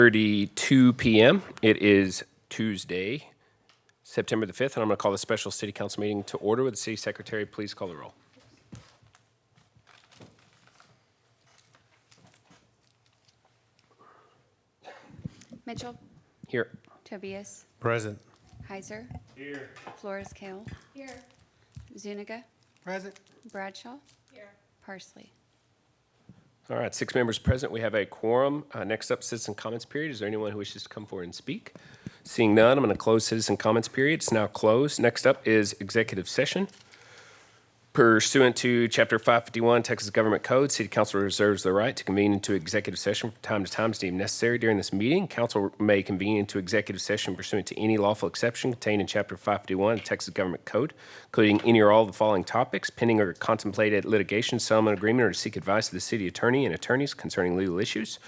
32 p.m. It is Tuesday, September the 5th, and I'm going to call the special city council meeting to order. Would the city secretary please call the roll? Mitchell, Here. Tobias, Present. Heiser, Here. Flores Kale, Here. Zuniga, Present. Bradshaw, Here. Parsley. All right, 6 members present. We have a quorum. Next up, citizen comments period. Is there anyone who wishes to come forward and speak? Seeing none, I'm going to close citizen comments period. It's now closed. Next up is executive session. Pursuant to Chapter 551 Texas Government Code, City Council reserves the right to convene into executive session from time to time as deemed necessary during this meeting. Council may convene into executive session pursuant to any lawful exception contained in Chapter 551 of the Texas Government Code, including any or all of the following topics: pending or contemplated litigation, settlement agreement, or to seek advice of the city attorney and attorneys concerning legal issues.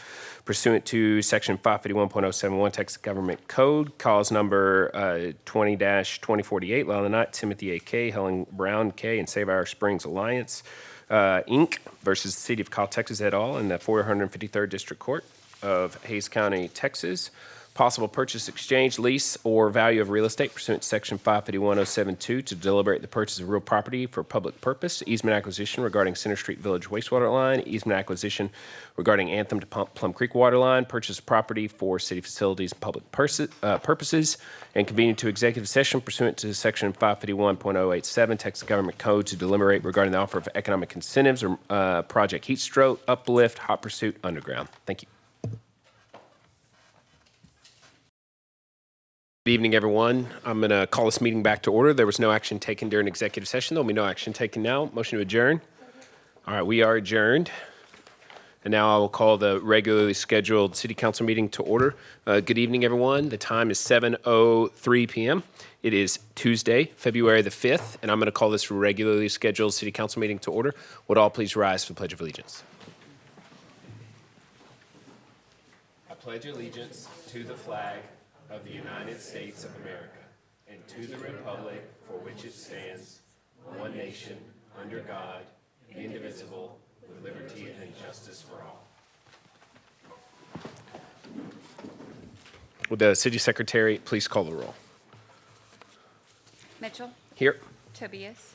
Pursuant to Section 551.071 Texas Government Code, cause number 20-2048, Lyle Knight, Timothy A. K., Helen Brown K., and Save Our Springs Alliance, Inc. versus the City of Kyle, Texas et al. In the 453rd District Court of Hays County, Texas. Possible purchase, exchange, lease, or value of real estate pursuant to Section 551.072 to deliberate the purchase of real property for public purpose. Easement acquisition regarding Center Street Village wastewater line. Easement acquisition regarding Anthem to Plum Creek water line. Purchase of property for city facilities and public purposes. And convening to executive session pursuant to Section 551.087 Texas Government Code to deliberate regarding the offer of economic incentives or Project Heat Stroke, Uplift, Hot Pursuit, Underground. Thank you. Good evening, everyone. I'm going to call this meeting back to order. There was no action taken during executive session. There will be no action taken now. Motion to adjourn. All right, we are adjourned. And now I will call the regularly scheduled city council meeting to order. Good evening, everyone. The time is 7:03 p.m. It is Tuesday, February the 5th, and I'm going to call this regularly scheduled city council meeting to order. Would all please rise for the Pledge of Allegiance? I pledge allegiance to the flag of the United States of America, and to the republic for which it stands, one nation, under God, indivisible, with liberty and justice for all. Would the city secretary please call the roll? Mitchell, Here. Tobias,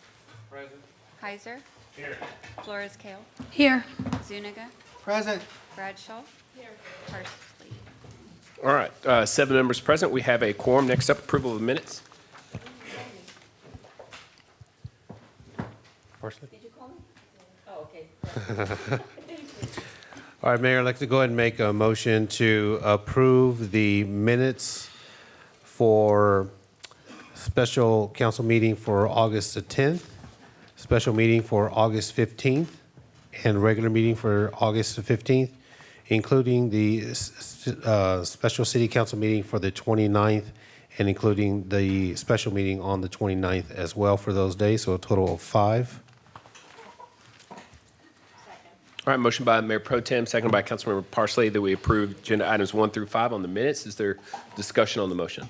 Present. Heiser, Here. Flores Kale, Here. Zuniga, Present. Bradshaw, Parsley. All right, 7 members present. We have a quorum. Next up, approval of the minutes. Parsley? Did you call me? Oh, okay. All right, Mayor, I'd like to go ahead and make a motion to approve the minutes for special council meeting for August the 10th, special meeting for August 15th, and regular meeting for August the 15th, including the special city council meeting for the 29th and including the special meeting on the 29th as well for those days, so a total of 5. All right, motion by Mayor Pro Tem, seconded by Councilmember Parsley that we approve agenda items 1 through 5 on the minutes. Is there discussion on the motion?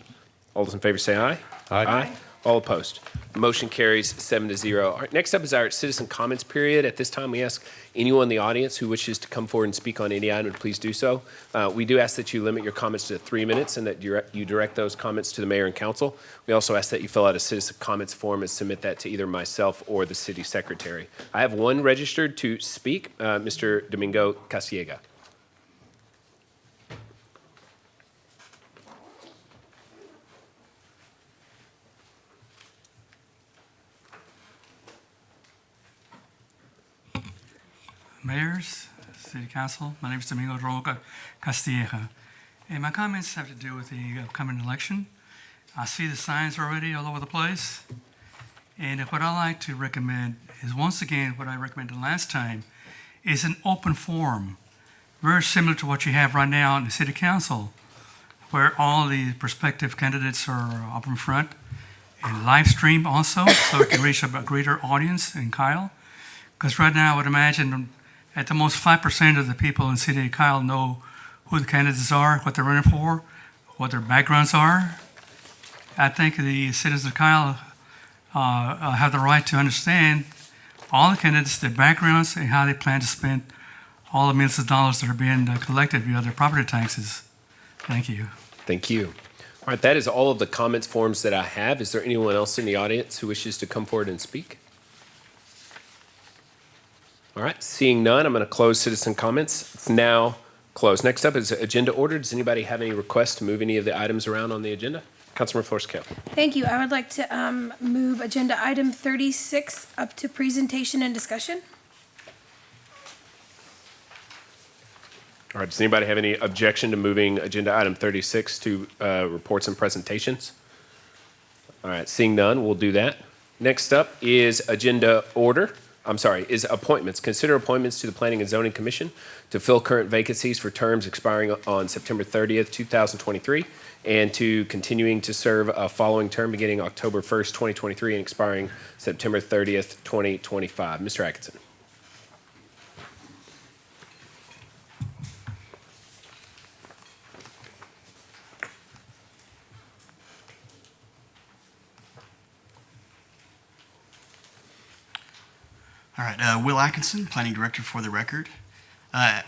All those in favor say aye. Aye. All opposed. Motion carries 7-0. All right, next up is our citizen comments period. At this time, we ask anyone in the audience who wishes to come forward and speak on any item to please do so. We do ask that you limit your comments to 3 minutes and that you direct those comments to the mayor and council. We also ask that you fill out a citizen comments form and submit that to either myself or the city secretary. I have one registered to speak, Mr. Domingo Casiega. Mayors, City Council, my name is Domingo Roca Castilleja. And my comments have to do with the upcoming election. I see the signs already all over the place. And what I like to recommend is, once again, what I recommended last time, is an open forum, very similar to what you have right now in the City Council, where all the prospective candidates are up in front, and live stream also, so it can reach a greater audience in Kyle. Because right now, I would imagine at the most 5% of the people in the city of Kyle know who the candidates are, what they're running for, what their backgrounds are. I think the citizens of Kyle have the right to understand all the candidates, their backgrounds, and how they plan to spend all the millions of dollars that are being collected via their property taxes. Thank you. Thank you. All right, that is all of the comments forms that I have. Is there anyone else in the audience who wishes to come forward and speak? All right, seeing none, I'm going to close citizen comments. It's now closed. Next up is agenda order. Does anybody have any requests to move any of the items around on the agenda? Councilmember Flores-Kell. Thank you. I would like to move agenda item 36 up to presentation and discussion. All right, does anybody have any objection to moving agenda item 36 to reports and presentations? All right, seeing none, we'll do that. Next up is is appointments. Consider appointments to the Planning and Zoning Commission to fill current vacancies for terms expiring on September 30th, 2023, and to continuing to serve a following term beginning October 1st, 2023, and expiring September 30th, 2025. Mr. Atkinson. All right, Will Atkinson, Planning Director for the record.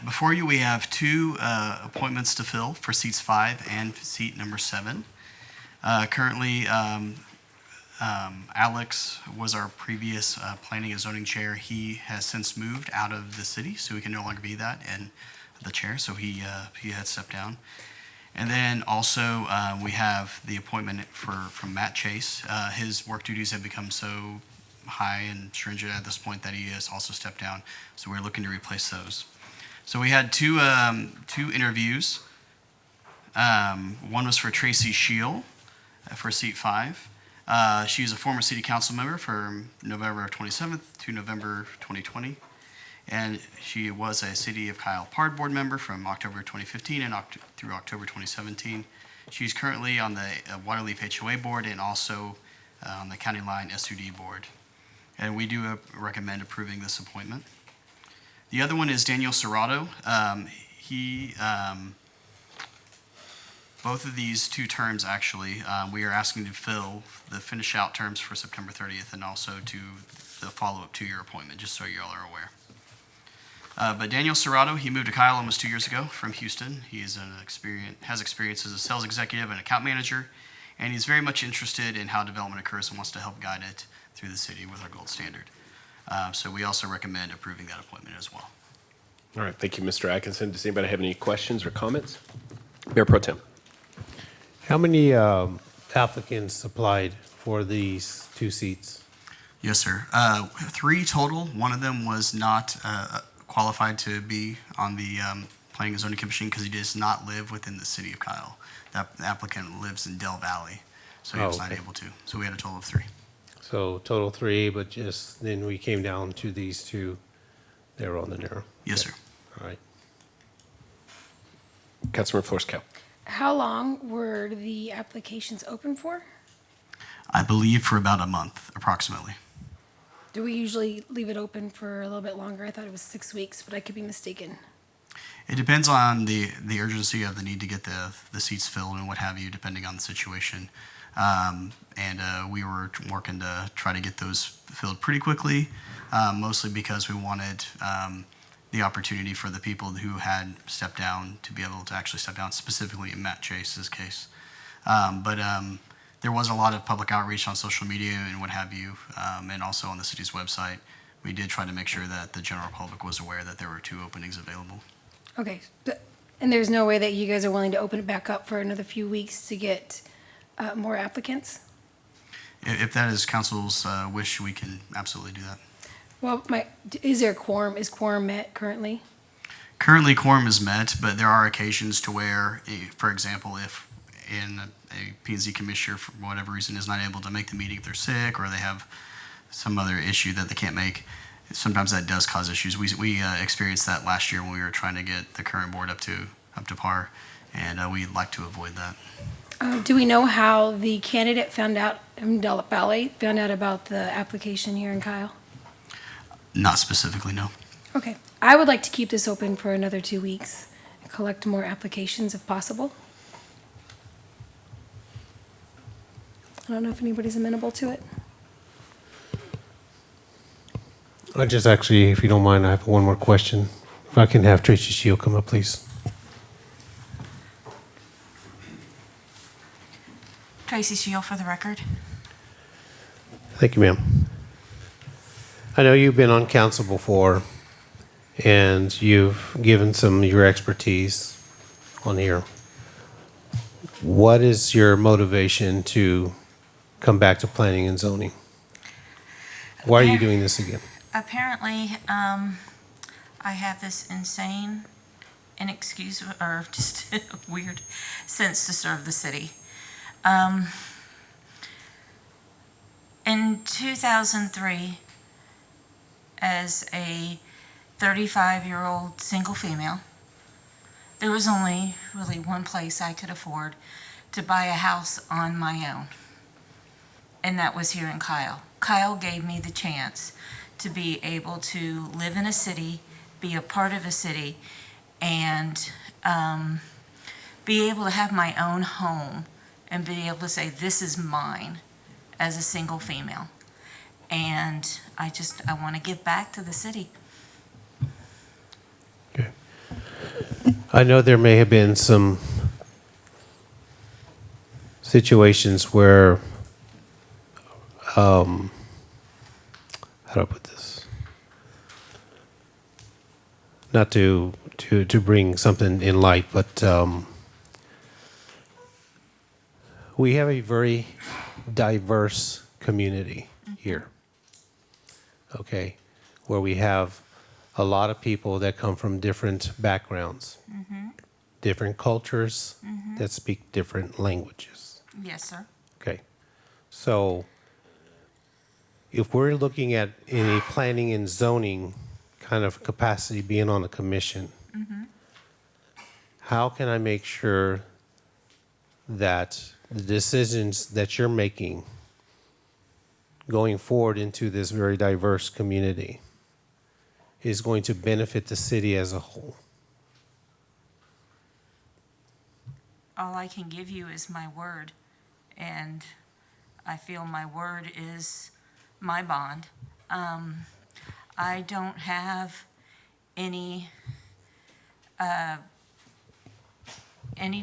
Before you, we have two appointments to fill for seats 5 and seat number 7. Currently, Alex was our previous Planning and Zoning Chair. He has since moved out of the city, so he can no longer be that and the chair, so he had stepped down. And then also, we have the appointment from Matt Chase. His work duties have become so high and stringent at this point that he has also stepped down. So we're looking to replace those. So we had two interviews. One was for Tracy Scheel for seat 5. She is a former city council member from November 27th to November 2020. And she was a City of Kyle PARD board member from October 2015 and through October 2017. She's currently on the Waterleaf HOA board and also on the County Line SUD board. And we do recommend approving this appointment. The other one is Daniel Serrato. Both of these two terms, actually, we are asking to fill the finish out terms for September 30th and also to the follow-up 2-year appointment, just so you all are aware. But Daniel Serrato, he moved to Kyle almost 2 years ago from Houston. He has experience as a sales executive and account manager, and he's very much interested in how development occurs and wants to help guide it through the city with our gold standard. So we also recommend approving that appointment as well. All right, thank you, Mr. Atkinson. Does anybody have any questions or comments? Mayor Pro Tem. How many applicants applied for these 2 seats? Yes, sir. 3 total. One of them was not qualified to be on the Planning and Zoning Commission because he does not live within the city of Kyle. That applicant lives in Del Valley, so he was not able to. So we had a total of 3. So total 3, but just then we came down to these 2. They were on the narrow. Yes, sir. All right. Councilmember Flores-Kell. How long were the applications open for? I believe for about a month, approximately. Do we usually leave it open for a little bit longer? I thought it was 6 weeks, but I could be mistaken. It depends on the urgency of the need to get the seats filled and what have you, depending on the situation. We were working to try to get those filled pretty quickly, mostly because we wanted the opportunity for the people who had stepped down to be able to actually step down, specifically in Matt Chase's case. There was a lot of public outreach on social media and what have you, and also on the city's website. We did try to make sure that the general public was aware that there were 2 openings available. Okay. And there's no way that you guys are willing to open it back up for another few weeks to get more applicants? If that is council's wish, we can absolutely do that. Well, is there a quorum? Is quorum met currently? Currently, quorum is met, but there are occasions to where, for example, if a P&Z commissioner, for whatever reason, is not able to make the meeting if they're sick or they have some other issue that they can't make, sometimes that does cause issues. We experienced that last year when we were trying to get the current board up to par, and we'd like to avoid that. Do we know how the candidate found out about the application here in Kyle? Not specifically, no. Okay. I would like to keep this open for another 2 weeks and collect more applications if possible. I don't know if anybody's amenable to it. I just actually, if you don't mind, I have one more question. If I can have Tracy Scheel come up, please. Tracy Shield for the record. Thank you, ma'am. I know you've been on council before, and you've given some of your expertise on here. What is your motivation to come back to planning and zoning? Why are you doing this again? Apparently, I have this insane, inexcusable, or just weird sense to serve the city. In 2003, as a 35-year-old single female, there was only really one place I could afford to buy a house on my own, and that was here in Kyle. Kyle gave me the chance to be able to live in a city, be a part of a city, and be able to have my own home and be able to say, this is mine as a single female. And I want to give back to the city. Okay. I know there may have been some situations where, how do I put this? Not to bring something in light, but we have a very diverse community here. Okay, where we have a lot of people that come from different backgrounds, different cultures, that speak different languages. Yes, sir. Okay, so if we're looking at any planning and zoning kind of capacity being on the commission, how can I make sure that the decisions that you're making going forward into this very diverse community is going to benefit the city as a whole? All I can give you is my word, and I feel my word is my bond. I don't have any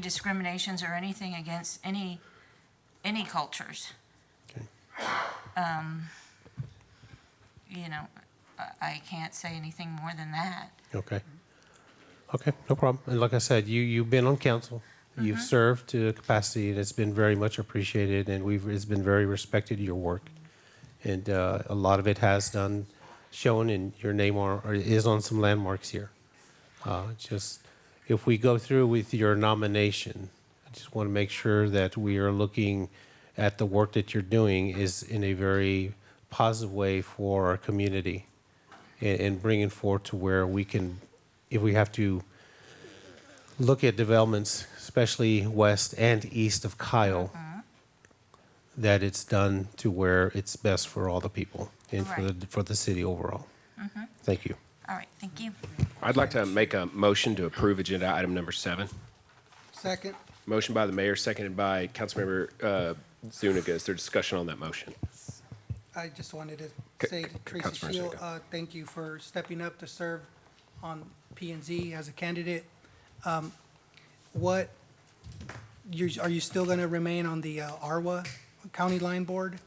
discriminations or anything against any cultures. Okay. You know, I can't say anything more than that. Okay. Okay, no problem. And like I said, you've been on council. You've served to a capacity that's been very much appreciated, and it's been very respected, your work. And a lot of it has shown, and your name or is on some landmarks here. Just, if we go through with your nomination, I just want to make sure that we are looking at the work that you're doing is in a very positive way for our community, and bringing forth to where we can, if we have to look at developments, especially west and east of Kyle, that it's done to where it's best for all the people and Right. for the city overall. Thank you. All right, thank you. I'd like to make a motion to approve agenda item number 7. Second. Motion by the mayor, seconded by Councilmember Zuniga. Is there discussion on that motion? I just wanted to say to Tracy Councilman Shield, Zuniga. thank you for stepping up to serve on P and Z as a candidate. Are you still going to remain on the ARWA County Line Board?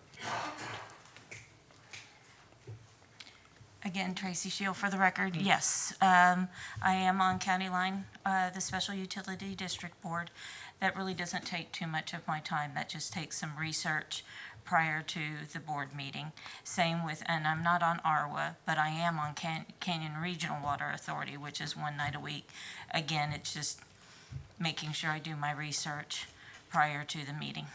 Again, Tracy Shield for the record, yes. I am on County Line, the Special Utility District Board. That really doesn't take too much of my time. That just takes some research prior to the board meeting. Same with, and I'm not on ARWA, but I am on Canyon Regional Water Authority, which is one night a week. Again, it's just making sure I do my research prior to the meeting.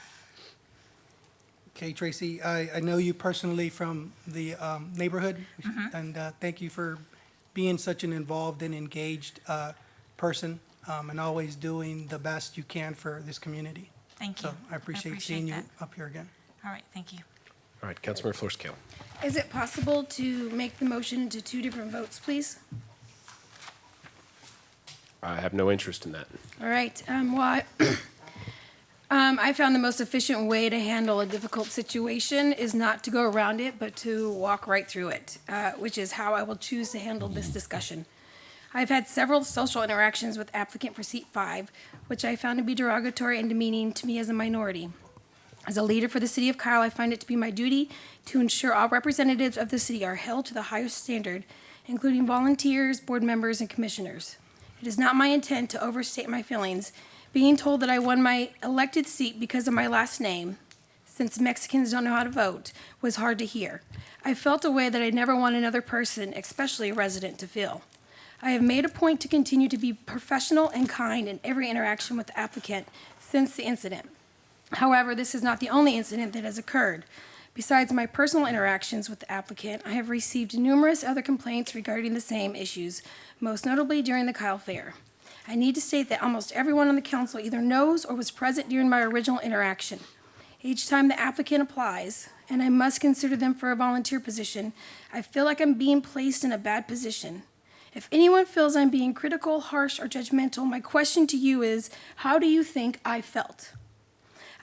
Okay, Tracy, I know you personally from the neighborhood, and thank you for being such an involved and engaged person, and always doing the best you can for this community. Thank you. So I appreciate seeing you that. up here again. All right, thank you. All right, Councilmember Florescale. Is it possible to make the motion to 2 different votes, please? I have no interest in that. All right, I found the most efficient way to handle a difficult situation is not to go around it, but to walk right through it, which is how I will choose to handle this discussion. I've had several social interactions with applicant for seat 5, which I found to be derogatory and demeaning to me as a minority. As a leader for the city of Kyle, I find it to be my duty to ensure all representatives of the city are held to the highest standard, including volunteers, board members, and commissioners. It is not my intent to overstate my feelings. Being told that I won my elected seat because of my last name, since Mexicans don't know how to vote, was hard to hear. I felt a way that I never want another person, especially a resident, to feel. I have made a point to continue to be professional and kind in every interaction with the applicant since the incident. However, this is not the only incident that has occurred. Besides my personal interactions with the applicant, I have received numerous other complaints regarding the same issues, most notably during the Kyle Fair. I need to state that almost everyone on the council either knows or was present during my original interaction. Each time the applicant applies, and I must consider them for a volunteer position, I feel like I'm being placed in a bad position. If anyone feels I'm being critical, harsh, or judgmental, my question to you is, how do you think I felt?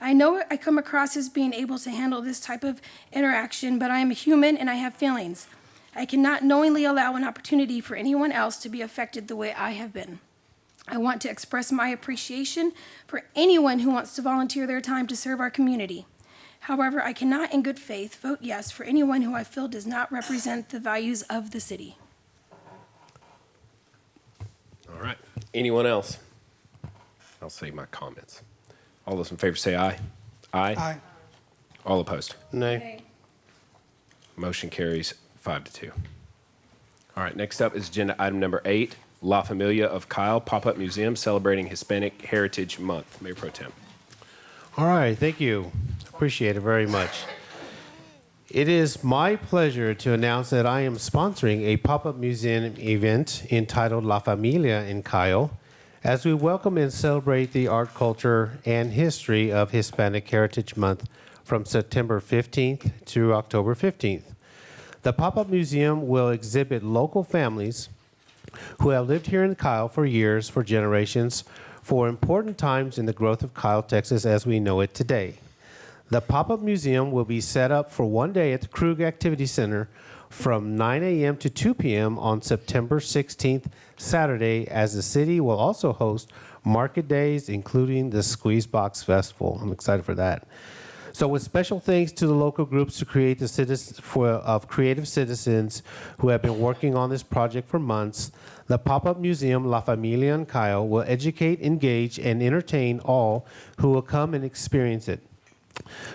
I know I come across as being able to handle this type of interaction, but I am a human and I have feelings. I cannot knowingly allow an opportunity for anyone else to be affected the way I have been. I want to express my appreciation for anyone who wants to volunteer their time to serve our community. However, I cannot in good faith vote yes for anyone who I feel does not represent the values of the city. All right. Anyone else? I'll save my comments. All those in favor say aye. Aye. Aye. All opposed. Nay. Motion carries 5-2. All right, next up is agenda item number 8, La Familia of Kyle Pop-Up Museum celebrating Hispanic Heritage Month. Mayor Pro Tem. All right, thank you. Appreciate it very much. It is my pleasure to announce that I am sponsoring a pop-up museum event entitled La Familia in Kyle, as we welcome and celebrate the art, culture, and history of Hispanic Heritage Month from September 15th to October 15th. The pop-up museum will exhibit local families who have lived here in Kyle for years, for generations, for important times in the growth of Kyle, Texas as we know it today. The pop-up museum will be set up for one day at the Krug Activity Center from 9 a.m. to 2 p.m. on September 16th, Saturday, as the city will also host market days, including the Squeeze Box Festival. I'm excited for that. So with special thanks to the local groups to create the of creative citizens who have been working on this project for months, the pop-up museum La Familia in Kyle will educate, engage, and entertain all who will come and experience it.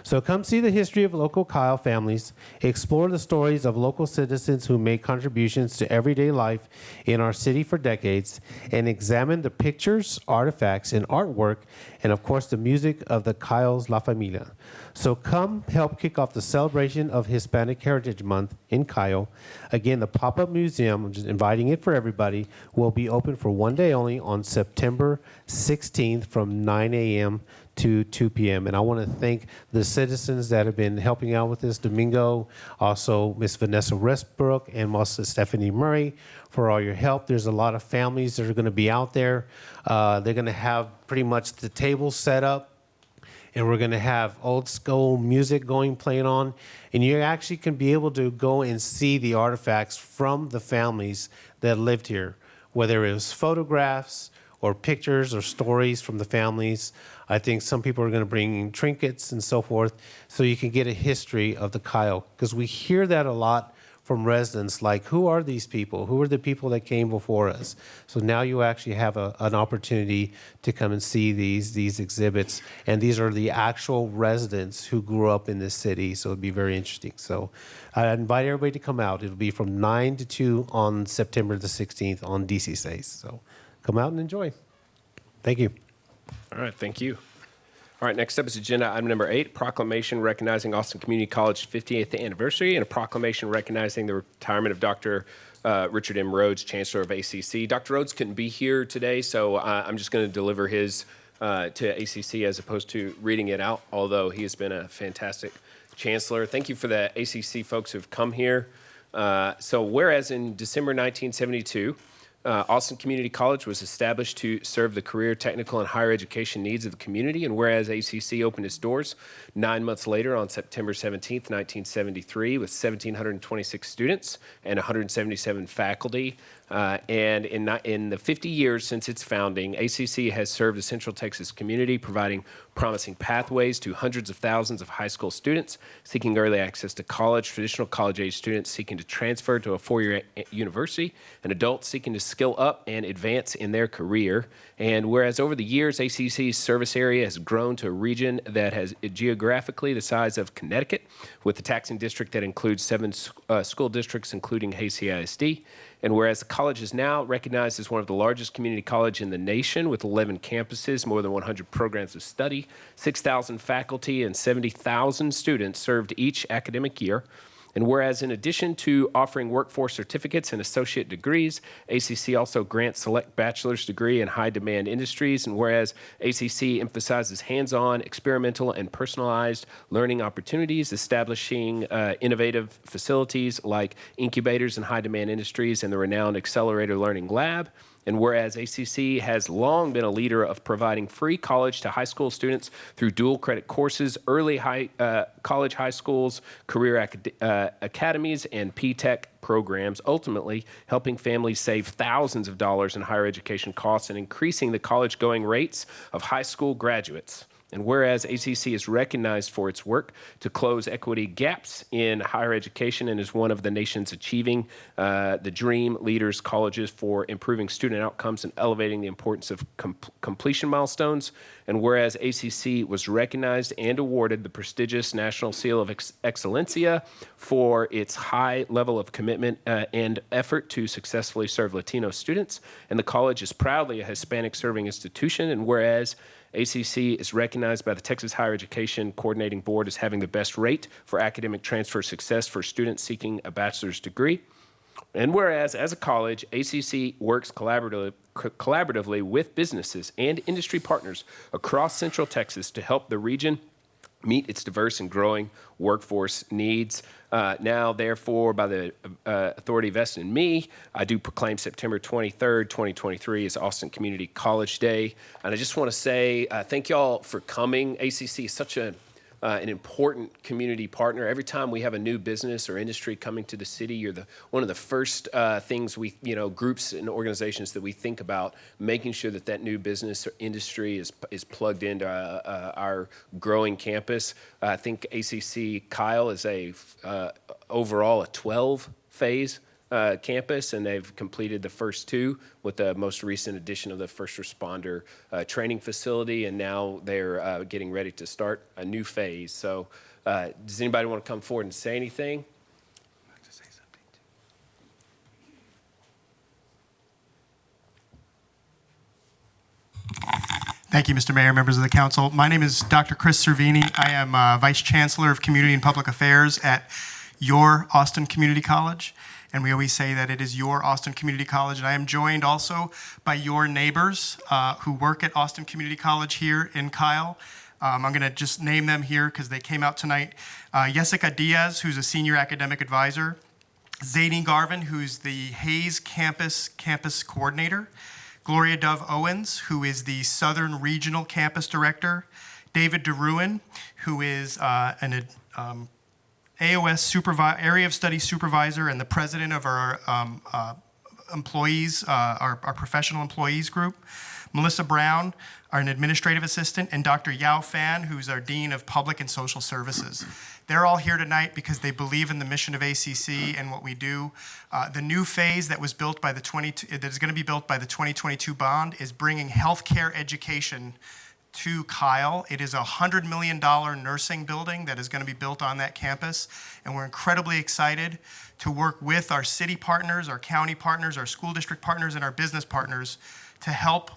So come see the history of local Kyle families, explore the stories of local citizens who made contributions to everyday life in our city for decades, and examine the pictures, artifacts, and artwork, and of course the music of the Kyle's La Familia. So come help kick off the celebration of Hispanic Heritage Month in Kyle. Again, the pop-up museum, I'm just inviting it for everybody, will be open for one day only on September 16th from 9 a.m. to 2 p.m. And I want to thank the citizens that have been helping out with this, Domingo, also Miss Vanessa Westbrook, and also Stephanie Murray for all your help. There's a lot of families that are going to be out there. They're going to have pretty much the table set up, and we're going to have old school music playing on, and you actually can be able to go and see the artifacts from the families that lived here, whether it was photographs or pictures or stories from the families. I think some people are going to bring trinkets and so forth, so you can get a history of the Kyle, because we hear that a lot from residents, like, who are these people? Who are the people that came before us? So now you actually have an opportunity to come and see these exhibits, and these are the actual residents who grew up in this city, so it'll be very interesting. So I invite everybody to come out. It'll be from 9 to 2 on September the 16th on DC Stays. So come out and enjoy. Thank you. All right, thank you. All right, next up is agenda item number 8, proclamation recognizing Austin Community College 50th anniversary, and a proclamation recognizing the retirement of Dr. Richard M. Rhodes, Chancellor of ACC. Dr. Rhodes couldn't be here today, so I'm just going to deliver his to ACC as opposed to reading it out, although he has been a fantastic chancellor. Thank you for the ACC folks who've come here. So whereas in December 1972, Austin Community College was established to serve the career, technical, and higher education needs of the community, and whereas ACC opened its doors 9 months later on September 17th, 1973, with 1,726 students and 177 faculty, and in the 50 years since its founding, ACC has served the Central Texas community, providing promising pathways to hundreds of thousands of high school students seeking early access to college, traditional college-age students seeking to transfer to a four-year university, and adults seeking to skill up and advance in their career. And whereas over the years, ACC's service area has grown to a region that has geographically the size of Connecticut, with a taxing district that includes 7 school districts, including Hasty ISD. And whereas the college is now recognized as one of the largest community colleges in the nation with 11 campuses, more than 100 programs of study, 6,000 faculty, and 70,000 students served each academic year. And whereas in addition to offering workforce certificates and associate degrees, ACC also grants select bachelor's degree in high-demand industries. And whereas ACC emphasizes hands-on, experimental, and personalized learning opportunities, establishing innovative facilities like incubators in high-demand industries and the renowned Accelerator Learning Lab. And whereas ACC has long been a leader of providing free college to high school students through dual credit courses, early college high schools, career academies, and P-Tech programs, ultimately helping families save thousands of dollars in higher education costs and increasing the college-going rates of high school graduates. And whereas ACC is recognized for its work to close equity gaps in higher education and is one of the nation's achieving the Dream Leaders colleges for improving student outcomes and elevating the importance of completion milestones, and whereas ACC was recognized and awarded the prestigious National Seal of Excellencia for its high level of commitment and effort to successfully serve Latino students, and the college is proudly a Hispanic serving institution, and whereas ACC is recognized by the Texas Higher Education Coordinating Board as having the best rate for academic transfer success for students seeking a bachelor's degree. And whereas, as a college, ACC works collaboratively with businesses and industry partners across Central Texas to help the region meet its diverse and growing workforce needs. Now, therefore, by the authority vested in me, I do proclaim September 23rd, 2023 as Austin Community College Day. And I just want to say thank y'all for coming. ACC is such an important community partner. Every time we have a new business or industry coming to the city, you're one of the first things groups and organizations that we think about, making sure that new business or industry is plugged into our growing campus. I think ACC Kyle is overall a 12-phase campus, and they've completed the first 2 with the most recent addition of the first responder training facility, and now they're getting ready to start a new phase. So does anybody want to come forward and say anything? Thank you, Mr. Mayor, members of the council. My name is Dr. Chris Cervini. I am Vice Chancellor of Community and Public Affairs at your Austin Community College. And we always say that it is your Austin Community College. And I am joined also by your neighbors who work at Austin Community College here in Kyle. I'm going to just name them here because they came out tonight. Jessica Diaz, who's a senior academic advisor. Zadie Garvin, who's the Hayes campus coordinator. Gloria Dove Owens, who is the Southern Regional Campus Director. David DeRuin, who is an AOS Area of Study Supervisor and the president of our employees, our professional employees group. Melissa Brown, an administrative assistant, and Dr. Yao Fan, who's our Dean of Public and Social Services. They're all here tonight because they believe in the mission of ACC and what we do. The new phase that was built by that is going to be built by the 2022 bond is bringing healthcare education to Kyle. It is a $100 million nursing building that is going to be built on that campus, and we're incredibly excited to work with our city partners, our county partners, our school district partners, and our business partners to help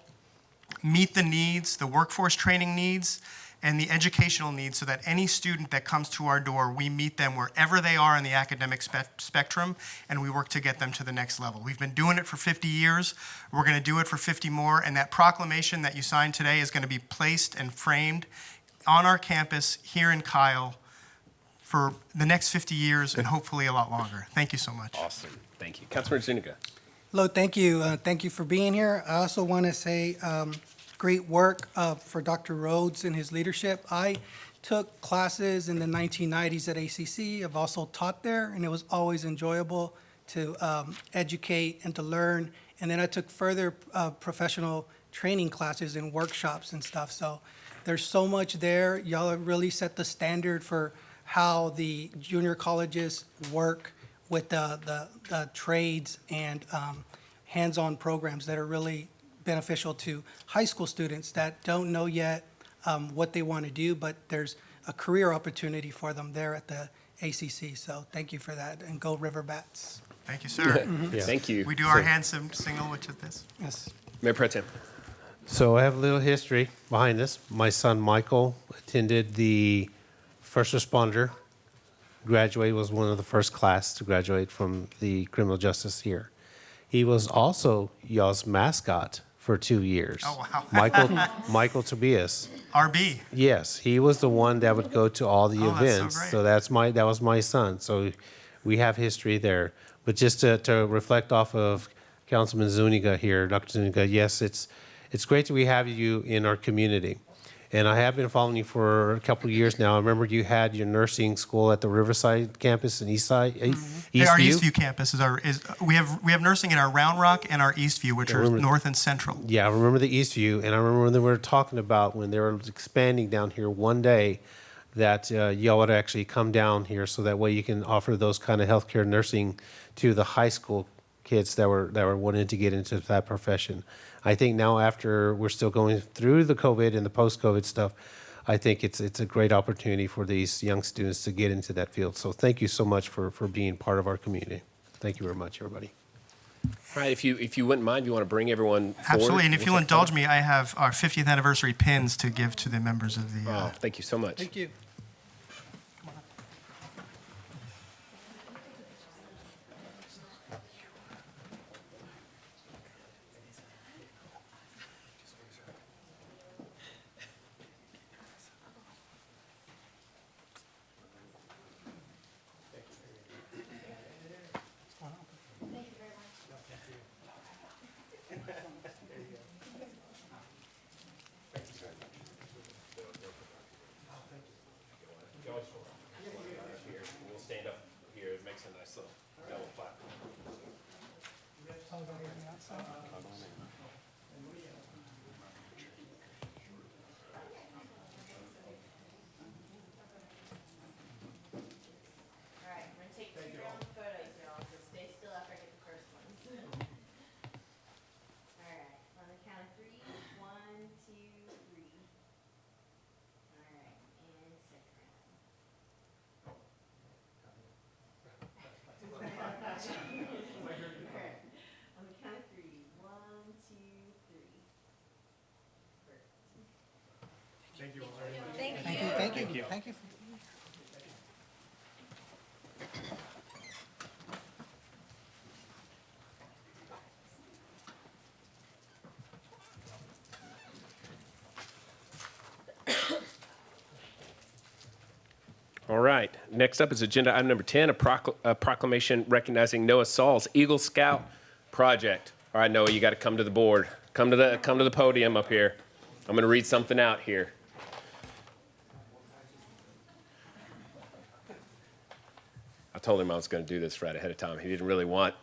meet the needs, the workforce training needs, and the educational needs so that any student that comes to our door, we meet them wherever they are in the academic spectrum, and we work to get them to the next level. We've been doing it for 50 years. We're going to do it for 50 more, and that proclamation that you signed today is going to be placed and framed on our campus here in Kyle for the next 50 years and hopefully a lot longer. Thank you so much. Awesome. Thank you. Councilman Zuniga. Hello, thank you. Thank you for being here. I also want to say great work for Dr. Rhodes and his leadership. I took classes in the 1990s at ACC. I've also taught there, and it was always enjoyable to educate and to learn. And then I took further professional training classes and workshops and stuff. So there's so much there. Y'all have really set the standard for how the junior colleges work with the trades and hands-on programs that are really beneficial to high school students that don't know yet what they want to do, but there's a career opportunity for them there at the ACC. So thank you for that, and go River Bats. Thank you, sir. Yeah. Thank you. We do our hand signal, which is this. Yes. Mayor Pro Tem. So I have a little history behind this. My son Michael attended the first responder, graduated, was one of the first class to graduate from the criminal justice here. He was also y'all's mascot for 2 years. Oh, wow. Michael Tobias. RB. Yes, he was the one that would go to all the Oh, that's so events. great. So that was my son. So we have history there. But just to reflect off of Councilman Zuniga here, Dr. Zuniga, yes, it's great that we have you in our community. And I have been following you for a couple of years now. I remember you had your nursing school at the Riverside campus in Eastside. Our Eastview campus we have nursing in our Round Rock and our Eastview, which are north and central. Yeah, I remember the Eastview, and I remember when they were talking about when they were expanding down here one day, that y'all would actually come down here so that way you can offer those kind of healthcare nursing to the high school kids that were wanting to get into that profession. I think now after we're still going through the COVID and the post-COVID stuff, I think it's a great opportunity for these young students to get into that field. So thank you so much for being part of our community. Thank you very much, everybody. All right, if you wouldn't mind, you want to bring everyone forward? Absolutely, and if We'll you'll take indulge photos. me, I have our 50th anniversary pins to give to the members of the. Oh, thank you so much. Thank you. We'll stand up here. It makes a nice little double platform. All right, we're gonna take 2 rounds of photos, y'all, so stay still after I get the first ones. All right, on the count of 3, 1, 2, 3. All right, and second round. All right, on the count of 3, 1, 2, 3. Perfect. Thank you all very much. Thank you. Thank you. Thank you. All right. Next up is agenda item number 10, a proclamation recognizing Noah Saul's Eagle Scout project. All right, Noah, you got to come to the board. Come to the podium up here. I'm going to read something out here. I told him I was going to do this right ahead of time. He didn't really want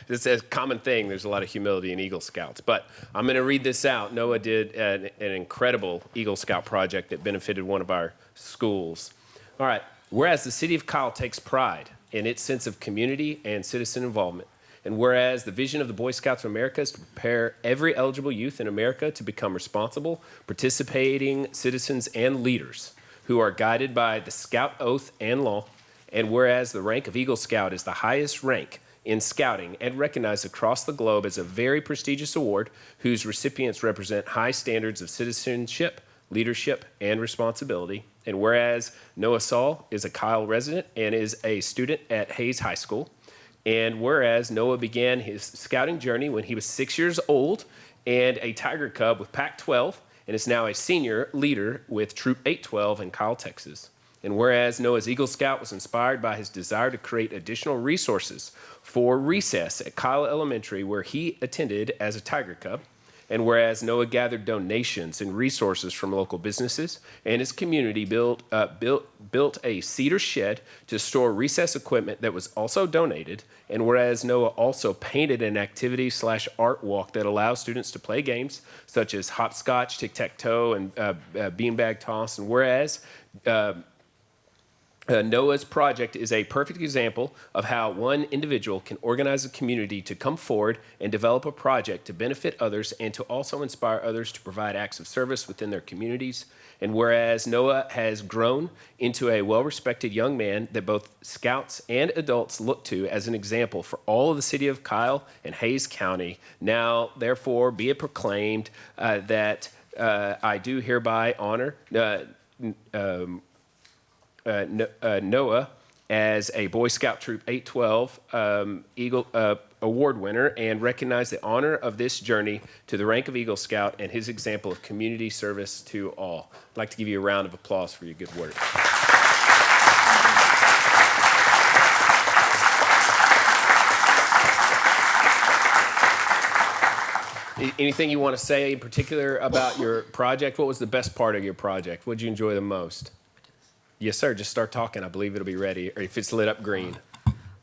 it's a common thing. There's a lot of humility in Eagle Scouts. But I'm going to read this out. Noah did an incredible Eagle Scout project that benefited one of our schools. All right. Whereas the city of Kyle takes pride in its sense of community and citizen involvement, and whereas the vision of the Boy Scouts of America is to prepare every eligible youth in America to become responsible, participating citizens and leaders who are guided by the Scout oath and law, and whereas the rank of Eagle Scout is the highest rank in scouting and recognized across the globe as a very prestigious award whose recipients represent high standards of citizenship, leadership, and responsibility, and whereas Noah Saul is a Kyle resident and is a student at Hayes High School, and whereas Noah began his scouting journey when he was 6 years old and a Tiger Cub with Pac-12, and is now a senior leader with Troop 812 in Kyle, Texas. And whereas Noah's Eagle Scout was inspired by his desire to create additional resources for recess at Kyle Elementary, where he attended as a Tiger Cub. And whereas Noah gathered donations and resources from local businesses and his community built a cedar shed to store recess equipment that was also donated. And whereas Noah also painted an activity/art walk that allows students to play games such as hopscotch, tic-tac-toe, and beanbag toss. And whereas Noah's project is a perfect example of how one individual can organize a community to come forward and develop a project to benefit others and to also inspire others to provide acts of service within their communities. And whereas Noah has grown into a well-respected young man that both scouts and adults look to as an example for all of the city of Kyle and Hayes County, now therefore be it proclaimed that I do hereby honor Noah as a Boy Scout Troop 812 Eagle Award winner and recognize the honor of this journey to the rank of Eagle Scout and his example of community service to all. I'd like to give you a round of applause for your good work. Anything you want to say in particular about your project? What was the best part of your project? What did you enjoy the most? Yes, sir. Just start talking. I believe it'll be ready, or if it's lit up green.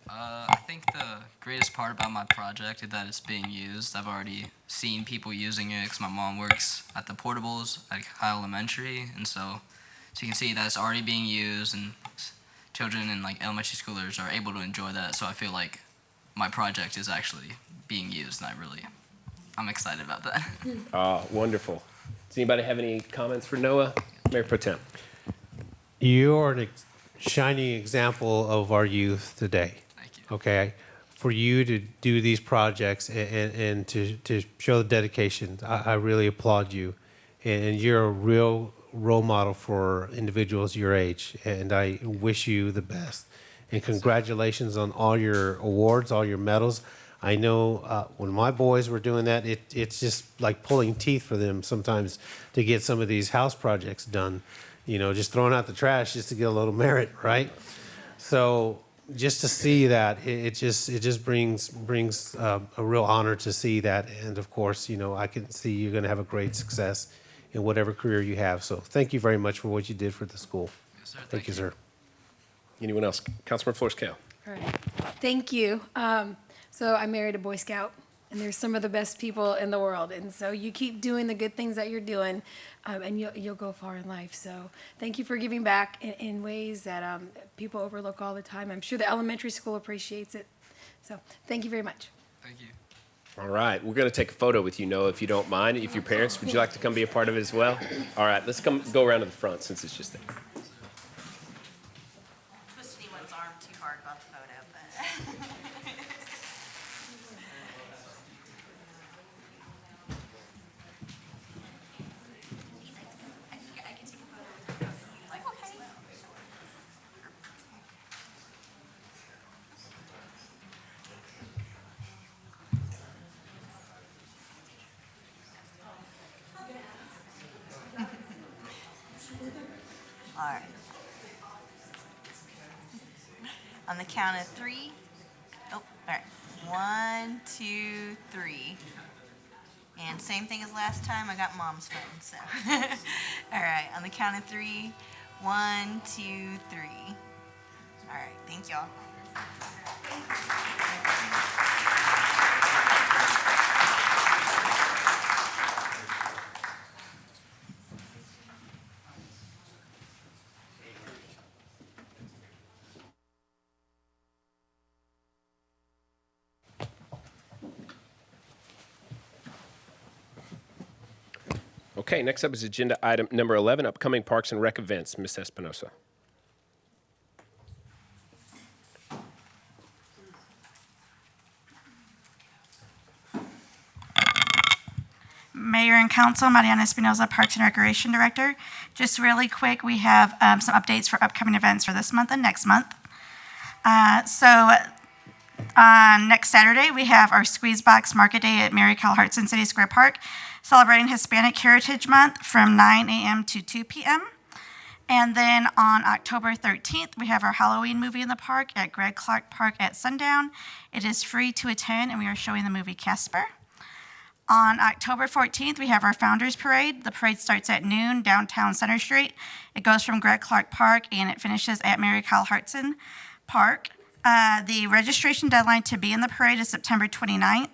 I think the greatest part about my project is that it's being used. I've already seen people using it because my mom works at the portables at Kyle Elementary, and so you can see that it's already being used, and children and like elementary schoolers are able to enjoy that. So I feel like my project is actually being used, and I'm excited about that. Oh, wonderful. Does anybody have any comments for Noah? Mayor Pro Tem. You're a shining example of our youth today. Thank you. Okay, for you to do these projects and to show the dedication, I really applaud you. And you're a real role model for individuals your age. And I wish you the best. And congratulations on all your awards, all your medals. I know when my boys were doing that, it's just like pulling teeth for them sometimes to get some of these house projects done. You know, just throwing out the trash just to get a little merit, right? So just to see that, it just brings a real honor to see that. And of course, you know, I can see you're going to have a great success in whatever career you have. So thank you very much for what you did for the school. Yes, sir. Thank you, sir. Anyone else? Councilman Flores-Cale. All right. Thank you. So I married a Boy Scout, and they're some of the best people in the world. And so you keep doing the good things that you're doing, and you'll go far in life. So thank you for giving back in ways that people overlook all the time. I'm sure the elementary school appreciates it. So thank you very much. Thank you. All right, we're going to take a photo with you, Noah, if you don't mind. If your parents, would you like to come be a part of it as well? All right, let's go around to the front since it's just there. Twist anyone's arm too hard about the photo, but. All right. On the count of three. Oh, all right. 1, 2, 3. And same thing as last time. I got mom's phone, so. All right. On the count of 3. 1, 2, 3. All right. Thank y'all. Okay, next up is agenda item number 11, upcoming Parks and Rec events. Ms. Espinosa. Mayor and Council, Mariana Espinosa, Parks and Recreation Director. Just really quick, we have some updates for upcoming events for this month and next month. So on next Saturday, we have our Squeeze Box Market Day at Mary Cal Hartson City Square Park, celebrating Hispanic Heritage Month from 9 a.m. to 2 p.m. And then on October 13th, we have our Halloween movie in the park at Greg Clark Park at sundown. It is free to attend, and we are showing the movie Casper. On October 14th, we have our Founders Parade. The parade starts at noon downtown Center Street. It goes from Greg Clark Park and it finishes at Mary Kyle Hartson Park. The registration deadline to be in the parade is September 29th,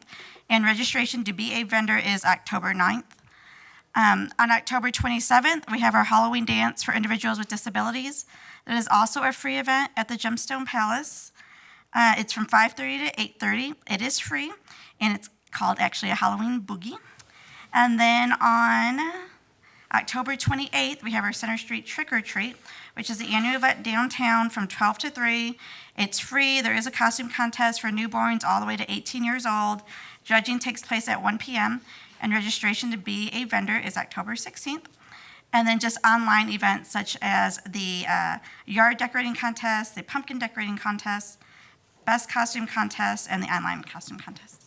and registration to be a vendor is October 9th. On October 27th, we have our Halloween dance for individuals with disabilities. That is also a free event at the Gemstone Palace. It's from 5:30 to 8:30. It is free, and it's called actually a Halloween boogie. And then on October 28th, we have our Center Street Trick or Treat, which is the annual event downtown from 12 to 3. It's free. There is a costume contest for newborns all the way to 18 years old. Judging takes place at 1 p.m., and registration to be a vendor is October 16th. And then just online events such as the yard decorating contest, the pumpkin decorating contest, best costume contest, and the online costume contest.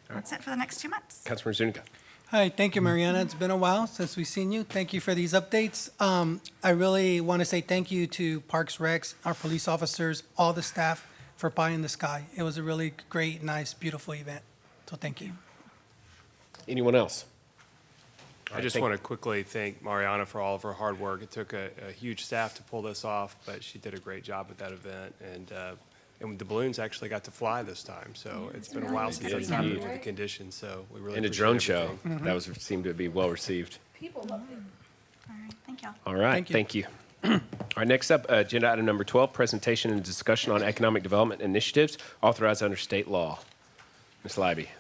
That's it for the next 2 months. Councilmember Zuniga. Hi, thank you, Mariana. It's been a while since we've seen you. Thank you for these updates. I really want to say thank you to Parks Recs, our police officers, all the staff for Pie in the Sky. It was a really great, nice, beautiful event. So thank you. Anyone else? I just want to quickly thank Mariana for all of her hard work. It took a huge staff to pull this off, but she did a great job at that event. And the balloons actually got to fly this time, so it's been a while since that's happened with the conditions, so we really And a appreciate drone show. everything. That seemed to be well received. People loved it. All right, thank you. All right, thank you. All right, next up, agenda item number 12, presentation and discussion on economic development initiatives authorized under state law. Ms. Libby.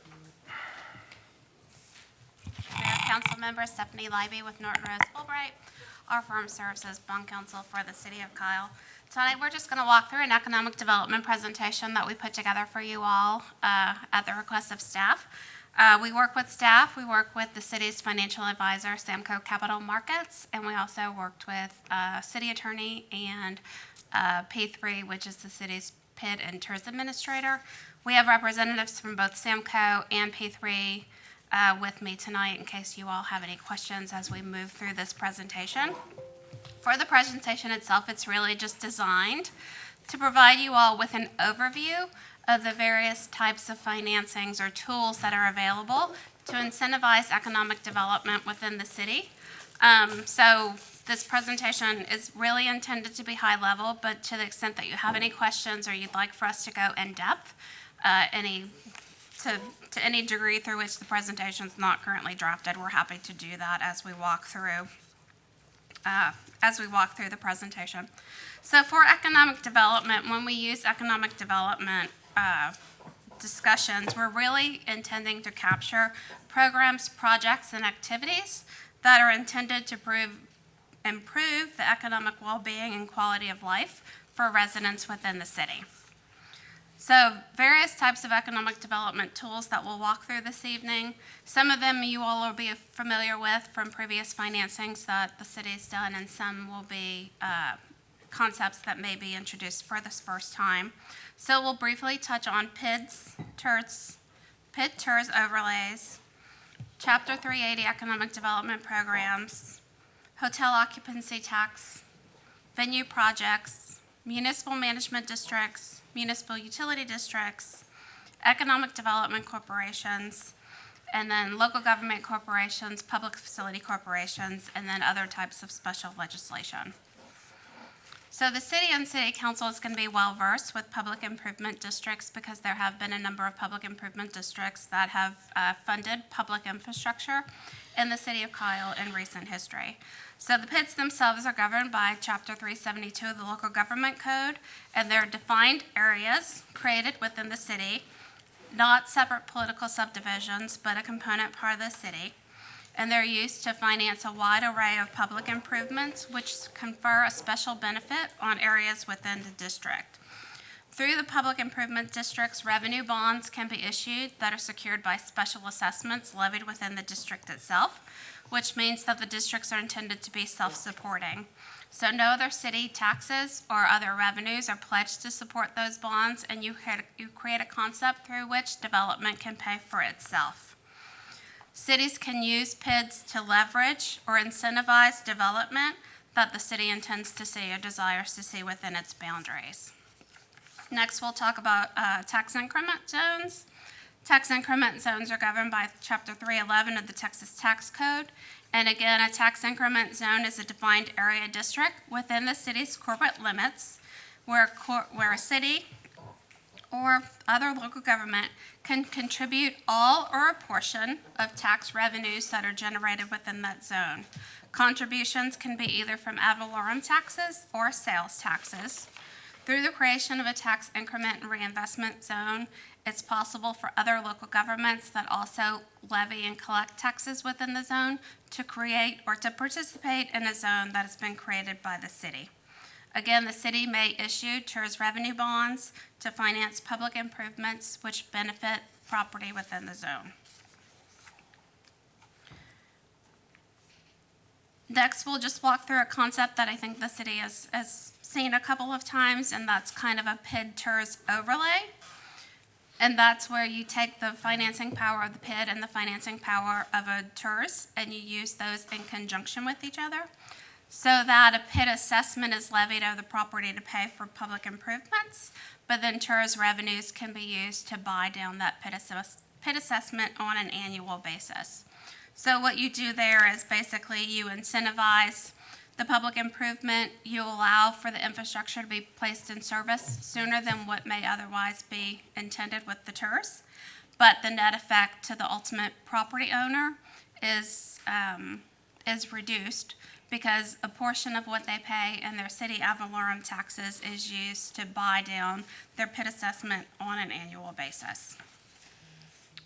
Mayor, council member Stephanie Libby with Norton Rose Fulbright. Our firm serves as bond counsel for the city of Kyle. Tonight, we're just going to walk through an economic development presentation that we put together for you all at the request of staff. We work with staff, we work with the city's financial advisor, Samco Capital Markets, and we also worked with city attorney and P3, which is the city's PID and TERS administrator. We have representatives from both Samco and P3 with me tonight in case you all have any questions as we move through this presentation. For the presentation itself, it's really just designed to provide you all with an overview of the various types of financings or tools that are available to incentivize economic development within the city. So this presentation is really intended to be high level, but to the extent that you have any questions or you'd like for us to go in depth, to any degree through which the presentation is not currently drafted, we're happy to do that as we walk through the presentation. So for economic development, when we use economic development discussions, we're really intending to capture programs, projects, and activities that are intended to improve the economic well-being and quality of life for residents within the city. So various types of economic development tools that we'll walk through this evening. Some of them you all will be familiar with from previous financings that the city's done, and some will be concepts that may be introduced for this first time. So we'll briefly touch on PIDs, TERS overlays, Chapter 380 economic development programs, hotel occupancy tax, venue projects, municipal management districts, municipal utility districts, economic development corporations, and then local government corporations, public facility corporations, and then other types of special legislation. So the city and city council is going to be well versed with public improvement districts because there have been a number of public improvement districts that have funded public infrastructure in the city of Kyle in recent history. So the PIDs themselves are governed by Chapter 372 of the Local Government Code, and they're defined areas created within the city, not separate political subdivisions, but a component part of the city. And they're used to finance a wide array of public improvements, which confer a special benefit on areas within the district. Through the public improvement districts, revenue bonds can be issued that are secured by special assessments levied within the district itself, which means that the districts are intended to be self-supporting. So no other city taxes or other revenues are pledged to support those bonds, and you create a concept through which development can pay for itself. Cities can use PIDs to leverage or incentivize development that the city intends to see or desires to see within its boundaries. Next, we'll talk about tax increment zones. Tax increment zones are governed by Chapter 311 of the Texas Tax Code. And again, a tax increment zone is a defined area district within the city's corporate limits where a city or other local government can contribute all or a portion of tax revenues that are generated within that zone. Contributions can be either from ad valorem taxes or sales taxes. Through the creation of a tax increment and reinvestment zone, it's possible for other local governments that also levy and collect taxes within the zone to create or to participate in a zone that has been created by the city. Again, the city may issue TERS revenue bonds to finance public improvements which benefit property within the zone. Next, we'll just walk through a concept that I think the city has seen a couple of times, and that's kind of a PID TERS overlay. And that's where you take the financing power of the PID and the financing power of a TERS, and you use those in conjunction with each other, so that a PID assessment is levied over the property to pay for public improvements, but then TERS revenues can be used to buy down that PID assessment on an annual basis. So what you do there is basically you incentivize the public improvement, you allow for the infrastructure to be placed in service sooner than what may otherwise be intended with the TERS, but the net effect to the ultimate property owner is reduced because a portion of what they pay in their city ad valorem taxes is used to buy down their PID assessment on an annual basis.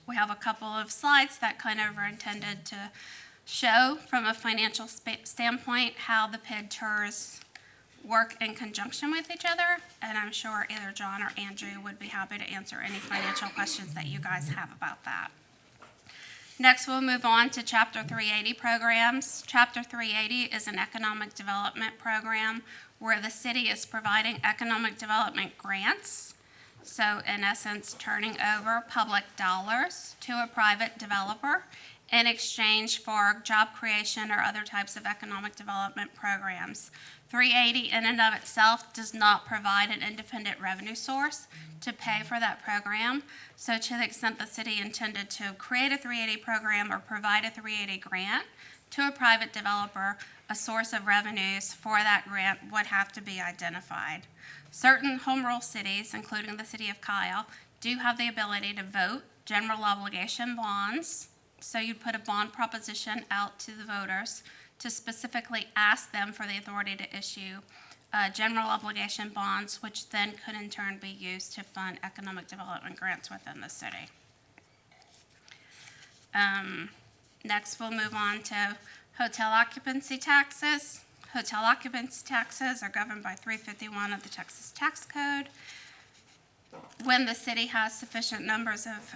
We have a couple of slides that kind of are intended to show from a financial standpoint how the PID TERS work in conjunction with each other, and I'm sure either John or Andrew would be happy to answer any financial questions that you guys have about that. Next, we'll move on to Chapter 380 programs. Chapter 380 is an economic development program where the city is providing economic development grants. So in essence, turning over public dollars to a private developer in exchange for job creation or other types of economic development programs. 380 in and of itself does not provide an independent revenue source to pay for that program. So to the extent the city intended to create a 380 program or provide a 380 grant to a private developer, a source of revenues for that grant would have to be identified. Certain home rule cities, including the city of Kyle, do have the ability to vote general obligation bonds. So you'd put a bond proposition out to the voters to specifically ask them for the authority to issue general obligation bonds, which then could in turn be used to fund economic development grants within the city. Next, we'll move on to hotel occupancy taxes. Hotel occupancy taxes are governed by 351 of the Texas Tax Code. When the city has sufficient numbers of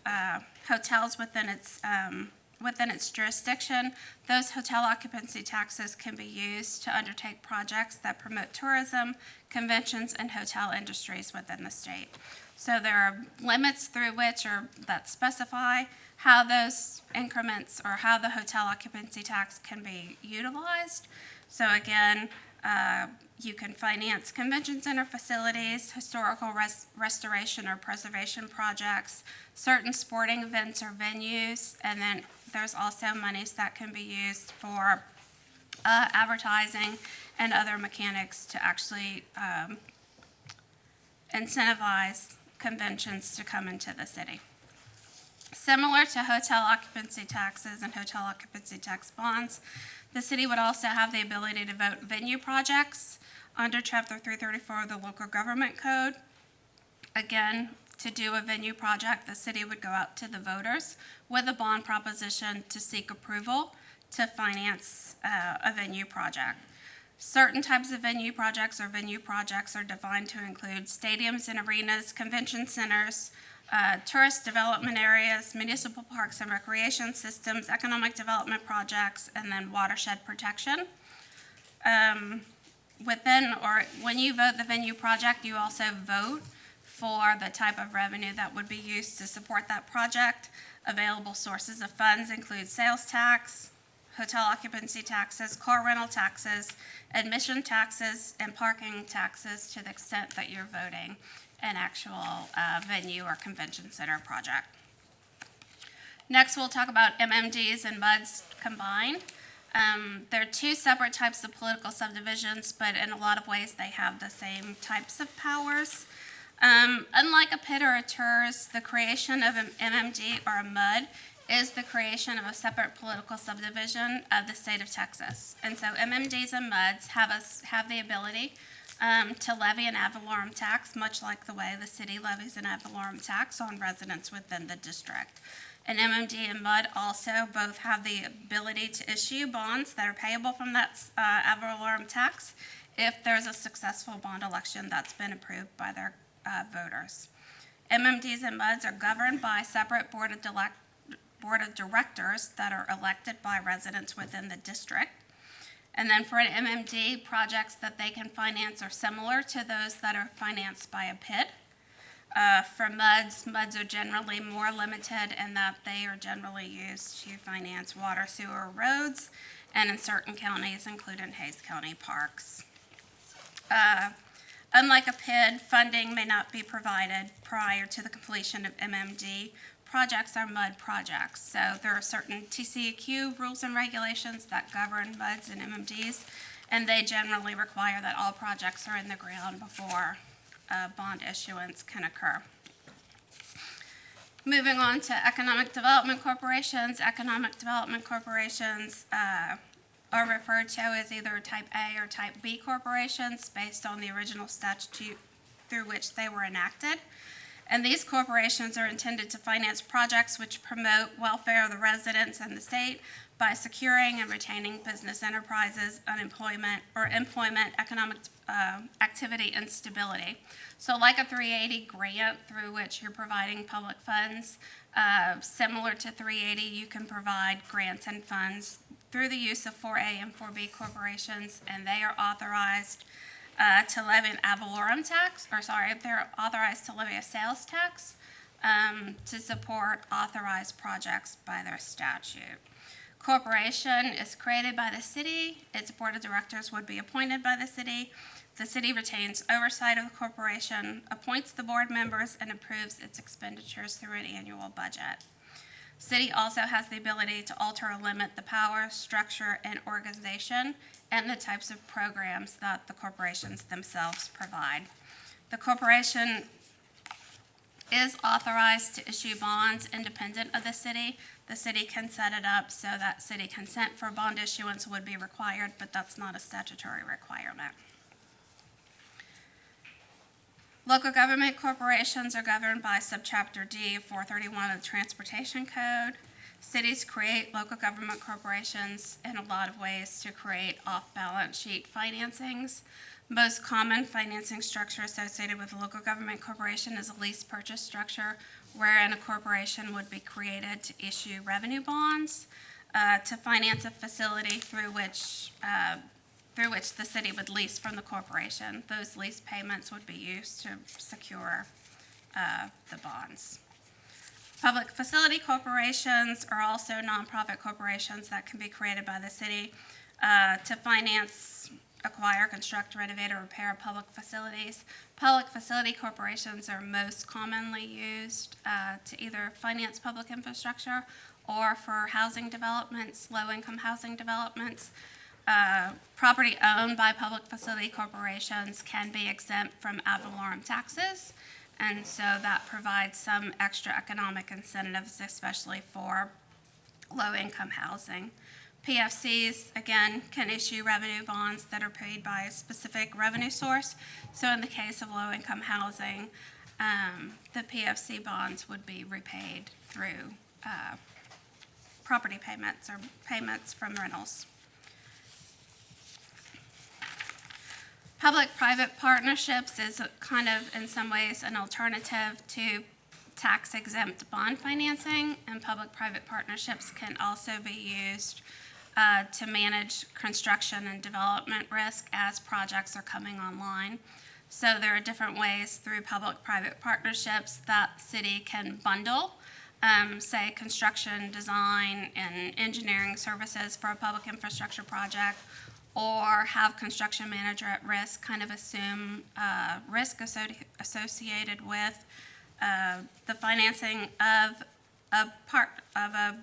hotels within its jurisdiction, those hotel occupancy taxes can be used to undertake projects that promote tourism, conventions, and hotel industries within the state. So there are limits through which or that specify how those increments or how the hotel occupancy tax can be utilized. So again, you can finance convention center facilities, historical restoration or preservation projects, certain sporting events or venues, and then there's also monies that can be used for advertising and other mechanics to actually incentivize conventions to come into the city. Similar to hotel occupancy taxes and hotel occupancy tax bonds, the city would also have the ability to vote venue projects under Chapter 334 of the Local Government Code. Again, to do a venue project, the city would go out to the voters with a bond proposition to seek approval to finance a venue project. Certain types of venue projects are defined to include stadiums and arenas, convention centers, tourist development areas, municipal parks and recreation systems, economic development projects, and then watershed protection. When you vote the venue project, you also vote for the type of revenue that would be used to support that project. Available sources of funds include sales tax, hotel occupancy taxes, car rental taxes, admission taxes, and parking taxes to the extent that you're voting an actual venue or convention center project. Next, we'll talk about MMDs and MUDs combined. They're two separate types of political subdivisions, but in a lot of ways they have the same types of powers. Unlike a PID or a TERS, the creation of an MMD or a MUD is the creation of a separate political subdivision of the state of Texas. And so MMDs and MUDs have the ability to levy an ad valorem tax, much like the way the city levies an ad valorem tax on residents within the district. An MMD and MUD also both have the ability to issue bonds that are payable from that ad valorem tax if there's a successful bond election that's been approved by their voters. MMDs and MUDs are governed by separate board of directors that are elected by residents within the district. And then for an MMD, projects that they can finance are similar to those that are financed by a PID. For MUDs are generally more limited in that they are generally used to finance water, sewer, roads, and in certain counties, including Hays County parks. Unlike a PID, funding may not be provided prior to the completion of MMD. Projects are MUD projects. So there are certain TCEQ rules and regulations that govern MUDs and MMDs, and they generally require that all projects are in the ground before bond issuance can occur. Moving on to economic development corporations. Economic development corporations are referred to as either Type A or Type B corporations based on the original statute through which they were enacted. And these corporations are intended to finance projects which promote welfare of the residents and the state by securing and retaining business enterprises, unemployment, or employment, economic activity, and stability. So like a 380 grant through which you're providing public funds, similar to 380, you can provide grants and funds through the use of 4A and 4B corporations, and they are authorized to levy an ad valorem tax, they're authorized to levy a sales tax to support authorized projects by their statute. Corporation is created by the city. Its board of directors would be appointed by the city. The city retains oversight of the corporation, appoints the board members, and approves its expenditures through an annual budget. City also has the ability to alter or limit the power, structure, and organization and the types of programs that the corporations themselves provide. The corporation is authorized to issue bonds independent of the city. The city can set it up so that city consent for bond issuance would be required, but that's not a statutory requirement. Local government corporations are governed by Subchapter D of 431 of the Transportation Code. Cities create local government corporations in a lot of ways to create off-balance sheet financings. Most common financing structure associated with a local government corporation is a lease purchase structure, wherein a corporation would be created to issue revenue bonds to finance a facility through which the city would lease from the corporation. Those lease payments would be used to secure the bonds. Public facility corporations are also nonprofit corporations that can be created by the city to finance, acquire, construct, renovate, or repair public facilities. Public facility corporations are most commonly used to either finance public infrastructure or for housing developments, low-income housing developments. Property owned by public facility corporations can be exempt from ad valorem taxes, and so that provides some extra economic incentives, especially for low-income housing. PFCs, again, can issue revenue bonds that are paid by a specific revenue source. So in the case of low-income housing, the PFC bonds would be repaid through property payments or payments from rentals. Public-private partnerships is kind of, in some ways, an alternative to tax-exempt bond financing, and public-private partnerships can also be used to manage construction and development risk as projects are coming online. So there are different ways through public-private partnerships that the city can bundle, say, construction, design, and engineering services for a public infrastructure project, or have construction manager at risk kind of assume risk associated with the financing of part of a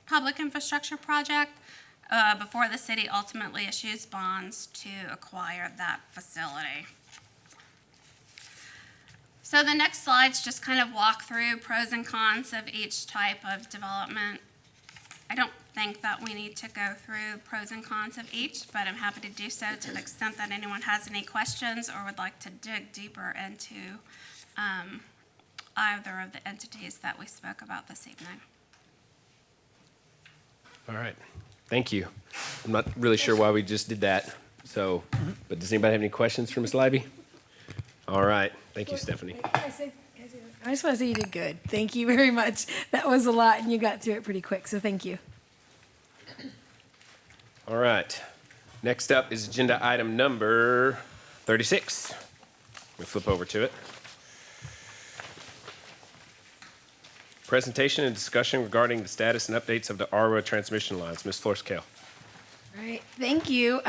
public infrastructure project before the city ultimately issues bonds to acquire that facility. So the next slides just kind of walk through pros and cons of each type of development. I don't think that we need to go through pros and cons of each, but I'm happy to do so to the extent that anyone has any questions or would like to dig deeper into either of the entities that we spoke about this evening. All right, thank you. I'm not really sure why we just did that, so, but does anybody have any questions for Ms. Libby? All right, thank you, Stephanie. I just want to say you did good. Thank you very much. That was a lot, and you got through it pretty quick, so thank you. All right, next up is agenda item number 36. We flip over to it. Presentation and discussion regarding the status and updates of the ARWA transmission lines. Ms. Flores-Kale. All right, thank you.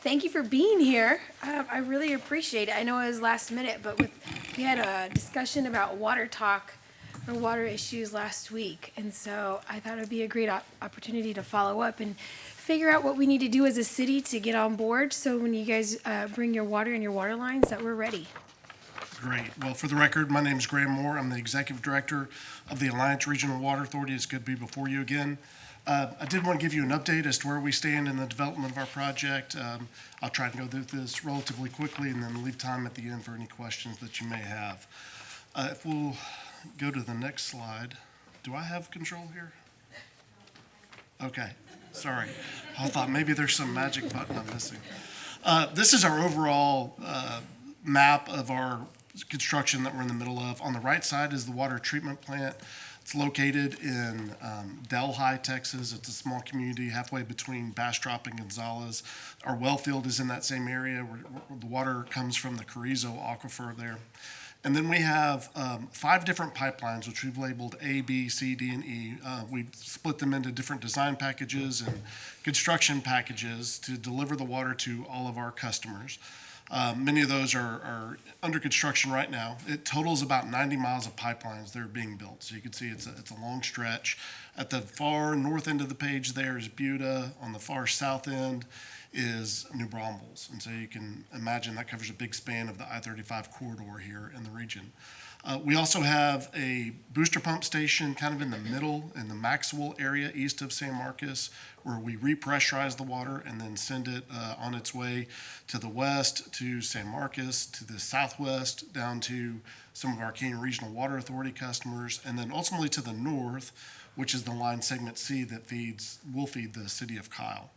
Thank you for being here. I really appreciate it. I know it was last minute, but we had a discussion about water talk or water issues last week, and so I thought it would be a great opportunity to follow up and figure out what we need to do as a city to get on board, so when you guys bring your water and your water lines, that we're ready. Great. Well, for the record, my name is Graham Moore. I'm the Executive Director of the Alliance Regional Water Authority. It's good to be before you again. I did want to give you an update as to where we stand in the development of our project. I'll try to go through this relatively quickly and then leave time at the end for any questions that you may have. If we'll go to the next slide. Do I have control here? Okay, sorry. I thought maybe there's some magic button I'm missing. This is our overall map of our construction that we're in the middle of. On the right side is the water treatment plant. It's located in Delhi, Texas. It's a small community halfway between Bastrop and Gonzales. Our well field is in that same area where the water comes from the Carrizo Aquifer there. And then we have 5 different pipelines, which we've labeled A, B, C, D, and E. We split them into different design packages and construction packages to deliver the water to all of our customers. Many of those are under construction right now. It totals about 90 miles of pipelines that are being built. So you can see it's a long stretch. At the far north end of the page there is Buda. On the far south end is New Braunfels. And so you can imagine that covers a big span of the I-35 corridor here in the region. We also have a booster pump station kind of in the middle, in the Maxwell area east of San Marcos, where we repressurize the water and then send it on its way to the west, to San Marcos, to the southwest, down to some of our Canyon Regional Water Authority customers, and then ultimately to the north, which is the line segment C that will feed the city of Kyle.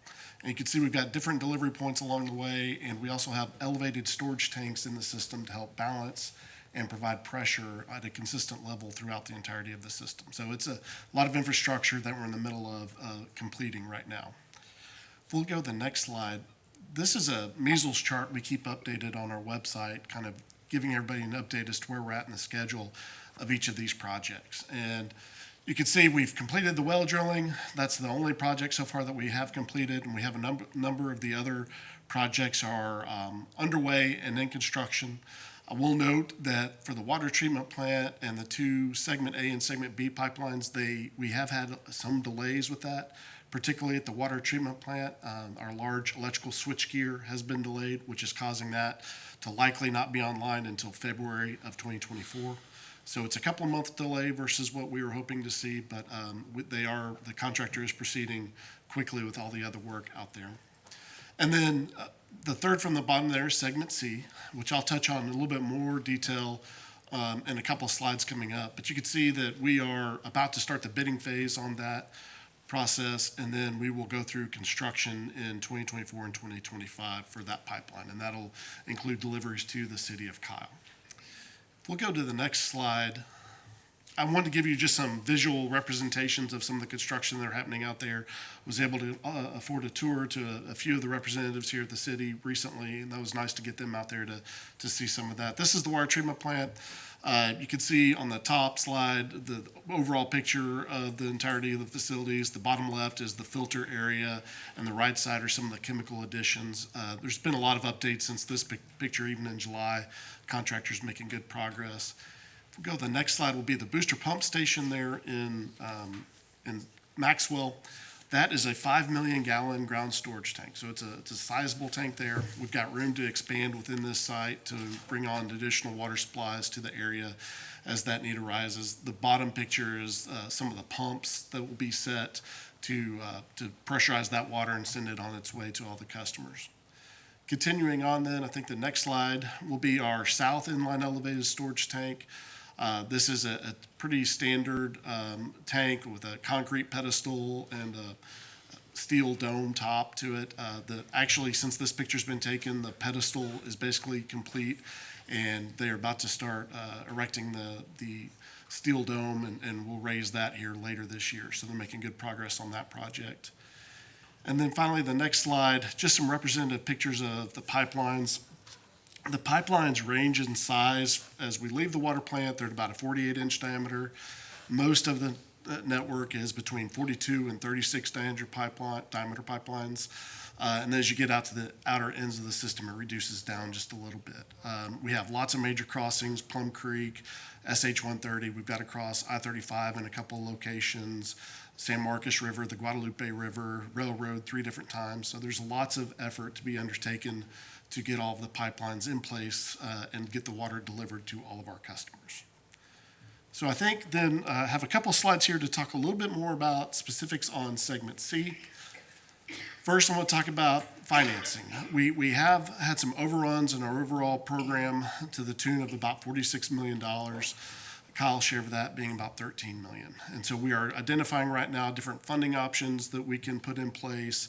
And you can see we've got different delivery points along the way, and we also have elevated storage tanks in the system to help balance and provide pressure at a consistent level throughout the entirety of the system. So it's a lot of infrastructure that we're in the middle of completing right now. If we'll go to the next slide, this is a measles chart we keep updated on our website, kind of giving everybody an update as to where we're at in the schedule of each of these projects. And you can see we've completed the well drilling. That's the only project so far that we have completed, and we have a number of the other projects are underway and in construction. I will note that for the water treatment plant and the 2 segment A and segment B pipelines, we have had some delays with that, particularly at the water treatment plant. Our large electrical switchgear has been delayed, which is causing that to likely not be online until February of 2024. So it's a couple of month delay versus what we were hoping to see, but the contractor is proceeding quickly with all the other work out there. And then the third from the bottom there is segment C, which I'll touch on in a little bit more detail in a couple of slides coming up. But you can see that we are about to start the bidding phase on that process, and then we will go through construction in 2024 and 2025 for that pipeline, and that'll include deliveries to the city of Kyle. If we'll go to the next slide, I wanted to give you just some visual representations of some of the construction that are happening out there. Was able to afford a tour to a few of the representatives here at the city recently, and that was nice to get them out there to see some of that. This is the water treatment plant. You can see on the top slide the overall picture of the entirety of the facilities. The bottom left is the filter area, and the right side are some of the chemical additions. There's been a lot of updates since this picture, even in July. Contractors making good progress. go to the next slide will be the booster pump station there in Maxwell. That is a 5 million gallon ground storage tank. So it's a sizable tank there. We've got room to expand within this site to bring on additional water supplies to the area as that need arises. The bottom picture is some of the pumps that will be set to pressurize that water and send it on its way to all the customers. Continuing on then, I think the next slide will be our south inline elevated storage tank. This is a pretty standard tank with a concrete pedestal and a steel dome top to it. Actually, since this picture's been taken, the pedestal is basically complete, and they're about to start erecting the steel dome, and we'll raise that here later this year. So they're making good progress on that project. And then finally, the next slide, just some representative pictures of the pipelines. The pipelines range in size. As we leave the water plant, they're at about a 48-inch diameter. Most of the network is between 42 and 36 diameter pipelines. And then as you get out to the outer ends of the system, it reduces down just a little bit. We have lots of major crossings, Plum Creek, SH-130. We've got to cross I-35 in a couple of locations, San Marcos River, the Guadalupe River, Railroad 3 different times. So there's lots of effort to be undertaken to get all of the pipelines in place and get the water delivered to all of our customers. So I think then I have a couple slides here to talk a little bit more about specifics on Segment C. First, I want to talk about financing. We have had some overruns in our overall program to the tune of about $46 million. Kyle's share of that being about $13 million. And so we are identifying right now different funding options that we can put in place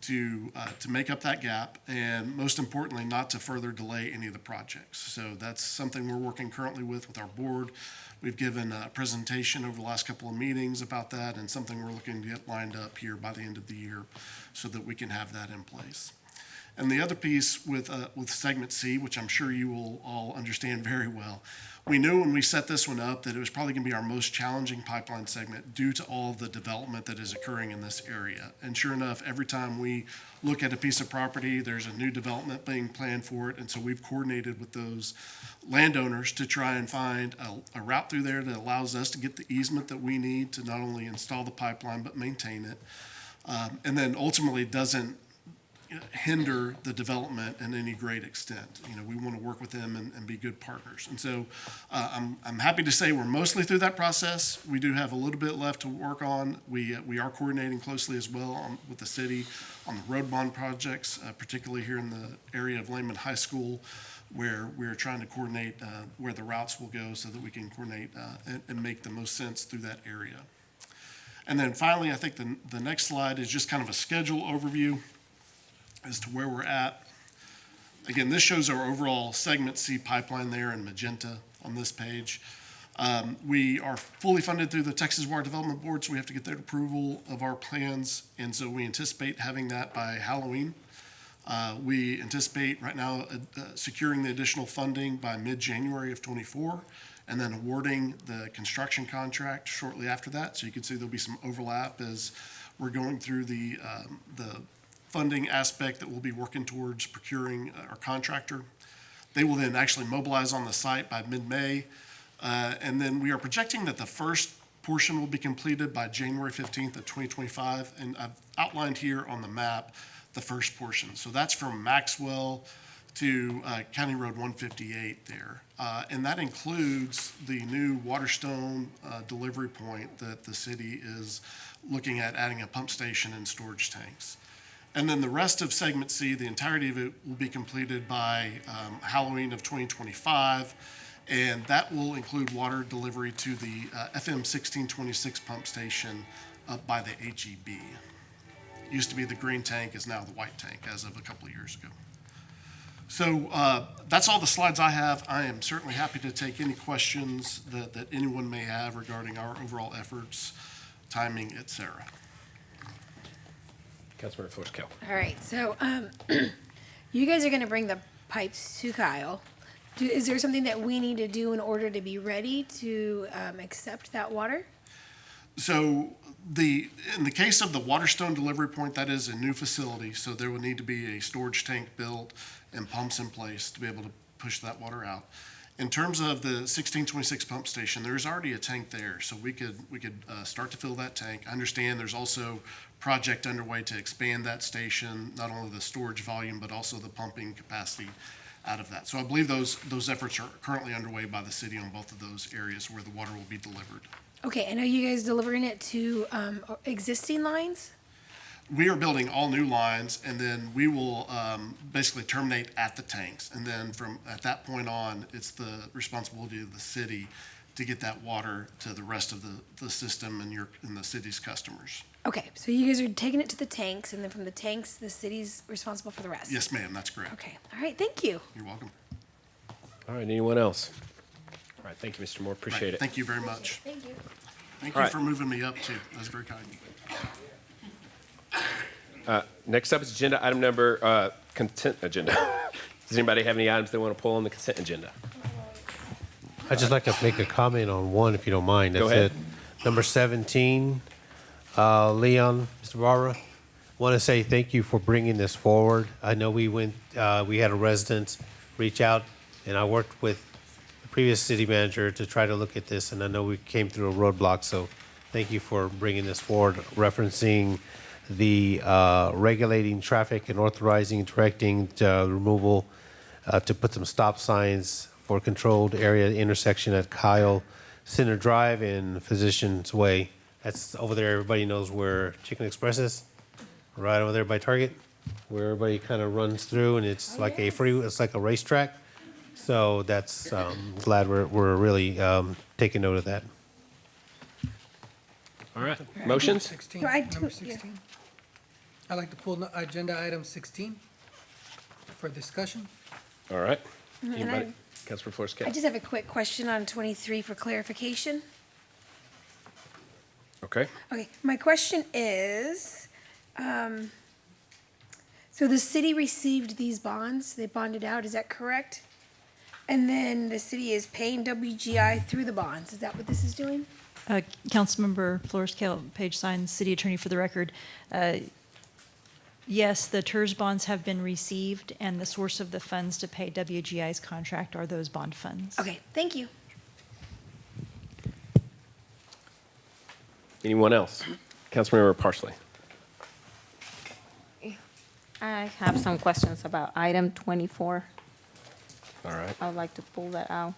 to make up that gap, and most importantly, not to further delay any of the projects. So that's something we're working currently with our board. We've given a presentation over the last couple of meetings about that, and something we're looking to get lined up here by the end of the year so that we can have that in place. And the other piece with Segment C, which I'm sure you will all understand very well, we knew when we set this one up that it was probably going to be our most challenging pipeline segment due to all of the development that is occurring in this area. And sure enough, every time we look at a piece of property, there's a new development being planned for it. And so we've coordinated with those landowners to try and find a route through there that allows us to get the easement that we need to not only install the pipeline, but maintain it. And then ultimately doesn't hinder the development in any great extent. You know, we want to work with them and be good partners. And so I'm happy to say we're mostly through that process. We do have a little bit left to work on. We are coordinating closely as well with the city on the road bond projects, particularly here in the area of Lehman High School, where we're trying to coordinate where the routes will go so that we can coordinate and make the most sense through that area. And then finally, I think the next slide is just kind of a schedule overview as to where we're at. Again, this shows our overall Segment C pipeline there in magenta on this page. We are fully funded through the Texas Water Development Board, so we have to get their approval of our plans, and so we anticipate having that by Halloween. We anticipate right now securing the additional funding by mid-January of '24, and then awarding the construction contract shortly after that. So you can see there'll be some overlap as we're going through the funding aspect that we'll be working towards procuring our contractor. They will then actually mobilize on the site by mid-May. And then we are projecting that the first portion will be completed by January 15th of 2025. And I've outlined here on the map the first portion. So that's from Maxwell to County Road 158 there. And that includes the new Waterstone delivery point that the city is looking at adding a pump station and storage tanks. And then the rest of Segment C, the entirety of it, will be completed by Halloween of 2025, and that will include water delivery to the FM 1626 pump station up by the HEB. Used to be the green tank, is now the white tank as of a couple of years ago. So that's all the slides I have. I am certainly happy to take any questions that anyone may have regarding our overall efforts, timing, et cetera. Councilmember Flores-Kell. All right, so you guys are going to bring the pipes to Kyle. Is there something that we need to do in order to be ready to accept that water? So in the case of the Waterstone delivery point, that is a new facility, so there would need to be a storage tank built and pumps in place to be able to push that water out. In terms of the 1626 pump station, there's already a tank there, so we could start to fill that tank. I understand there's also project underway to expand that station, not only the storage volume, but also the pumping capacity out of that. So I believe those efforts are currently underway by the city on both of those areas where the water will be delivered. Okay, and are you guys delivering it to existing lines? We are building all new lines, and then we will basically terminate at the tanks. And then at that point on, it's the responsibility of the city to get that water to the rest of the system and the city's customers. Okay, so you guys are taking it to the tanks, and then from the tanks, the city's responsible for the rest? Yes, ma'am, that's correct. Okay, all right, thank you. You're welcome. All right, anyone else? All right, thank you, Mr. Moore, appreciate Right, it. thank you very much. Thank you. Thank All you right. for moving me up, too. That's very kind. Next up is agenda item number, consent agenda. Does anybody have any items they want to pull on the consent agenda? I'd just like to make a comment on one, if you don't mind. Go That's ahead. it. Number 17, Leon, Mr. Barra, want to say thank you for bringing this forward. I know we had a resident reach out, and I worked with the previous city manager to try to look at this, and I know we came through a roadblock, so thank you for bringing this forward, referencing the regulating traffic and authorizing and directing removal to put some stop signs for controlled area intersection at Kyle Center Drive and Physicians Way. That's over there. Everybody knows where Chicken Express is, right over there by Target, where everybody kind of runs through, and it's like it's like a racetrack. So that's glad we're really taking note of that. All right, motions? 16, No, I number do- 16. I'd like to pull agenda item 16 for discussion. All right. And Anybody? Councilor Flores I just have a quick question on 23 for clarification. Okay. Okay, my question is, so the city received these bonds, they bonded out, is that correct? And then the city is paying WGI through the bonds, is that what this is doing? Councilmember Flores Cale, Page Signs, City Attorney for the record. Yes, the TERS bonds have been received, and the source of the funds to pay WGI's contract are those bond funds. Okay, thank you. Anyone else? Councilmember Parsley. I have some questions about item 24. All right. I would like to pull that out.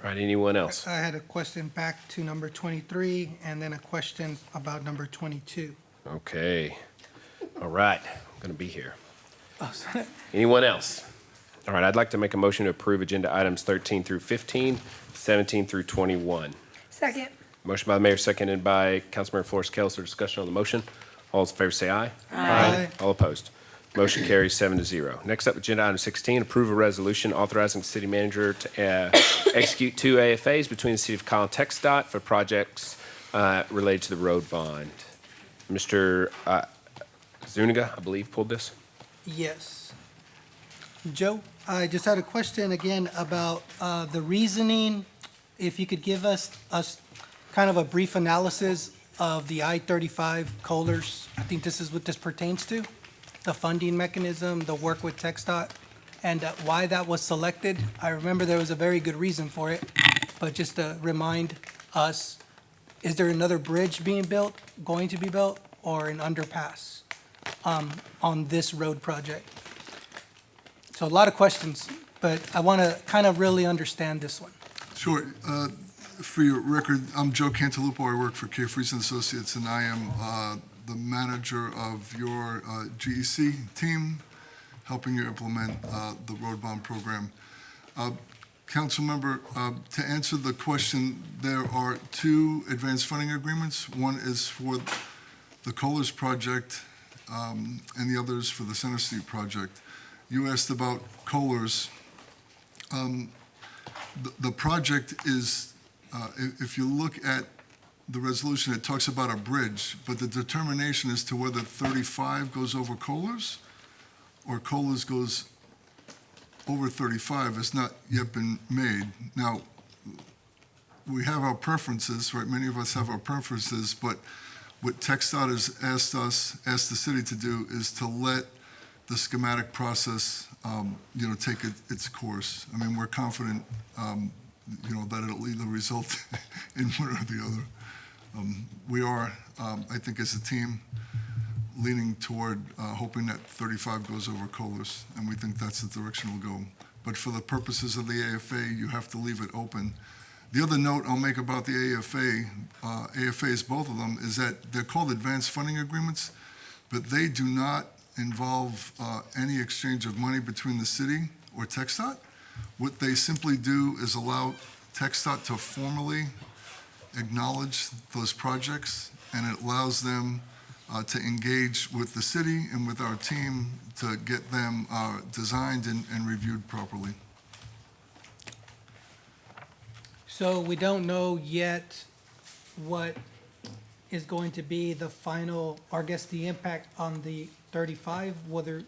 All right, anyone else? I had a question back to number 23 and then a question about number 22. Okay. All right, I'm going to be here. Oh, sorry. Anyone else? All right, I'd like to make a motion to approve agenda items 13 through 15, 17 through 21. Second. Motion by the mayor, seconded by Councilmember Flores Cale. For discussion on the motion, all those in favor say aye. Aye. All opposed. Motion carries 7-0. Next up, agenda item 16, approve a resolution authorizing the city manager to execute 2 AFAs between the city of Kyle and TxDOT for projects related to the road bond. Mr. Zuniga, I believe, pulled this. Yes. Joe, I just had a question again about the reasoning. If you could give us kind of a brief analysis of the I-35 Kohlers. I think this is what this pertains to, the funding mechanism, the work with TxDOT, and why that was selected. I remember there was a very good reason for it, but just to remind us, is there another bridge being built, going to be built, or an underpass on this road project? So a lot of questions, but I want to kind of really understand this one. Sure. For your record, I'm Joe Cantalupo. I work for Carefrees and Associates, and I am the manager of your GEC team, helping you implement the road bond program. Councilmember, to answer the question, there are 2 advanced funding agreements. One is for the Kohlers project, and the other is for the Center Street project. You asked about Kohlers. The project is, if you look at the resolution, it talks about a bridge, but the determination as to whether 35 goes over Kohlers or Kohlers goes over 35 has not yet been made. Now, we have our preferences, right? Many of us have our preferences, but what TxDOT has asked the city to do is to let the schematic process, take its course. I mean, we're confident, that it'll either result in one or the other. We are, I think, as a team, leaning toward hoping that 35 goes over Kohler's, and we think that's the direction we'll go. But for the purposes of the AFA, you have to leave it open. The other note I'll make about the AFAs, both of them, is that they're called advanced funding agreements, but they do not involve any exchange of money between the city or TxDOT. What they simply do is allow TxDOT to formally acknowledge those projects, and it allows them to engage with the city and with our team to get them designed and reviewed properly. So we don't know yet what is going to be the final, or I guess the impact on the 35, whether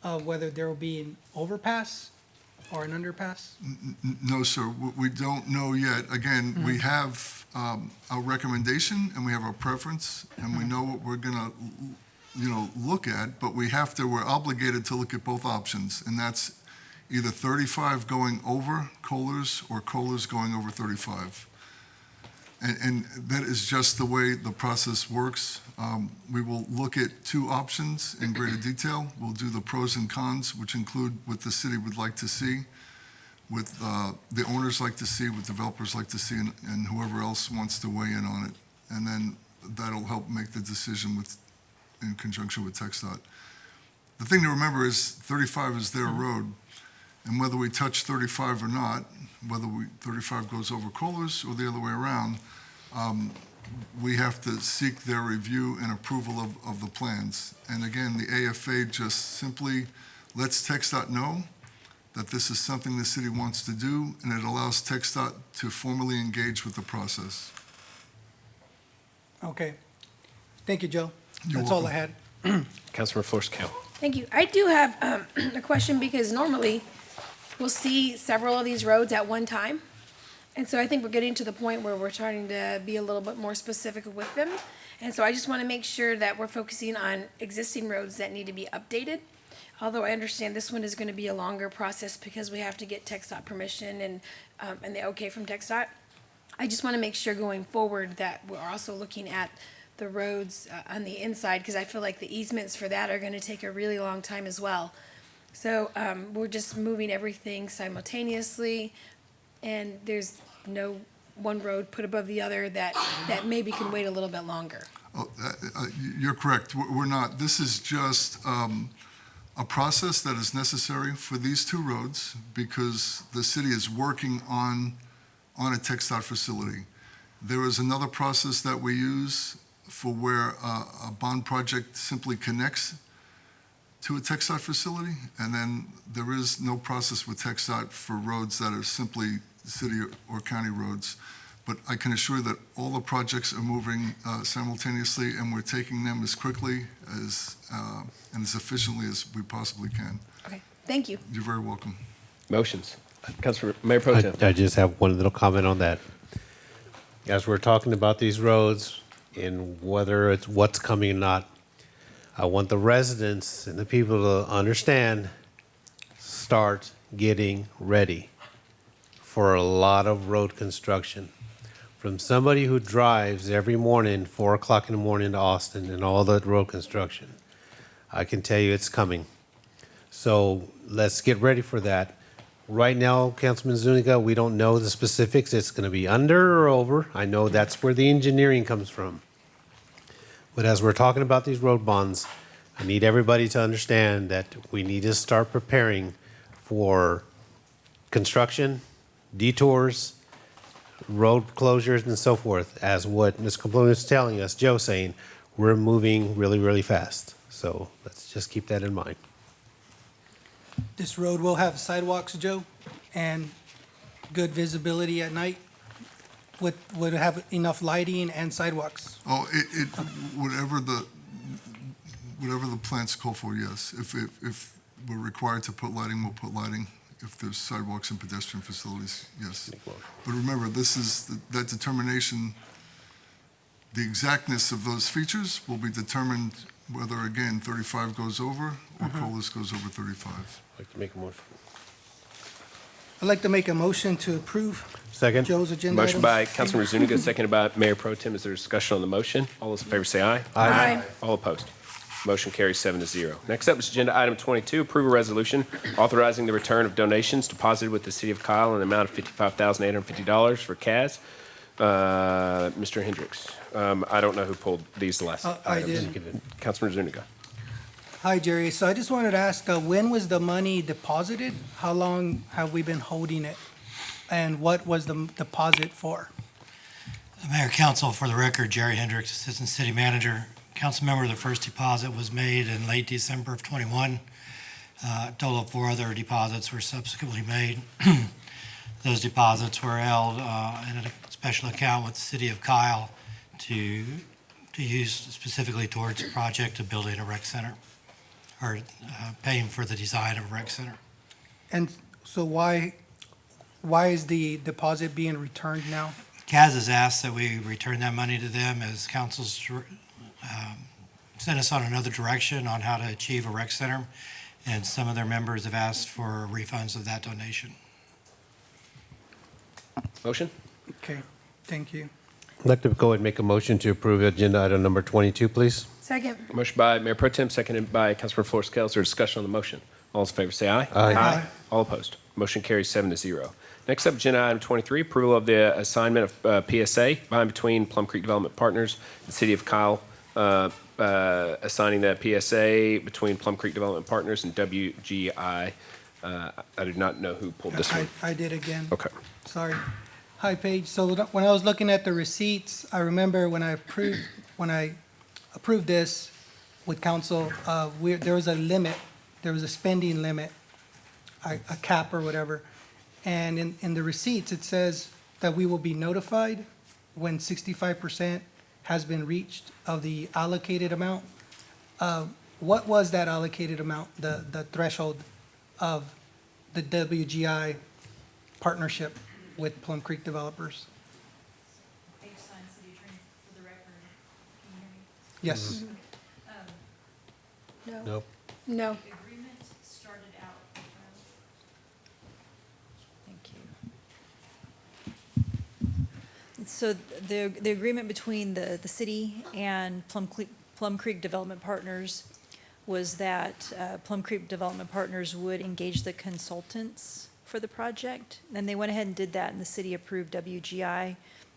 there will be an overpass or an underpass? No, sir, we don't know yet. Again, we have our recommendation and we have our preference, and we know what we're gonna, look at, but we're obligated to look at both options, and that's either 35 going over Kohler's or Kohler's going over 35. And that is just the way the process works. We will look at two options in greater detail. We'll do the pros and cons, which include what the city would like to see, what the owners like to see, what developers like to see, and whoever else wants to weigh in on it. And then that'll help make the decision in conjunction with TxDOT. The thing to remember is 35 is their road, and whether we touch 35 or not, whether 35 goes over Kohler's or the other way around, we have to seek their review and approval of the plans. And again, the AFA just simply lets TxDOT know that this is something the city wants to do, and it allows TxDOT to formally engage with the process. Okay. Thank you, Joe. You're That's all I welcome. had. Councilor Flores-Cal. Thank you. I do have a question, because normally we'll see several of these roads at one time. And so I think we're getting to the point where we're trying to be a little bit more specific with them. And so I just want to make sure that we're focusing on existing roads that need to be updated. Although I understand this one is going to be a longer process because we have to get TxDOT permission and the okay from TxDOT. I just want to make sure going forward that we're also looking at the roads on the inside, because I feel like the easements for that are going to take a really long time as well. So we're just moving everything simultaneously, and there's no one road put above the other that maybe can wait a little bit longer. Oh, you're correct. We're not. This is just a process that is necessary for these two roads because the city is working on a TxDOT facility. There is another process that we use for where a bond project simply connects to a TxDOT facility, and then there is no process with TxDOT for roads that are simply city or county roads. But I can assure that all the projects are moving simultaneously, and we're taking them as quickly as and as efficiently as we possibly can. Okay, thank you. You're very welcome. Motions. Councilor Mayor Pro Tem. I just have one little comment on that. As we're talking about these roads and whether it's what's coming or not, I want the residents and the people to understand, start getting ready for a lot of road construction. From somebody who drives every morning, 4 o'clock in the morning to Austin and all the road construction, I can tell you it's coming. So let's get ready for that. Right now, Councilman Zuniga, we don't know the specifics. It's going to be under or over. I know that's where the engineering comes from. But as we're talking about these road bonds, I need everybody to understand that we need to start preparing for construction, detours, road closures, and so forth. As what Ms. Kaplun is telling us, Joe saying, we're moving really, really fast. So let's just keep that in mind. This road will have sidewalks, Joe, and good visibility at night. Would have enough lighting and sidewalks. Oh, whatever the plans call for, yes. If we're required to put lighting, we'll put lighting. If there's sidewalks and pedestrian facilities, yes. But remember, this is that determination. The exactness of those features will be determined whether, again, 35 goes over or COLAS goes over 35. I'd like to make a motion. I'd like to make a motion to approve Second. Joe's agenda Motion items. by Councilmember Zuniga, seconded by Mayor Pro Tem. Is there discussion on the motion? All those in favor say aye. Aye. All opposed. Motion carries 7-0. Next up is agenda item 22, approve a resolution authorizing the return of donations deposited with the city of Kyle in the amount of $55,850 for CAS. Mr. Hendricks, I don't know who pulled these last I items. did. Councilmember Zuniga. Hi, Jerry. So I just wanted to ask, when was the money deposited? How long have we been holding it? And what was the deposit for? Mayor, Council, for the record, Jerry Hendricks, Assistant City Manager. Council member, the first deposit was made in late December of '21. A total of 4 other deposits were subsequently made. Those deposits were held in a special account with the City of Kyle to use specifically towards the project of building a rec center, or paying for the design of a rec center. And so why is the deposit being returned now? CAS has asked that we return that money to them as council's sent us on another direction on how to achieve a rec center, and some of their members have asked for refunds of that donation. Motion? Okay, thank you. I'd like to go ahead and make a motion to approve agenda item number 22, please. Second. Motion by Mayor Pro Tem, seconded by Councilmember Flores Kell. Is there discussion on the motion? All those in favor say aye. Aye. All opposed. Motion carries 7-0. Next up, agenda item 23, approval of the assignment of PSA by and between Plum Creek Development Partners and the City of Kyle, assigning the PSA between Plum Creek Development Partners and WGI. I do not know who pulled this one. I did again. Okay. Sorry. Hi, Paige. So when I was looking at the receipts, I remember when I approved this with council, there was a limit, there was a spending limit, a cap or whatever. And in the receipts, it says that we will be notified when 65% has been reached of the allocated amount. What was that allocated amount, the threshold of the WGI partnership with Plum Creek Developers? Yes. No. Nope. No. The agreement started out. Thank you. So the agreement between the city and Plum Creek Development Partners was that Plum Creek Development Partners would engage the consultants for the project. And they went ahead and did that, and the city approved WGI,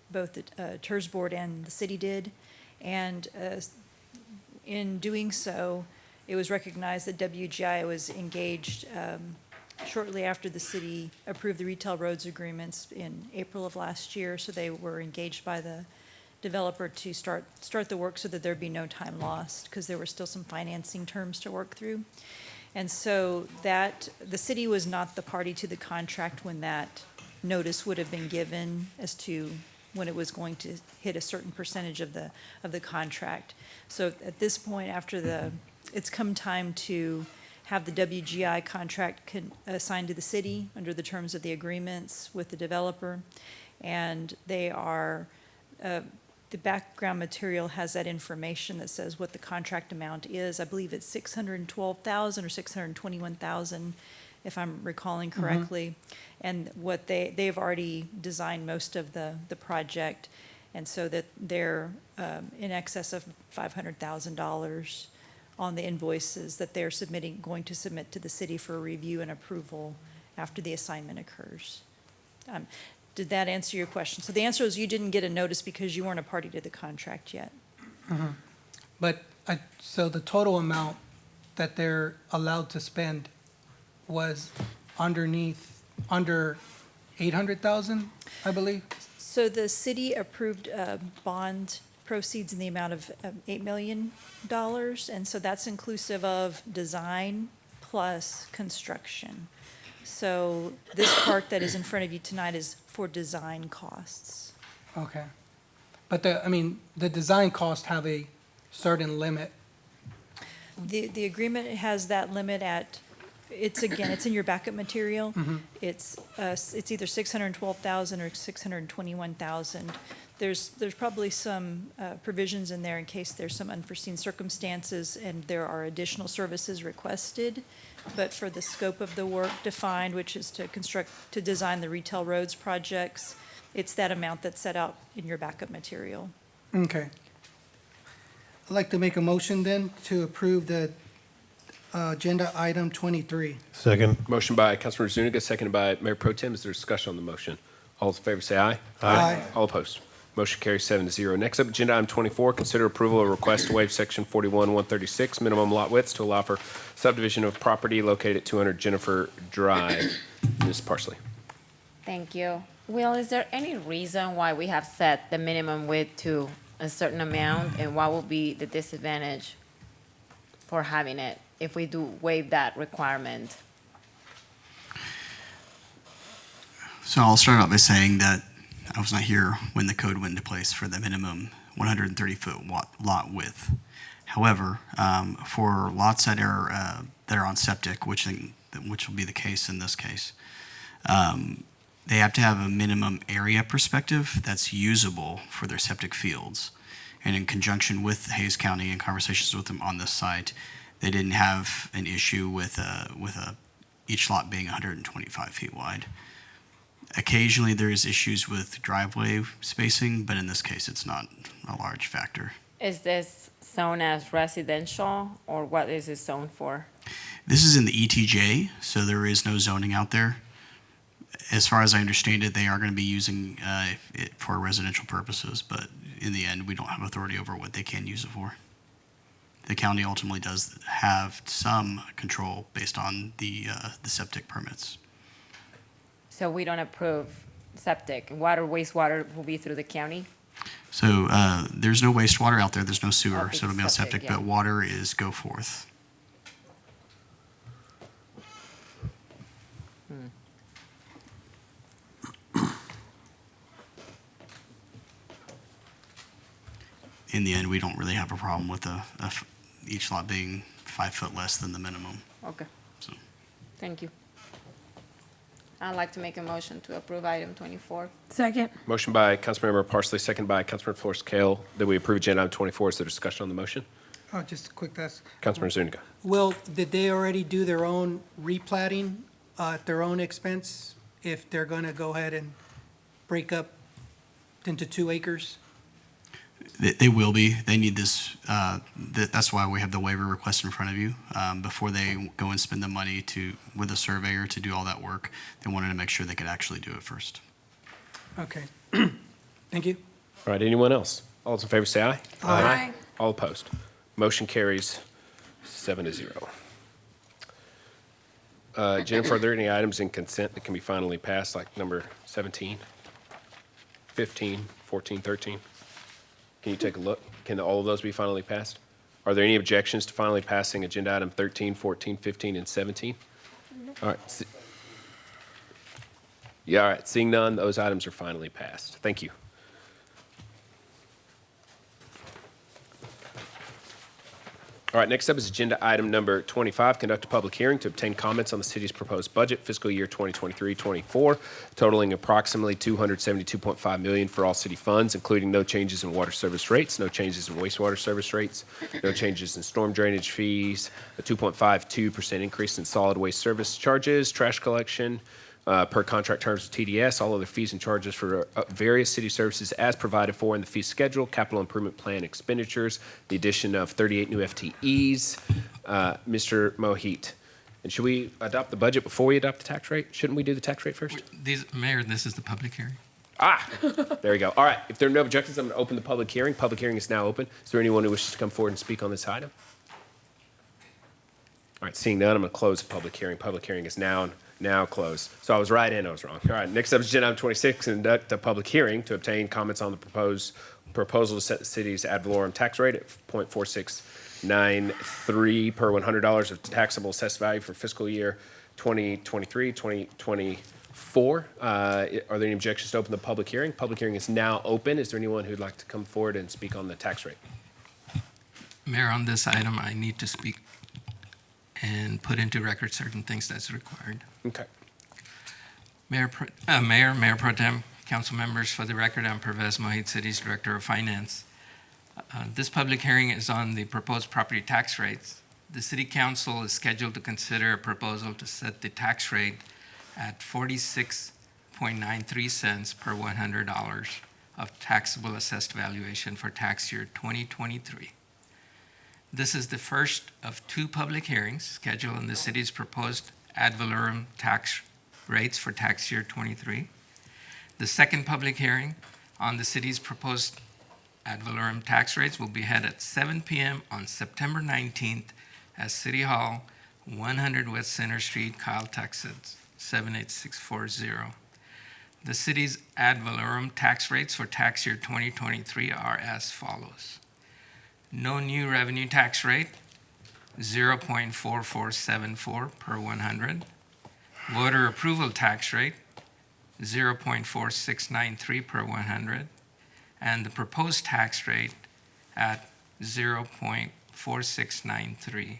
both the TERS board and the city did. And in doing so, it was recognized that WGI was engaged shortly after the city approved the retail roads agreements in April of last year. So they were engaged by the developer to start the work so that there'd be no time lost, because there were still some financing terms to work through. And so that the city was not the party to the contract when that notice would have been given as to when it was going to hit a certain percentage of the contract. So at this point, it's come time to have the WGI contract assigned to the city under the terms of the agreements with the developer. And they are, the background material has that information that says what the contract amount is. I believe it's $612,000 or $621,000, if I'm recalling correctly. And what they've already designed most of the project, and so that they're in excess of $500,000 on the invoices that they're going to submit to the city for review and approval after the assignment occurs. Did that answer your question? So the answer is you didn't get a notice because you weren't a party to the contract yet. But so the total amount that they're allowed to spend was under 800,000, I believe? So the city approved bond proceeds in the amount of $8 million, and so that's inclusive of design plus construction. So this part that is in front of you tonight is for design costs. Okay. But the design costs have a certain limit. The agreement has that limit at, it's in your backup material. It's either $612,000 or $621,000. there's probably some provisions in there in case there's some unforeseen circumstances and there are additional services requested. But for the scope of the work defined, which is to design the retail roads projects, it's that amount that's set out in your backup material. Okay. I'd like to make a motion then to approve the agenda item 23. Second. Motion by Councilmember Zuniga, seconded by Mayor Pro Tem. Is there discussion on the motion? All those in favor say aye. Aye. All opposed. Motion carries 7-0. Next up, agenda item 24, consider approval of request to waive section 41-136, minimum lot widths to allow for subdivision of property located at 200 Jennifer Drive. Ms. Parsley. Thank you. Will, is there any reason why we have set the minimum width to a certain amount, and what will be the disadvantage for having it if we do waive that requirement? So I'll start out by saying that I was not here when the code went into place for the minimum 130-foot lot width. However, for lots that are on septic, which will be the case in this case, they have to have a minimum area perspective that's usable for their septic fields. And in conjunction with Hays County and conversations with them on this site, they didn't have an issue with each lot being 125 feet wide. Occasionally, there's issues with driveway spacing, but in this case, it's not a large factor. Is this zoned as residential, or what is it zoned for? This is in the ETJ, so there is no zoning out there. As far as I understand it, they are going to be using it for residential purposes, but in the end, we don't have authority over what they can use it for. The county ultimately does have some control based on the septic permits. So we don't approve septic. Water, wastewater will be through the county? So there's no wastewater out there, there's no sewer, Oh, so it'll be on septic, septic, yeah. but water is go forth. In the end, we don't really have a problem with each lot being 5 foot less than the minimum. Okay. So. Thank you. I'd like to make a motion to approve item 24. Second. Motion by Councilmember Parsley, seconded by Councilmember Flores Kale, that we approve agenda item 24. Is there discussion on the motion? Oh, just a quick ask. Councilmember Zuniga. Will, did they already do their own replatting at their own expense if they're going to go ahead and break up into 2 acres? They will be. They need this. That's why we have the waiver request in front of you. Before they go and spend the money with a surveyor to do all that work, they wanted to make sure they could actually do it first. Okay. Thank you. All right, anyone else? All those in favor say aye. Aye. All opposed. Motion carries 7-0. Jennifer, are there any items in consent that can be finally passed, like number 17, 15, 14, 13? Can you take a look? Can all of those be finally passed? Are there any objections to finally passing agenda item 13, 14, 15, and 17? All right. Yeah, all right. Seeing none, those items are finally passed. Thank you. All right, next up is agenda item number 25, conduct a public hearing to obtain comments on the city's proposed budget fiscal year 2023-24, totaling approximately $272.5 million for all city funds, including no changes in water service rates, no changes in wastewater service rates, no changes in storm drainage fees, a 2.52% increase in solid waste service charges, trash collection, per contract terms with TDS, all other fees and charges for various city services as provided for in the fee schedule, capital improvement plan expenditures, the addition of 38 new FTEs. Mr. Mohit, and should we adopt the budget before we adopt the tax rate? Shouldn't we do the tax rate first? Mayor, this is the public hearing. There you go. All right, if there are no objections, I'm going to open the public hearing. Public hearing is now open. Is there anyone who wishes to come forward and speak on this item? All right, seeing none, I'm going to close the public hearing. Public hearing is now closed. So I was right and I was wrong. All right, next up is agenda item 26, conduct a public hearing to obtain comments on the proposal to set the city's ad valorem tax rate at 0.4693 per $100 of taxable assessed value for fiscal year 2023, 2024. Are there any objections to open the public hearing? Public hearing is now open. Is there anyone who'd like to come forward and speak on the tax rate? Mayor, on this item, I need to speak and put into record certain things that's required. Okay. Mayor Pro Tem, council members, for the record, I'm Pervez Mohit, City's Director of Finance. This public hearing is on the proposed property tax rates. The City Council is scheduled to consider a proposal to set the tax rate at 46.93 cents per $100 of taxable assessed valuation for tax year 2023. This is the first of two public hearings scheduled on the city's proposed ad valorem tax rates for tax year 23. The second public hearing on the city's proposed ad valorem tax rates will be held at 7 p.m. on September 19th at City Hall, 100 West Center Street, Kyle, Texas, 78640. The city's ad valorem tax rates for tax year 2023 are as follows. No new revenue tax rate, 0.4474 per 100. Voter approval tax rate, 0.4693 per 100. And the proposed tax rate at 0.4693.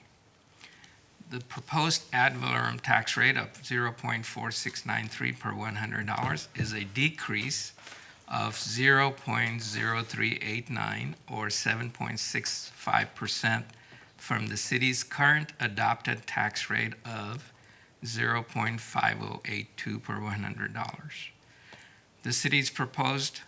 The proposed ad valorem tax rate of 0.4693 per $100 is a decrease of 0.0389 or 7.65% from the city's current adopted tax rate of 0.5082 per $100. The city's proposed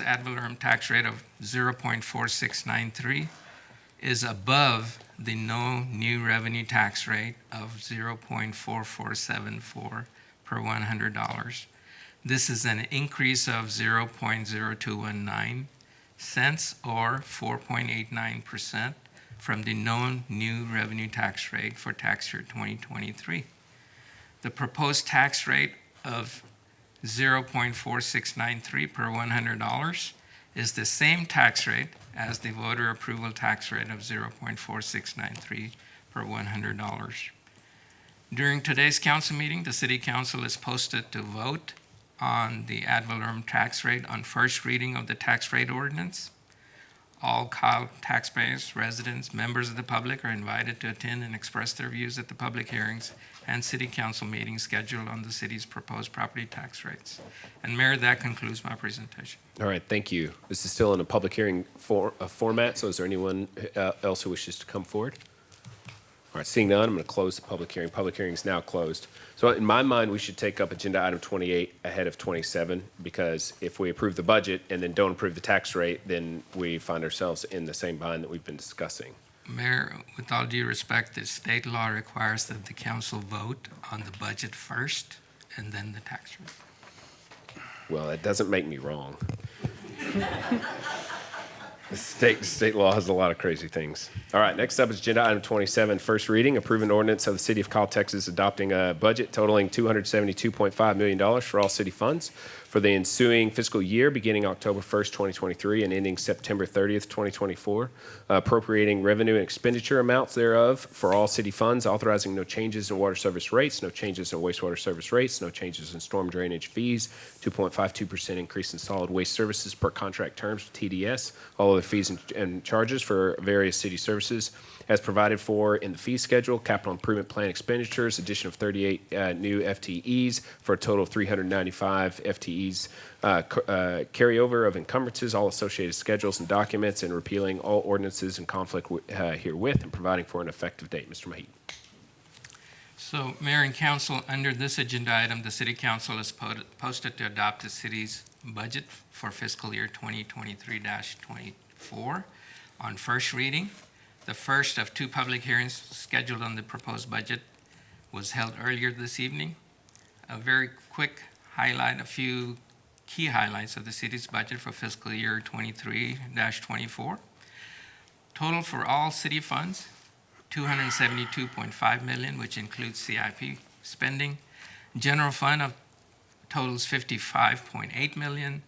ad valorem tax rate of 0.4693 is above the no new revenue tax rate of 0.4474 per $100. This is an increase of 0.0219 cents or 4.89% from the known new revenue tax rate for tax year 2023. The proposed tax rate of 0.4693 per $100 is the same tax rate as the voter approval tax rate of 0.4693 per $100. During today's council meeting, the City Council is posted to vote on the ad valorem tax rate on first reading of the tax rate ordinance. All Kyle taxpayers, residents, members of the public are invited to attend and express their views at the public hearings and City Council meetings scheduled on the city's proposed property tax rates. And Mayor, that concludes my presentation. All right, thank you. This is still in a public hearing format, so is there anyone else who wishes to come forward? All right, seeing none, I'm going to close the public hearing. Public hearing is now closed. So in my mind, we should take up agenda item 28 ahead of 27, because if we approve the budget and then don't approve the tax rate, then we find ourselves in the same bind that we've been discussing. Mayor, with all due respect, the state law requires that the council vote on the budget first and then the tax rate. Well, that doesn't make me wrong. The state law has a lot of crazy things. All right, next up is agenda item 27, first reading, approve an ordinance of the City of Kyle, Texas, adopting a budget totaling $272.5 million for all city funds for the ensuing fiscal year beginning October 1st, 2023 and ending September 30th, 2024, appropriating revenue and expenditure amounts thereof for all city funds, authorizing no changes in water service rates, no changes in wastewater service rates, no changes in storm drainage fees, 2.52% increase in solid waste services per contract terms with TDS, all other fees and charges for various city services as provided for in the fee schedule, capital improvement plan expenditures, addition of 38 new FTEs for a total of 395 FTEs, carryover of encumbrances, all associated schedules and documents, and repealing all ordinances in conflict herewith and providing for an effective date. Mr. Mahit. So, Mayor and Council, under this agenda item, the City Council is posted to adopt the city's budget for fiscal year 2023-24 on first reading. The first of two public hearings scheduled on the proposed budget was held earlier this evening. A very quick highlight, a few key highlights of the city's budget for fiscal year 23-24. Total for all city funds, $272.5 million, which includes CIP spending. General fund of totals $55.8 million.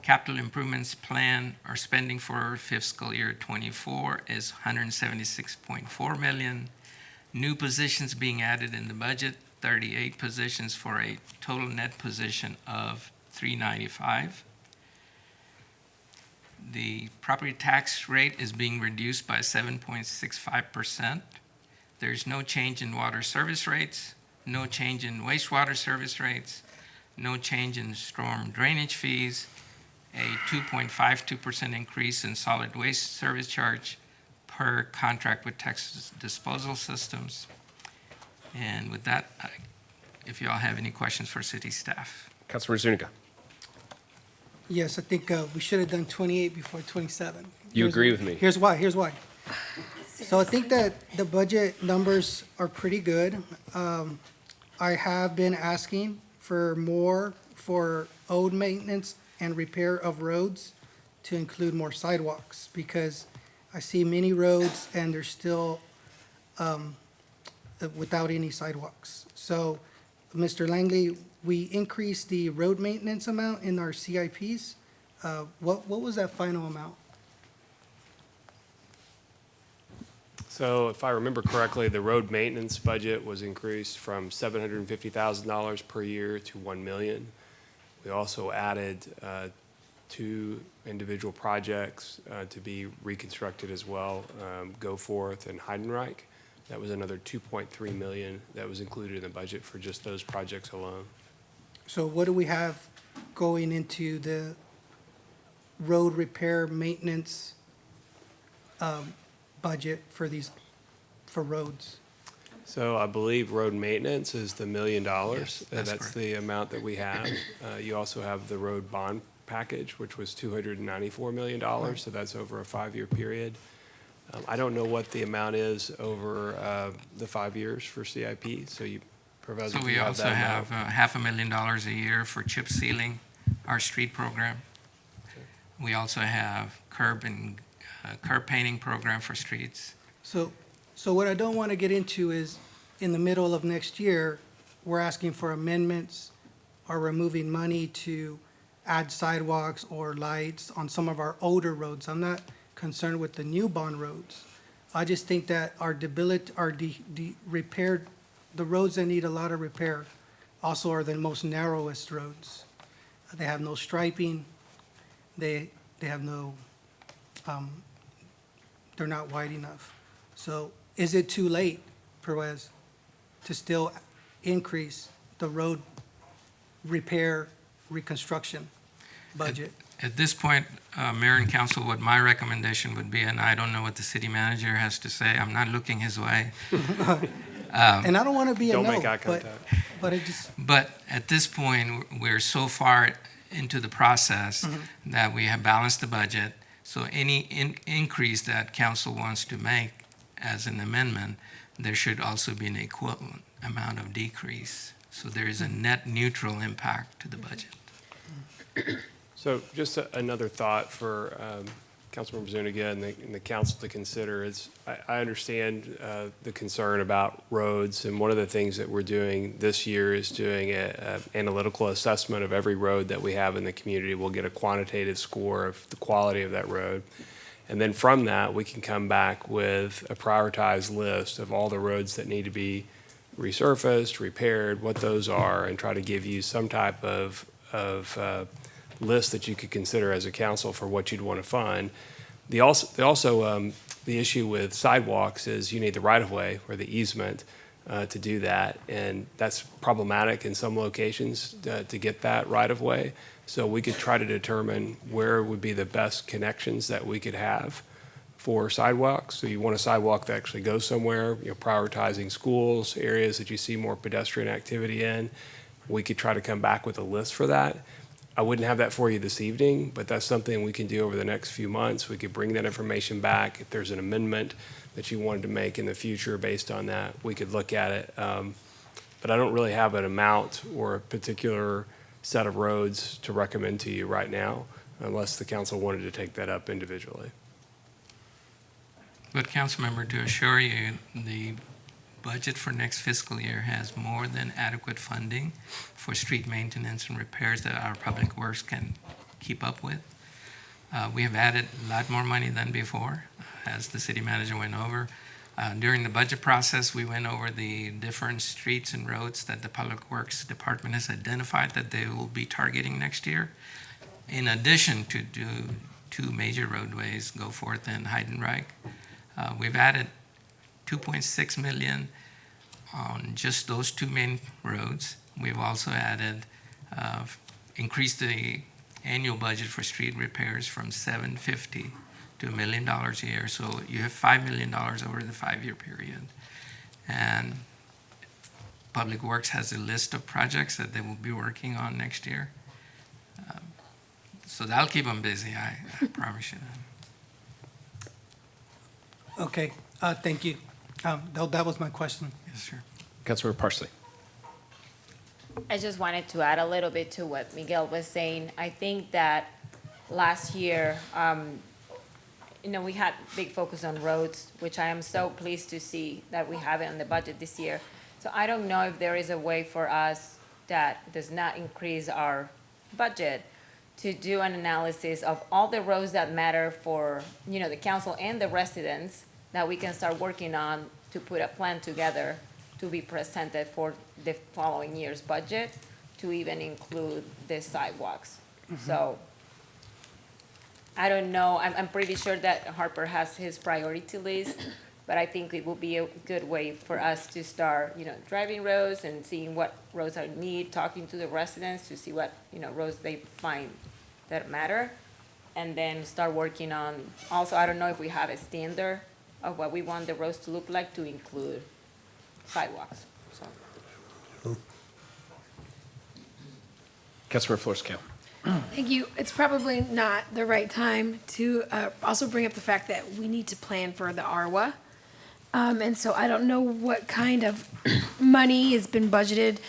Capital improvements plan or spending for fiscal year 24 is $176.4 million. New positions being added in the budget, 38 positions for a total net position of 395. The property tax rate is being reduced by 7.65%. There's no change in water service rates, no change in wastewater service rates, no change in storm drainage fees, a 2.52% increase in solid waste service charge per contract with Texas Disposal Systems. And with that, if you all have any questions for city staff. Councilmember Zuniga. Yes, I think we should have done 28 before 27. You agree with me? Here's why. So I think that the budget numbers are pretty good. I have been asking for more for owed maintenance and repair of roads to include more sidewalks, because I see many roads and they're still without any sidewalks. So, Mr. Langley, we increased the road maintenance amount in our CIPs. What was that final amount? So if I remember correctly, the road maintenance budget was increased from $750,000 per year to $1 million. We also added 2 individual projects to be reconstructed as well, Go Forth and Heidenreich. That was another $2.3 million that was included in the budget for just those projects alone. So what do we have going into the road repair maintenance budget for roads? So I believe road maintenance is the $1 million. Yes, that's That's correct. the amount that we have. You also have the road bond package, which was $294 million, so that's over a 5-year period. I don't know what the amount is over the 5 years for CIP, so you, Professor, So do we you have also that have amount? $500,000 a year for chip sealing our street program. We also have curb painting program for streets. So what I don't want to get into is, in the middle of next year, we're asking for amendments or removing money to add sidewalks or lights on some of our older roads. I'm not concerned with the new bond roads. I just think that repaired, the roads that need a lot of repair also are the most narrowest roads. They have no striping, they have no, they're not wide enough. So is it too late, Perez, to still increase the road repair reconstruction budget? At this point, Mayor and Council, what my recommendation would be, and I don't know what the city manager has to say, I'm not looking his way. And I don't want to be a Don't no, make eye but contact. it just, But at this point, we're so far into the process that we have balanced the budget. So any increase that council wants to make as an amendment, there should also be an equivalent amount of decrease. So there is a net neutral impact to the budget. So just another thought for Councilmember Zuniga and the council to consider is, I understand the concern about roads, and one of the things that we're doing this year is doing an analytical assessment of every road that we have in the community. We'll get a quantitative score of the quality of that road. And then from that, we can come back with a prioritized list of all the roads that need to be resurfaced, repaired, what those are, and try to give you some type of list that you could consider as a council for what you'd want to fund. The issue with sidewalks is you need the right-of-way or the easement to do that, and that's problematic in some locations to get that right-of-way. So we could try to determine where would be the best connections that we could have for sidewalks. So you want a sidewalk that actually goes somewhere, prioritizing schools, areas that you see more pedestrian activity in. We could try to come back with a list for that. I wouldn't have that for you this evening, but that's something we can do over the next few months. We could bring that information back. If there's an amendment that you wanted to make in the future based on that, we could look at it. But I don't really have an amount or a particular set of roads to recommend to you right now, unless the council wanted to take that up individually. But Councilmember, to assure you, the budget for next fiscal year has more than adequate funding for street maintenance and repairs that our public works can keep up with. We have added a lot more money than before, as the city manager went over. During the budget process, we went over the different streets and roads that the Public Works Department has identified that they will be targeting next year. In addition to do 2 major roadways, Go Forth and Heidenreich, we've added $2.6 million on just those two main roads. We've also added, increased the annual budget for street repairs from $750 to $1 million a year. So you have $5 million over the 5-year period. And Public Works has a list of projects that they will be working on next year. So that'll keep them busy, I promise you that. Okay, thank you. That was my question. Yes, sir. Councilmember Parsley. I just wanted to add a little bit to what Miguel was saying. I think that last year, we had big focus on roads, which I am so pleased to see that we have it on the budget this year. So I don't know if there is a way for us that does not increase our budget to do an analysis of all the roads that matter for, the council and the residents that we can start working on to put a plan together to be presented for the following year's budget to even include the sidewalks. So I don't know, I'm pretty sure that Harper has his priority list, but I think it will be a good way for us to start, driving roads and seeing what roads are in need, talking to the residents to see what, roads they find that matter, and then start working on, also, I don't know if we have a standard of what we want the roads to look like to include sidewalks, so. Councilmember Flores Camp. Thank you. It's probably not the right time to also bring up the fact that we need to plan for the ARWA. And so I don't know what kind of money has been budgeted.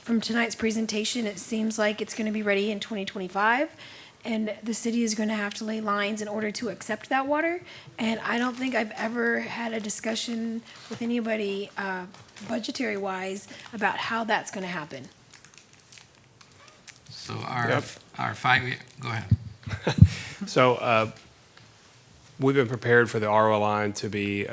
From tonight's presentation, it seems like it's going to be ready in 2025. And the city is going to have to lay lines in order to accept that water. And I don't think I've ever had a discussion with anybody budgetary-wise about how that's going to happen. So our 5-year, go ahead. So we've been prepared for the RO line to be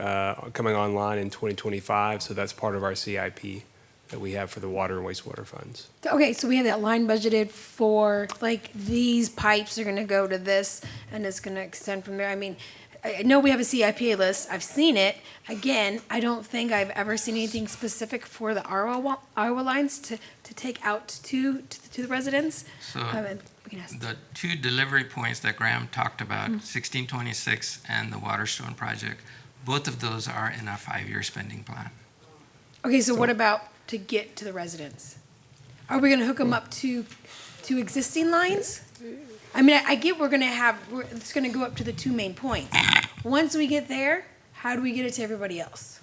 coming online in 2025, so that's part of our CIP that we have for the water and wastewater funds. Okay, so we have that line budgeted for, like, these pipes are going to go to this, and it's going to extend from there. I mean, I know we have a CIP list. I've seen it. Again, I don't think I've ever seen anything specific for the RO lines to take out to the residents. So And we can ask. the two delivery points that Graham talked about, 1626 and the Waterstone project, both of those are in our 5-year spending plan. Okay, so what about to get to the residents? Are we going to hook them up to existing lines? I mean, I get it's going to go up to the two main points. Once we get there, how do we get it to everybody else?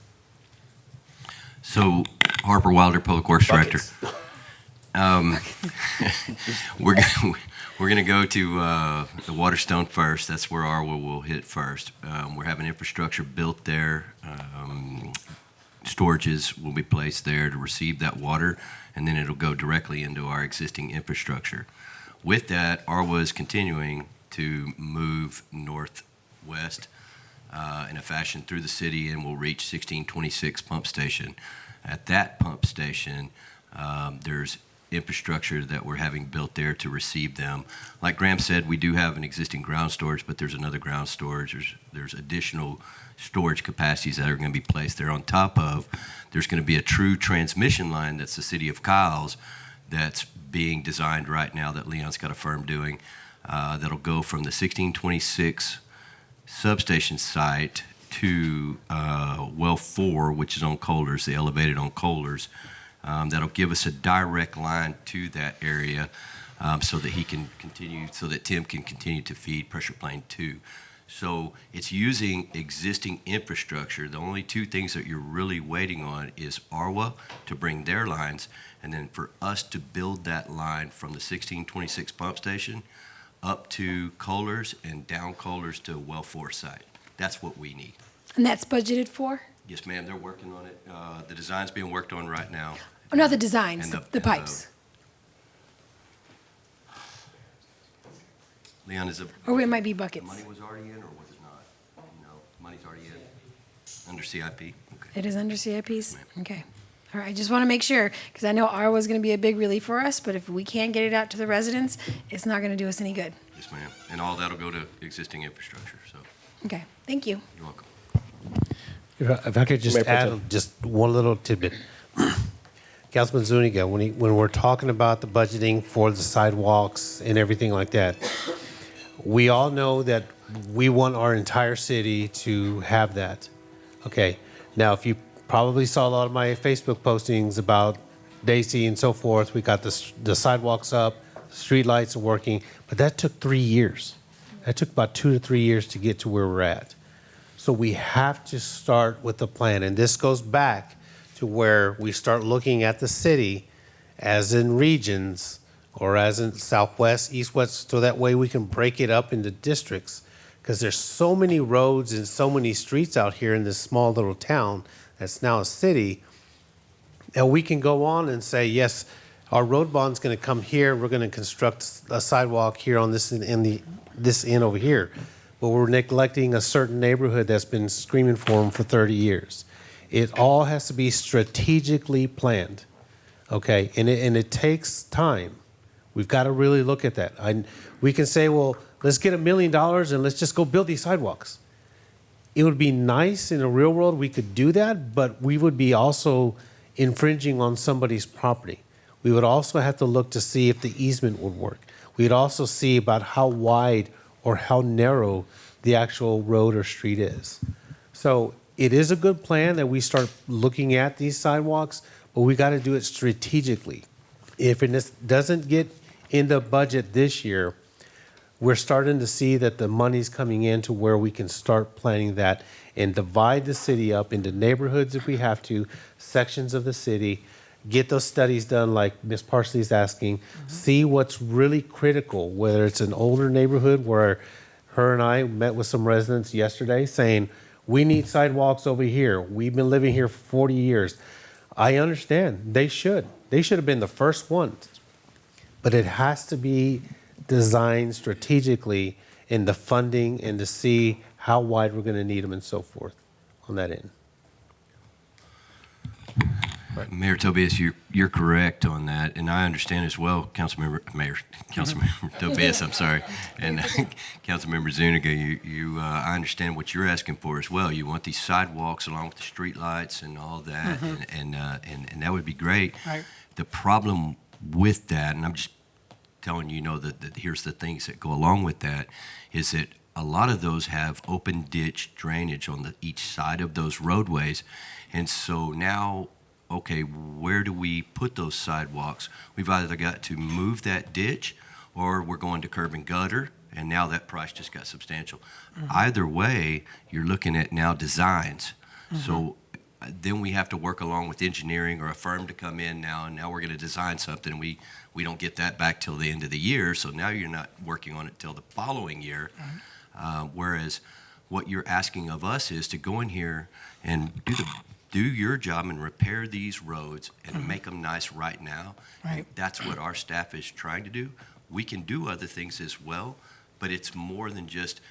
So Harper Wilder, Public Works Director. We're going to go to the Waterstone first. That's where Arwa will hit first. We're having infrastructure built there. Storages will be placed there to receive that water, and then it'll go directly into our existing infrastructure. With that, Arwa is continuing to move northwest in a fashion through the city, and will reach 1626 pump station. At that pump station, there's infrastructure that we're having built there to receive them. Like Graham said, we do have an existing ground storage, but there's another ground storage. There's additional storage capacities that are going to be placed there. On top of, there's going to be a true transmission line that's the city of Kyle's that's being designed right now that Leon's got a firm doing that'll go from the 1626 substation site to well 4, which is on Colders, the elevated on Colders. That'll give us a direct line to that area so that he can continue, so that Tim can continue to feed Pressure Plane 2. So it's using existing infrastructure. The only two things that you're really waiting on is Arwa to bring their lines, and then for us to build that line from the 1626 pump station up to Colders and down Colders to well 4 site. That's what we need. And that's budgeted for? Yes, ma'am, they're working on it. The design's being worked on right now. Oh, not the designs, And the pipes. Leon, is it? Or it might be buckets. Money was already in, or was it not? No, money's already in, under CIP? Okay. It is under CIPs? Okay. All right, I just want to make sure, because I know ARWA is going to be a big relief for us, but if we can't get it out to the residents, it's not going to do us any good. Yes, ma'am, and all that'll go to existing infrastructure, so. Okay, thank you. You're welcome. If I could just Mayor Pro add Tem. just one little tidbit. Councilman Zuniga, when we're talking about the budgeting for the sidewalks and everything like that, we all know that we want our entire city to have that. Okay. Now, if you probably saw a lot of my Facebook postings about Daisy and so forth, we got the sidewalks up, street lights are working, but that took 3 years. That took about 2 to 3 years to get to where we're at. So we have to start with the plan, and this goes back to where we start looking at the city as in regions or as in southwest, east, west, so that way we can break it up into districts. Because there's so many roads and so many streets out here in this small little town that's now a city, and we can go on and say, yes, our road bond's gonna come here, we're gonna construct a sidewalk here on this this end over here. But we're neglecting a certain neighborhood that's been screaming for them for 30 years. It all has to be strategically planned, okay? And it takes time. We've got to really look at that. We can say, well, let's get $1 million and let's just go build these sidewalks. It would be nice in the real world we could do that, but we would be also infringing on somebody's property. We would also have to look to see if the easement would work. We'd also see about how wide or how narrow the actual road or street is. So it is a good plan that we start looking at these sidewalks, but we got to do it strategically. If it doesn't get in the budget this year, we're starting to see that the money's coming in to where we can start planning that and divide the city up into neighborhoods if we have to, sections of the city, get those studies done like Ms. Parsley's asking, see what's really critical, whether it's an older neighborhood where her and I met with some residents yesterday saying, we need sidewalks over here. We've been living here for 40 years. I understand. They should. They should have been the first ones. But it has to be designed strategically in the funding and to see how wide we're going to need them and so forth on that end. Mayor Tobias, you're correct on that, and I understand as well, Councilmember Tobias, I'm sorry, and Councilmember Zuniga, I understand what you're asking for as well. You want these sidewalks along with the street lights and all that, and that would be great. Right. The problem with that, and I'm just telling you, that here's the things that go along with that, is that a lot of those have open ditch drainage on each side of those roadways, and so now, okay, where do we put those sidewalks? We've either got to move that ditch or we're going to curb and gutter, and now that price just got substantial. Either way, you're looking at now designs. So then we have to work along with engineering or a firm to come in now, and now we're going to design something. We don't get that back till the end of the year, so now you're not working on it till the following year. Whereas what you're asking of us is to go in here and do your job and repair these roads and make them nice right now. Right. That's what our staff is trying to do. We can do other things as well, but it's more than just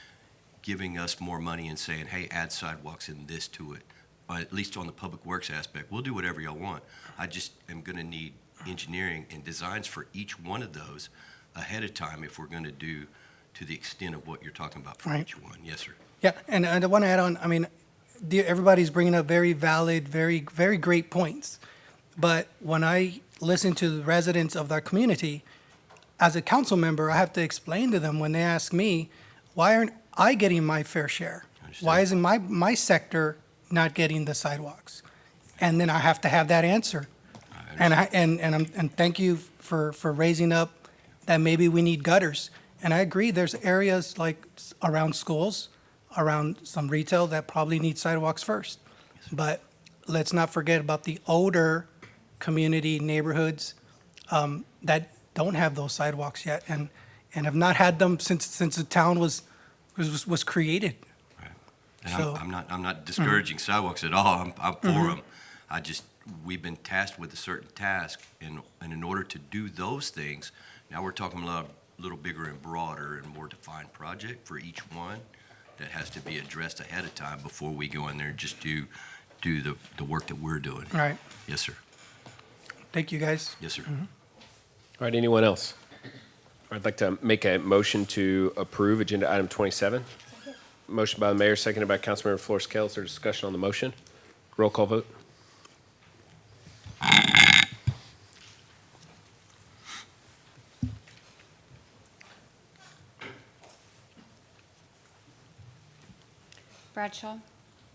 giving us more money and saying, hey, add sidewalks and this to it. At least on the public works aspect, we'll do whatever y'all want. I just am gonna need engineering and designs for each one of those ahead of time if we're gonna do to the extent of what you're talking about for each one. Yes, sir. Yeah, and I want to add on, I mean, everybody's bringing up very valid, very, very great points. But when I listen to the residents of our community, as a council member, I have to explain to them when they ask me, why aren't I getting my fair share? Why isn't my sector not getting the sidewalks? And then I have to have that answer. And thank you for raising up that maybe we need gutters. And I agree, there's areas like around schools, around some retail that probably need sidewalks first. But let's not forget about the older community neighborhoods that don't have those sidewalks yet and have not had them since the town was created. And So- I'm not discouraging sidewalks at all. I'm for them. We've been tasked with a certain task, and in order to do those things, now we're talking a little bigger and broader and more defined project for each one that has to be addressed ahead of time before we go in there and just do the work that we're doing. Right. Yes, sir. Thank you, guys. Yes, sir. All right, anyone else? I'd like to make a motion to approve agenda item 27. Motion by the mayor, seconded by Councilmember Flores Kell. Is there discussion on the motion? Roll call vote. Bradshaw.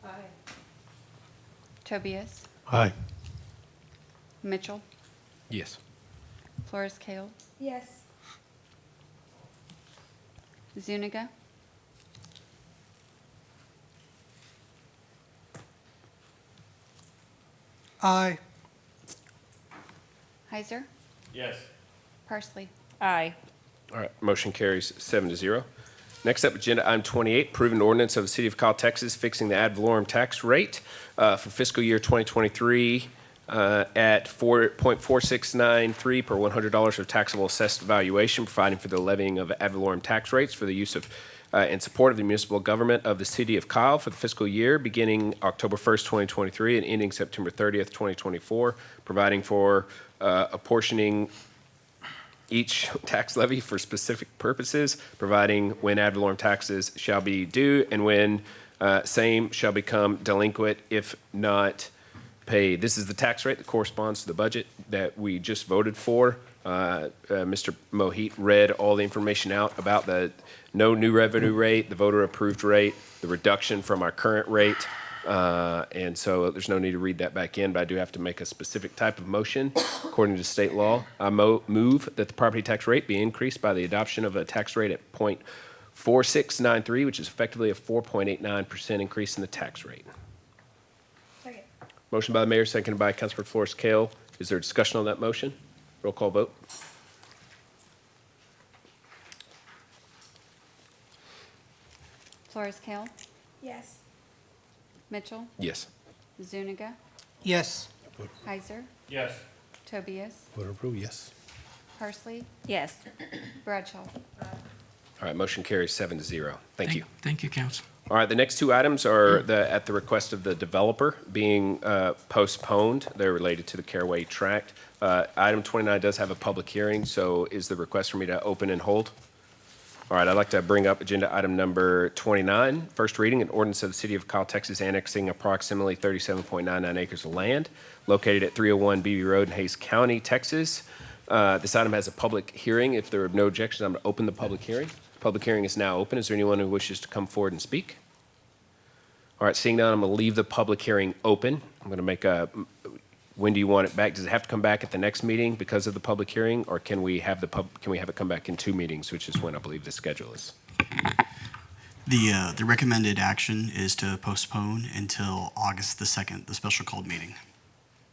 Aye. Tobias. Aye. Mitchell. Yes. Flores Kale. Yes. Zuniga. Aye. Heiser. Yes. Parsley. Aye. All right, motion carries 7-0. Next up, agenda item 28, proven ordinance of the City of Kyle, Texas, fixing the ad valorem tax rate for fiscal year 2023 at 4.4693 per $100 of taxable assessed valuation, providing for the levying of ad valorem tax rates for the use of in support of the municipal government of the City of Kyle for the fiscal year beginning October 1st, 2023 and ending September 30th, 2024, providing for apportioning each tax levy for specific purposes, providing when ad valorem taxes shall be due and when same shall become delinquent if not paid. This is the tax rate that corresponds to the budget that we just voted for. Mr. Mohit read all the information out about the no new revenue rate, the voter approved rate, the reduction from our current rate. And so there's no need to read that back in, but I do have to make a specific type of motion according to state law. I move that the property tax rate be increased by the adoption of a tax rate at 0.4693, which is effectively a 4.89% increase in the tax rate. Second. Motion by the mayor, seconded by Councilor Flores Kale. Is there discussion on that motion? Roll call vote. Flores Kale. Yes. Mitchell. Yes. Zuniga. Yes. Heiser. Yes. Tobias. Vote approved, yes. Parsley. Yes. Bradshaw. All right, motion carries 7-0. Thank you. Thank you, council. All right, the next two items are at the request of the developer being postponed. They're related to the Caraway tract. Item 29 does have a public hearing, so is the request for me to open and hold? All right, I'd like to bring up agenda item number 29, first reading, an ordinance of the City of Kyle, Texas, annexing approximately 37.99 acres of land located at 301 BB Road in Hayes County, Texas. This item has a public hearing. If there are no objections, I'm going to open the public hearing. Public hearing is now open. Is there anyone who wishes to come forward and speak? All right, seeing none, I'm going to leave the public hearing open. I'm going to make a, when do you want it back? Does it have to come back at the next meeting because of the public hearing, or can we have it come back in 2 meetings, which is when I believe the schedule is? The recommended action is to postpone until August the 2nd, the special called meeting.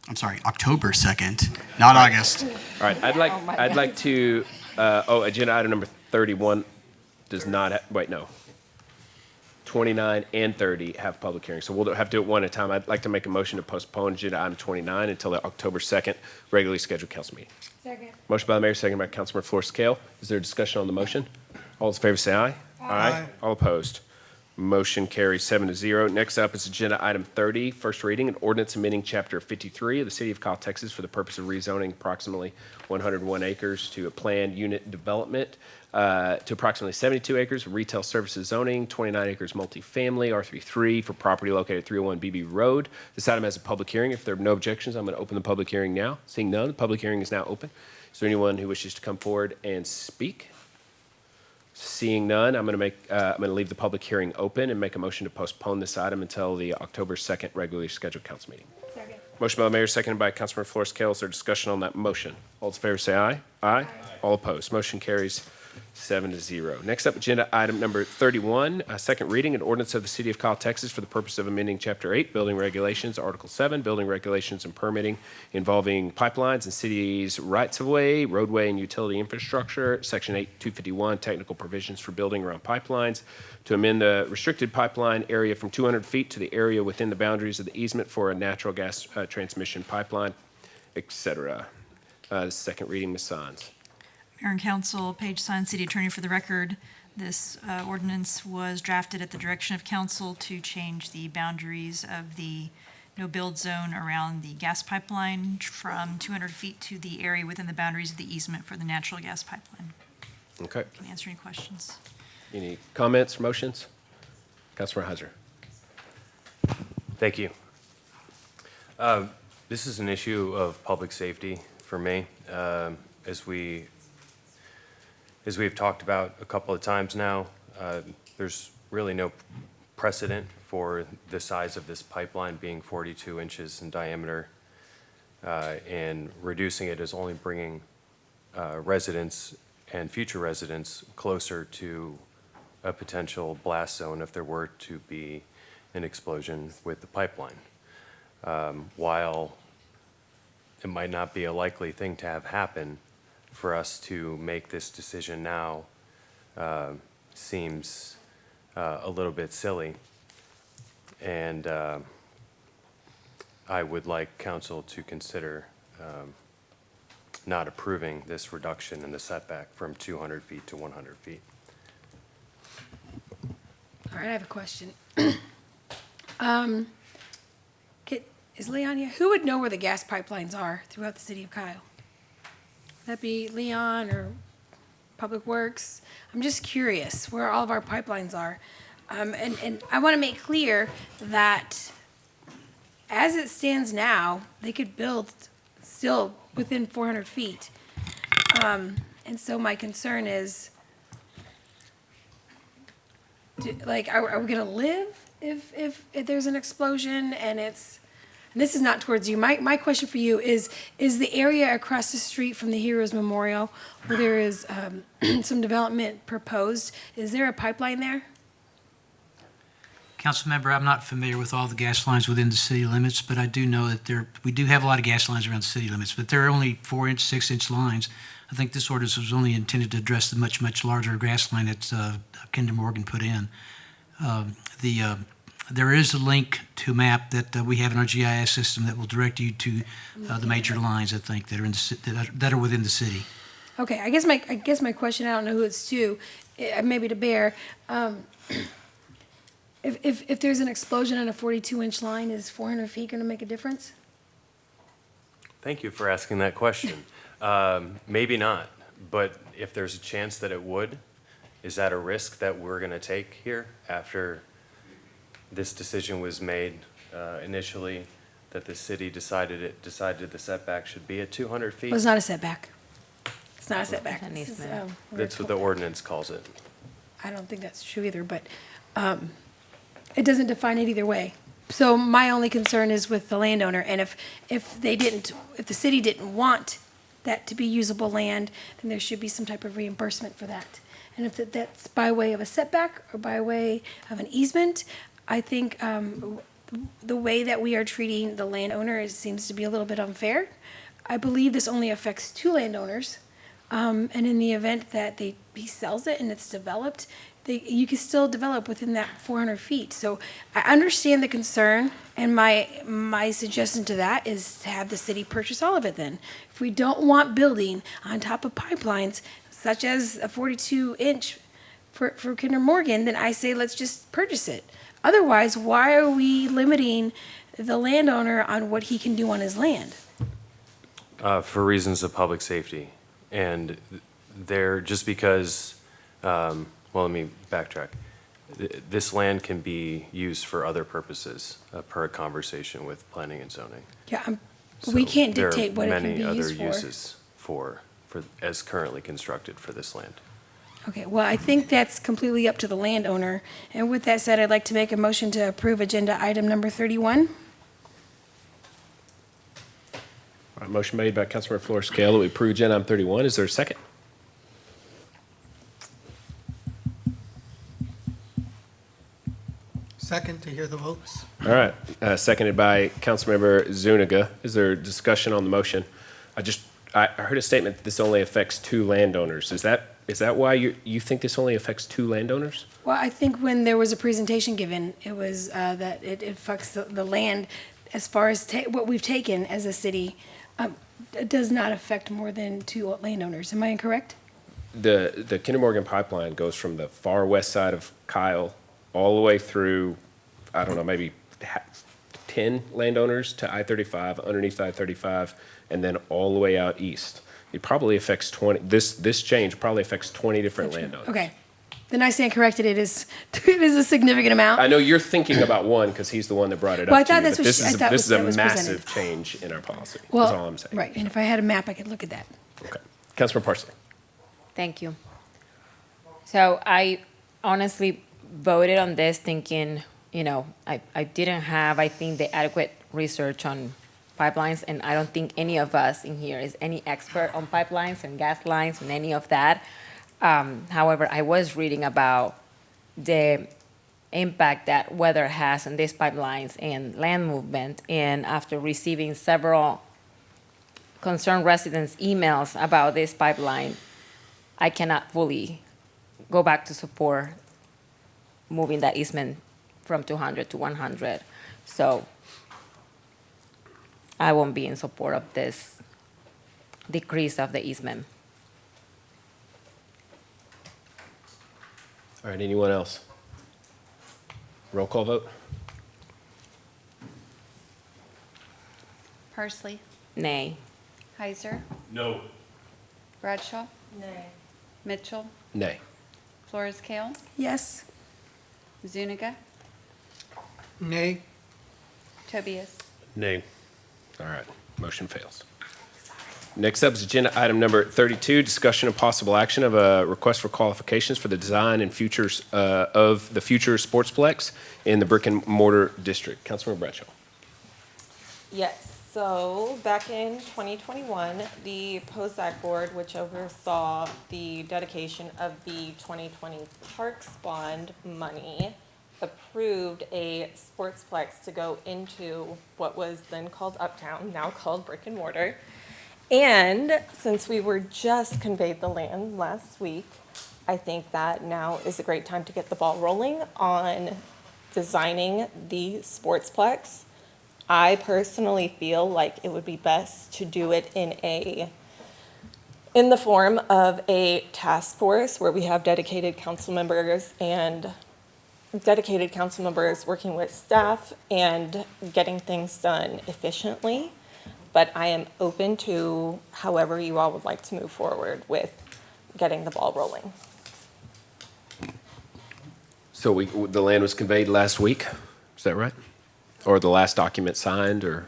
I'm sorry, October 2nd, not August. All right, I'd like to, agenda item number 31 does not, wait, no. 29 and 30 have public hearings, so we'll have to do it one at a time. I'd like to make a motion to postpone agenda item 29 until the October 2nd regularly scheduled council meeting. Second. Motion by the mayor, second by Councilmember Flores Kale. Is there discussion on the motion? All those in favor say aye. Aye. All opposed? Motion carries 7-0. Next up is agenda item 30, first reading, an ordinance amending chapter 53 of the City of Kyle, Texas for the purpose of rezoning approximately 101 acres to a planned unit development to approximately 72 acres of retail services zoning, 29 acres multifamily, R33 for property located at 301 BB Road. This item has a public hearing. If there are no objections, I'm going to open the public hearing now. Seeing none, the public hearing is now open. Is there anyone who wishes to come forward and speak? Seeing none, I'm going to leave the public hearing open and make a motion to postpone this item until the October 2nd regularly scheduled council meeting. Second. Motion by the mayor, seconded by Councilmember Flores Kale. Is there discussion on that motion? All those in favor say aye. Aye. All opposed. Motion carries 7-0. Next up, agenda item number 31, second reading, an ordinance of the City of Kyle, Texas for the purpose of amending Chapter 8, Building Regulations, Article 7, Building Regulations and Permitting involving pipelines and cities' rights-of-way, roadway, and utility infrastructure, Section 8, 251, Technical Provisions for Building Around Pipelines, to amend the restricted pipeline area from 200 feet to the area within the boundaries of the easement for a natural gas transmission pipeline, etc. Second reading, Ms. Sines. Mayor and Council, Paige Sines, City Attorney for the record. This ordinance was drafted at the direction of council to change the boundaries of the no-build zone around the gas pipeline from 200 feet to the area within the boundaries of the easement for the natural gas pipeline. Okay. Can answer any questions. Any comments, motions? Councilor Heiser. Thank you. This is an issue of public safety for me. As we've talked about a couple of times now, there's really no precedent for the size of this pipeline being 42 inches in diameter, and reducing it is only bringing residents and future residents closer to a potential blast zone if there were to be an explosion with the pipeline. While it might not be a likely thing to have happen, for us to make this decision now seems a little bit silly. And I would like council to consider not approving this reduction in the setback from 200 feet to 100 feet. All right, I have a question. Is Leon here? Who would know where the gas pipelines are throughout the city of Kyle? Would that be Leon or Public Works? I'm just curious where all of our pipelines are. And I want to make clear that as it stands now, they could build still within 400 feet. And so my concern is, are we going to live if there's an explosion and it's, and this is not towards you. My question for you is the area across the street from the Heroes Memorial where there is some development proposed, is there a pipeline there? Councilmember, I'm not familiar with all the gas lines within the city limits, but I do know that we do have a lot of gas lines around the city limits, but they're only 4-inch, 6-inch lines. I think this ordinance was only intended to address the much, much larger gas line that Kinder Morgan put in. There is a link to a map that we have in our GIS system that will direct you to the major lines, I think, that are in that are within the city. Okay, I guess my question, I don't know who it's to, maybe to Bear. If there's an explosion on a 42-inch line, is 400 feet going to make a difference? Thank you for asking that question. Maybe not, but if there's a chance that it would, is that a risk that we're going to take here after this decision was made initially, that the city decided the setback should be at 200 feet? Well, it's not a setback. It's not a setback. That's what the ordinance calls it. I don't think that's true either, but it doesn't define it either way. So my only concern is with the landowner, and if the city didn't want that to be usable land, then there should be some type of reimbursement for that. And if that's by way of a setback or by way of an easement, I think the way that we are treating the landowner seems to be a little bit unfair. I believe this only affects 2 landowners, and in the event that he sells it and it's developed, you can still develop within that 400 feet. So I understand the concern, and my suggestion to that is to have the city purchase all of it then. If we don't want building on top of pipelines, such as a 42-inch for Kinder Morgan, then I say let's just purchase it. Otherwise, why are we limiting the landowner on what he can do on his land? For reasons of public safety. And just because, well, let me backtrack. This land can be used for other purposes per conversation with planning and zoning. Yeah, we can't dictate what it can be There are many used other uses for as currently constructed for this land. Okay, well, I think that's completely up to the landowner. And with that said, I'd like to make a motion to approve agenda item number 31. All right, motion made by Councilmember Flores Scale that we approve agenda item 31. Is there a second? Second to hear the votes. All right, seconded by Councilmember Zuniga. Is there discussion on the motion? I heard a statement that this only affects 2 landowners. Is that why you think this only affects 2 landowners? Well, I think when there was a presentation given, it was that it affects the land as far as what we've taken as a city. It does not affect more than 2 landowners. Am I incorrect? The Kinder Morgan pipeline goes from the far west side of Kyle all the way through, I don't know, maybe 10 landowners to I-35, underneath I-35, and then all the way out east. It probably affects 20, this change probably affects 20 different landowners. Okay. Then I stand corrected. It is it is a significant amount. I know you're thinking about one because he's the one that brought it Well, I up to thought you, that's but what this she- I is, thought this was- is a that was massive presented. change in our policy, Well, is all I'm saying. right. And if I had a map, I could look at that. Okay. Councilman Parsley. Thank you. So I honestly voted on this thinking, I didn't have, I think, the adequate research on pipelines, and I don't think any of us in here is any expert on pipelines and gas lines and any of that. However, I was reading about the impact that weather has on these pipelines and land movement, and after receiving several concerned residents' emails about this pipeline, I cannot fully go back to support moving that easement from 200 to 100. So I won't be in support of this decrease of the easement. All right, anyone else? Roll call vote? Parsley, Nay. Heiser, No. Bradshaw, Nay. Mitchell, Nay. Flores Kale, Yes. Zuniga, Nay. Tobias. Nay. All right, motion fails. Next up is agenda item number 32, discussion and possible action of a request for qualifications for the design and futures of the future sportsplex in the brick and mortar district. Councilmember Bradshaw. Yes, so back in 2021, the POSAC board, which oversaw the dedication of the 2020 Parks Bond money, approved a sportsplex to go into what was then called Uptown, now called Brick and Mortar. And since we were just conveyed the land last week, I think that now is a great time to get the ball rolling on designing the sportsplex. I personally feel like it would be best to do it in the form of a task force where we have dedicated council members working with staff and getting things done efficiently. But I am open to however you all would like to move forward with getting the ball rolling. So the land was conveyed last week, is that right? Or the last document signed, or?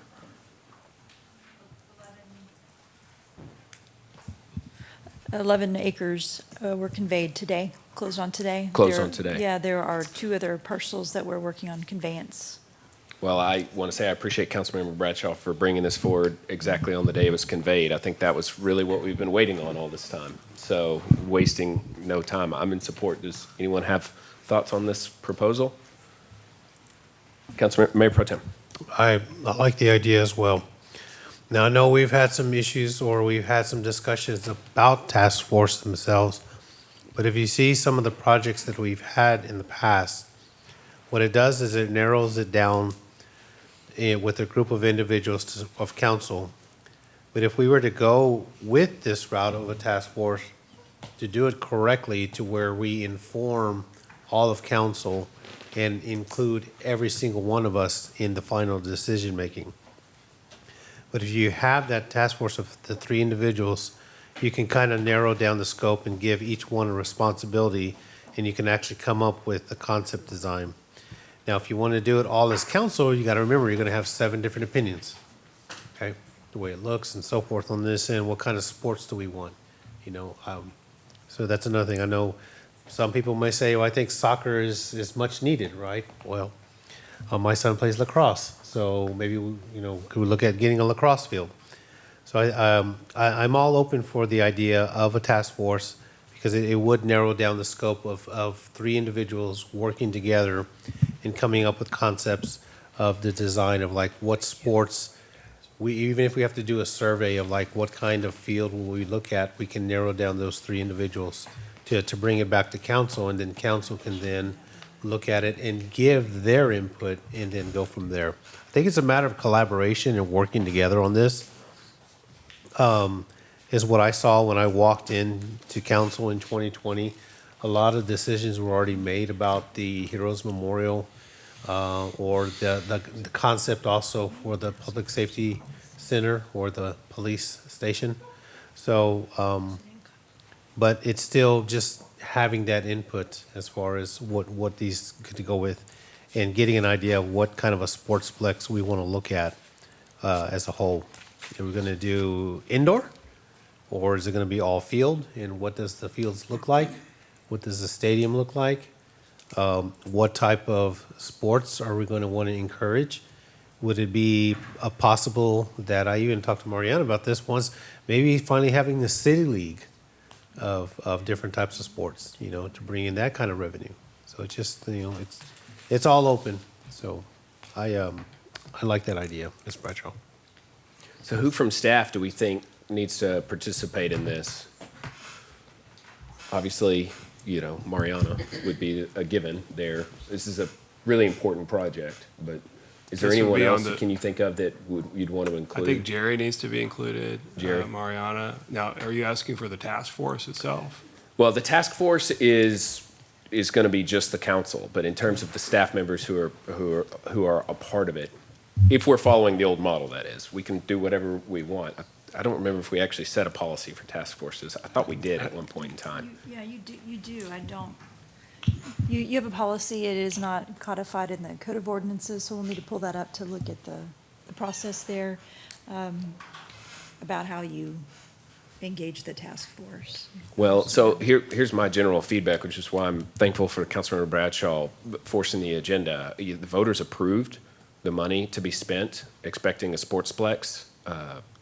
11 acres were conveyed today, closed on today. Closed on today. Yeah, there are 2 other parcels that we're working on conveyance. Well, I want to say I appreciate Councilmember Bradshaw for bringing this forward exactly on the day it was conveyed. I think that was really what we've been waiting on all this time. So wasting no time. I'm in support. Does anyone have thoughts on this proposal? Councilmember, Mayor Pro Tem. I like the idea as well. Now, I know we've had some issues or we've had some discussions about task force themselves, but if you see some of the projects that we've had in the past, what it does is it narrows it down with a group of individuals of council. But if we were to go with this route of a task force, to do it correctly to where we inform all of council and include every single one of us in the final decision-making. But if you have that task force of the 3 individuals, you can kind of narrow down the scope and give each one a responsibility, and you can actually come up with a concept design. Now, if you want to do it all as council, you got to remember, you're going to have 7 different opinions, okay? The way it looks and so forth on this end, what kind of sports do we want, So that's another thing. I know some people may say, well, I think soccer is much needed, right? Well, my son plays lacrosse, so maybe, could we look at getting a lacrosse field? So I'm all open for the idea of a task force because it would narrow down the scope of 3 individuals working together and coming up with concepts of the design of like what sports, even if we have to do a survey of like what kind of field will we look at, we can narrow down those 3 individuals to bring it back to council, and then council can then look at it and give their input and then go from there. I think it's a matter of collaboration and working together on this. Is what I saw when I walked into council in 2020. A lot of decisions were already made about the Heroes Memorial or the concept also for the Public Safety Center or the police station. So, but it's still just having that input as far as what these could go with, and getting an idea of what kind of a sportsplex we want to look at as a whole. Are we going to do indoor, or is it going to be all field? And what does the fields look like? What does the stadium look like? What type of sports are we going to want to encourage? Would it be possible that I even talked to Mariana about this once, maybe finally having the city league of different types of sports, to bring in that kind of revenue. So it's just, it's all open. So I like that idea, Ms. Bradshaw. So who from staff do we think needs to participate in this? Obviously, Mariana would be a given there. This is a really important project, but is there This would anyone be on else the- can you think of that you'd want to I include? think Jerry needs to be included. Jerry. Mariana. Now, are you asking for the task force itself? Well, the task force is going to be just the council, but in terms of the staff members who are a part of it, if we're following the old model, that is, we can do whatever we want. I don't remember if we actually set a policy for task forces. I thought we did at one point in time. Yeah, you do. I don't. You have a policy, it is not codified in the Code of Ordinances, so we'll need to pull that up to look at the process there, about how you engage the task force. Well, so here's my general feedback, which is why I'm thankful for Councilmember Bradshaw forcing the agenda. The voters approved the money to be spent, expecting a sportsplex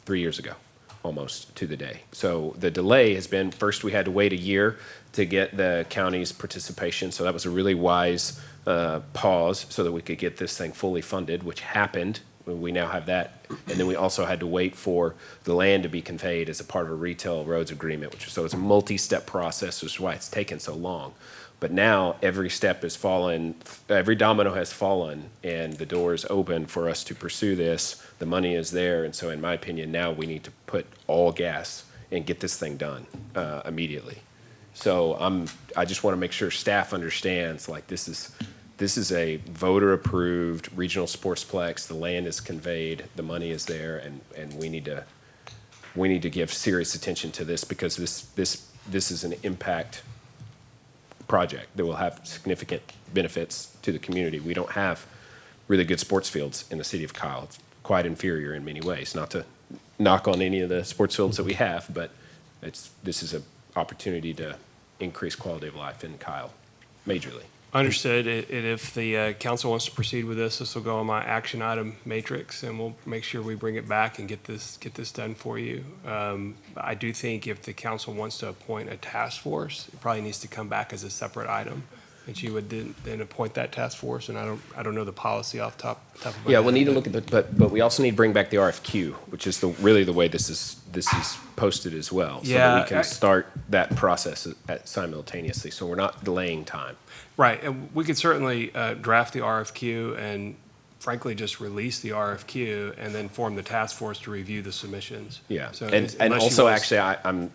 3 years ago, almost to the day. So the delay has been, first we had to wait a year to get the county's participation, so that was a really wise pause so that we could get this thing fully funded, which happened. We now have that. And then we also had to wait for the land to be conveyed as a part of a retail roads agreement, so it's a multi-step process, which is why it's taken so long. But now every step has fallen, every domino has fallen, and the door is open for us to pursue this. The money is there, and so in my opinion, now we need to put all gas and get this thing done immediately. So I just want to make sure staff understands, like, this is a voter-approved regional sportsplex. The land is conveyed, the money is there, and we need to give serious attention to this, because this is an impact project that will have significant benefits to the community. We don't have really good sports fields in the city of Kyle. It's quite inferior in many ways. Not to knock on any of the sports fields that we have, but this is an opportunity to increase quality of life in Kyle majorly. Understood. And if the council wants to proceed with this, this will go on my action item matrix, and we'll make sure we bring it back and get this done for you. I do think if the council wants to appoint a task force, it probably needs to come back as a separate item, and you would then appoint that task force. And I don't know the policy off the top of my Yeah, head. we'll need to look at but we also need to bring back the RFQ, which is really the way this is posted as well, so that we can start that process simultaneously. So we're not delaying time. Right, and we could certainly draft the RFQ and frankly just release the RFQ and then form the task force to review the submissions. Yeah, So and unless you also want- actually, I'm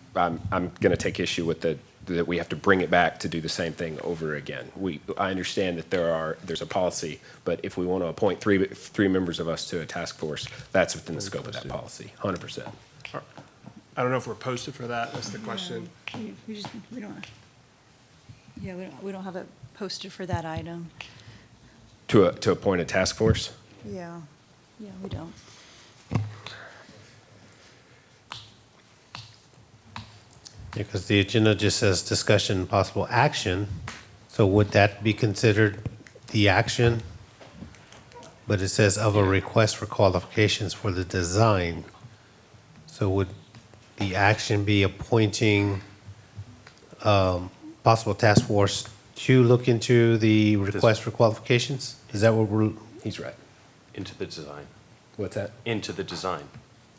going to take issue with that we have to bring it back to do the same thing over again. I understand that there's a policy, but if we want to appoint three members of us to a task force, that's within the scope of that policy, 100%. I don't know if we're posted for that, that's the question. We don't have it posted for that item. To appoint a task force? Yeah, we don't. Because the agenda just says discussion and possible action, so would that be considered the action? But it says of a request for qualifications for the design. So would the action be appointing possible task force to look into the request for qualifications? Is that what we're? He's right. Into the design. What's that? Into the design.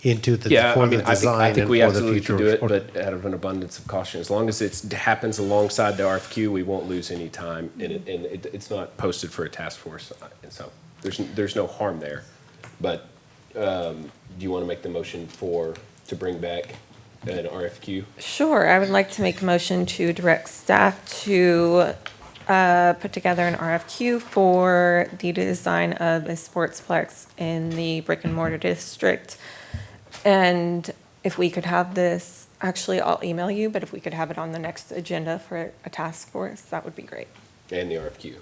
Into the, Yeah, for I mean, the design I think and we for the absolutely can future do it, but out of an abundance of caution, as long as it happens alongside the RFQ, we won't lose any time, and it's not posted for a task force, and so there's no harm there. But do you want to make the motion to bring back an RFQ? Sure, I would like to make a motion to direct staff to put together an RFQ for the design of a sportsplex in the brick and mortar district. And if we could have this Actually, I'll email you, but if we could have it on the next agenda for a task force, that would be great. And the RFQ,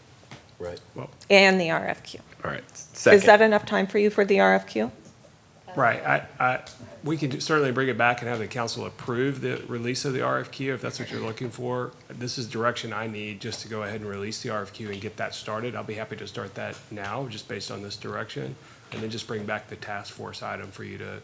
right? And the RFQ. All right. Is Second. that enough time for you for the RFQ? Right, we could certainly bring it back and have the council approve the release of the RFQ if that's what you're looking for. This is direction I need just to go ahead and release the RFQ and get that started. I'll be happy to start that now, just based on this direction, and then just bring back the task force item for you to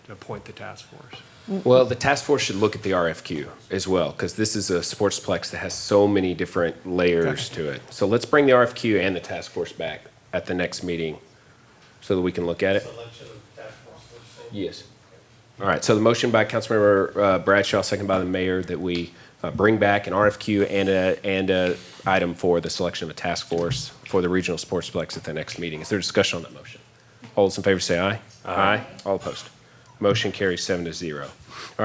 appoint the task force. Well, the task force should look at the RFQ as well, because this is a sportsplex that has so many different layers to it. So let's bring the RFQ and the task force back at the next meeting so that we can look at it. Yes. All right, so the motion by Councilmember Bradshaw, second by the mayor, that we bring back an RFQ and a item for the selection of a task force for the regional sportsplex at the next meeting. Is there discussion on that motion? All those in favor say aye. Aye. All opposed. Motion carries 7-0. All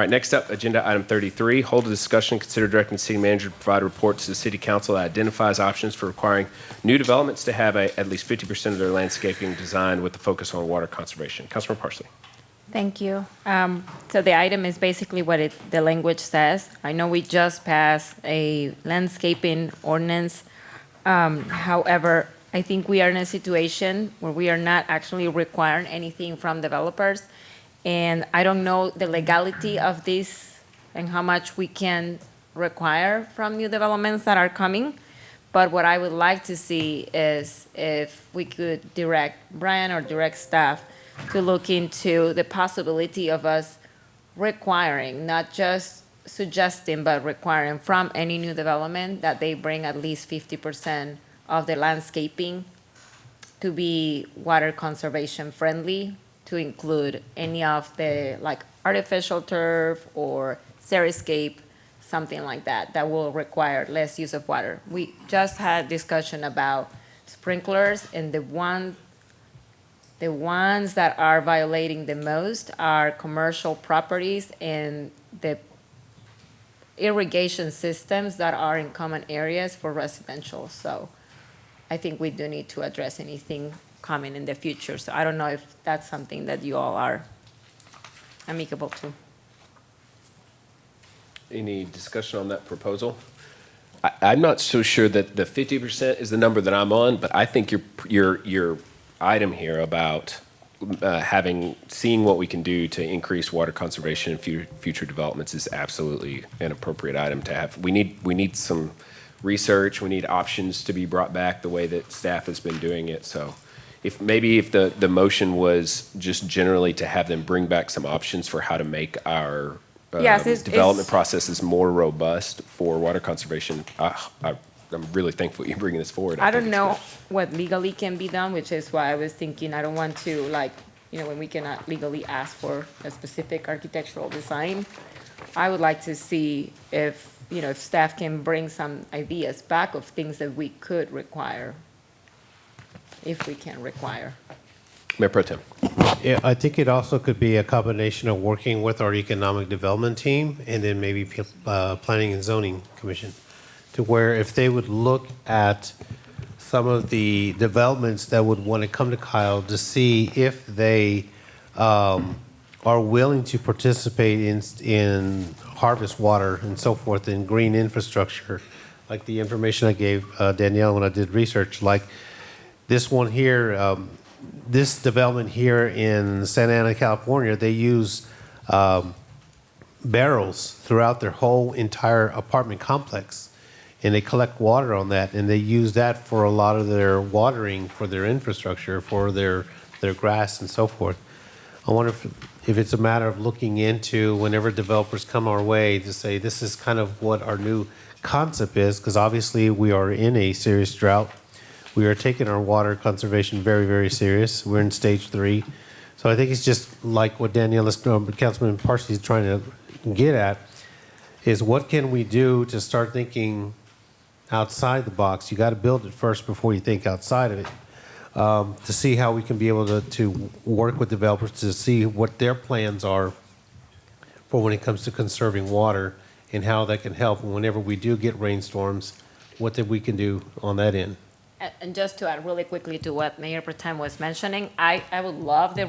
right, next up, agenda item 33, hold a discussion, consider directing the city manager to provide a report to the city council that identifies options for requiring new developments to have at least 50% of their landscaping designed with the focus on water conservation. Councilmember Parsley. Thank you. So the item is basically what the language says. I know we just passed a landscaping ordinance. However, I think we are in a situation where we are not actually requiring anything from developers. And I don't know the legality of this and how much we can require from new developments that are coming. But what I would like to see is if we could direct Brian or direct staff to look into the possibility of us requiring, not just suggesting, but requiring from any new development that they bring at least 50% of the landscaping to be water conservation friendly, to include any of the like artificial turf or xeriscape, something like that, that will require less use of water. We just had discussion about sprinklers, and the ones that are violating the most are commercial properties and the irrigation systems that are in common areas for residential. So I think we do need to address anything coming in the future. So I don't know if that's something that you all are amicable to. Any discussion on that proposal? I'm not so sure that the 50% is the number that I'm on, but I think your item here about seeing what we can do to increase water conservation in future developments is absolutely an appropriate item to have. We need some research. We need options to be brought back the way that staff has been doing it. So if the motion was just generally to have them bring back some options for how to make our development processes more robust for water conservation, I'm really thankful you're bringing this forward. I don't know what legally can be done, which is why I was thinking I don't want to, when we cannot legally ask for a specific architectural design. I would like to see if staff can bring some ideas back of things that we could require, if we can require. Mayor Pro Tem. Yeah, I think it also could be a combination of working with our economic development team and then maybe planning and zoning commission, to where if they would look at some of the developments that would want to come to Kyle to see if they are willing to participate in harvest water and so forth in green infrastructure, like the information I gave Danielle when I did research, like this one here, this development here in Santa Ana, California, they use barrels throughout their whole entire apartment complex, and they collect water on that, and they use that for a lot of their watering for their infrastructure, for their grass and so forth. I wonder if it's a matter of looking into whenever developers come our way to say this is kind of what our new concept is, because obviously we are in a serious drought. We are taking our water conservation very, very serious. We're in stage 3. So I think it's just like what Councilman Parsley is trying to get at, is what can we do to start thinking outside the box? You got to build it first before you think outside of it, to see how we can be able to work with developers to see what their plans are for when it comes to conserving water and how that can help. And whenever we do get rainstorms, what that we can do on that end. And just to add really quickly to what Mayor Pro Tem was mentioning, I would love the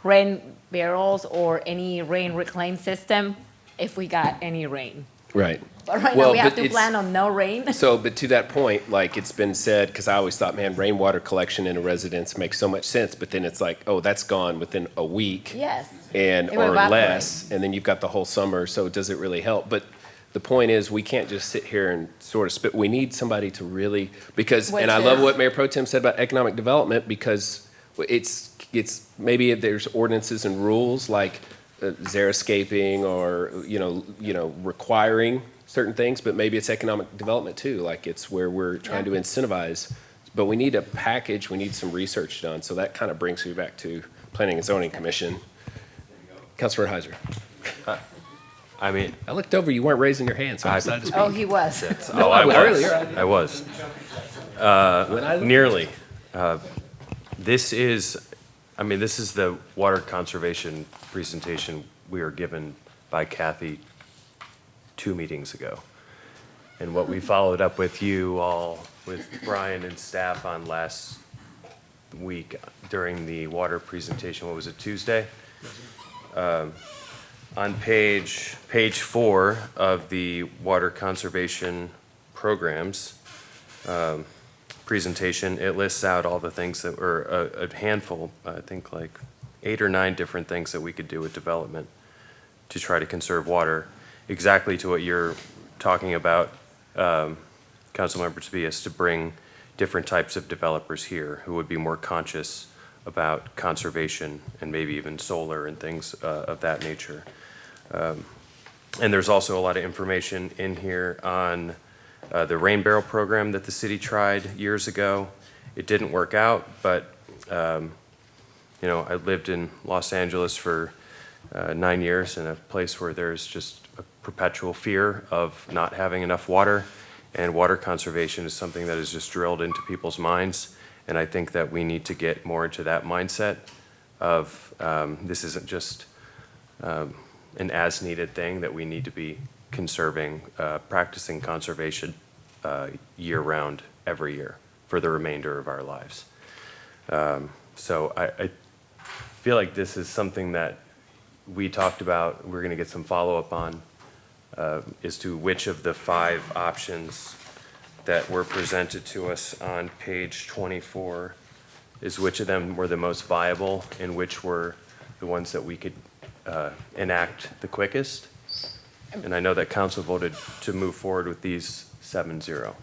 rain barrels or any rain reclaim system if we got any rain. Right. But right Well, now, we have but to it's- plan on no rain. So, but to that point, like it's been said, because I always thought, man, rainwater collection in a residence makes so much sense. But then it's like, oh, that's gone within a week. Yes. And It will or evaporate. less, and then you've got the whole summer. So does it really help? But the point is, we can't just sit here and sort of spit. We need somebody to really, because, Which and I love is- what Mayor Pro Tem said about economic development, because it's maybe there's ordinances and rules like xeriscaping or requiring certain things, but maybe it's economic development too. Like it's where we're trying to incentivize. But we need a package. We need some research done. So that kind of brings me back to Planning and Zoning Commission. Councilor Heiser. I mean, I looked over. You weren't raising your hand, so I decided to speak. Oh, he was. No, I was. earlier. I was. Nearly. This is the water conservation presentation we were given by Kathy 2 meetings ago. And what we followed up with you all, with Brian and staff on last week during the water presentation, what was it, Tuesday? On page 4 of the water conservation programs presentation, it lists out all the things that were a handful, I think like 8 or 9 different things that we could do with development to try to conserve water. Exactly to what you're talking about, Councilmember Tobias, to bring different types of developers here who would be more conscious about conservation and maybe even solar and things of that nature. And there's also a lot of information in here on the rain barrel program that the city tried years ago. It didn't work out, but I lived in Los Angeles for 9 years in a place where there's just a perpetual fear of not having enough water, and water conservation is something that is just drilled into people's minds. And I think that we need to get more into that mindset of this isn't just an as-needed thing, that we need to be conserving, practicing conservation year-round, every year, for the remainder of our lives. So I feel like this is something that we talked about, we're gonna get some follow-up on, as to which of the 5 options that were presented to us on page 24 is which of them were the most viable and which were the ones that we could enact the quickest. And I know that council voted to move forward with these 7-0.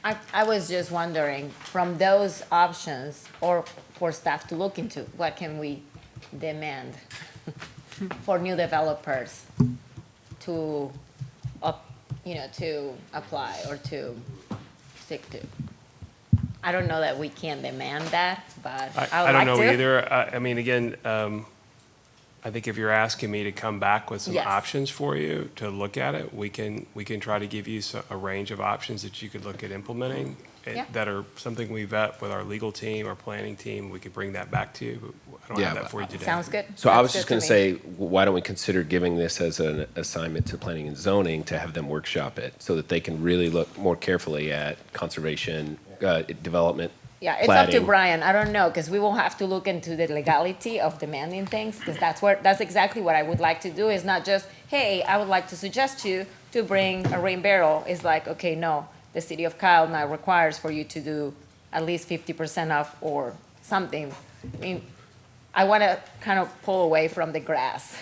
I was just wondering, from those options, or for staff to look into, what can we demand for new developers to, to apply or to stick to? I don't know that we can demand that, but I would I don't like know to. either. I mean, again, I think if you're asking me to come back with some Yes. options for you to look at it, we can try to give you a range of options that you could look at implementing Yeah. that are something we vet with our legal team, our planning team. We could bring that back to you, but I don't have Yeah, that for you today. Sounds good. So I That's was just good going to say, why don't we consider giving this as an assignment to planning and zoning to have them workshop it so that they can really look more carefully at conservation, development, Yeah, it's up to plating. Brian. I don't know, because we will have to look into the legality of demanding things, because that's exactly what I would like to do. Is not just, hey, I would like to suggest you to bring a rain barrel. It's like, okay, no, the city of Kyle now requires for you to do at least 50% off or something. I mean, I want to kind of pull away from the grass.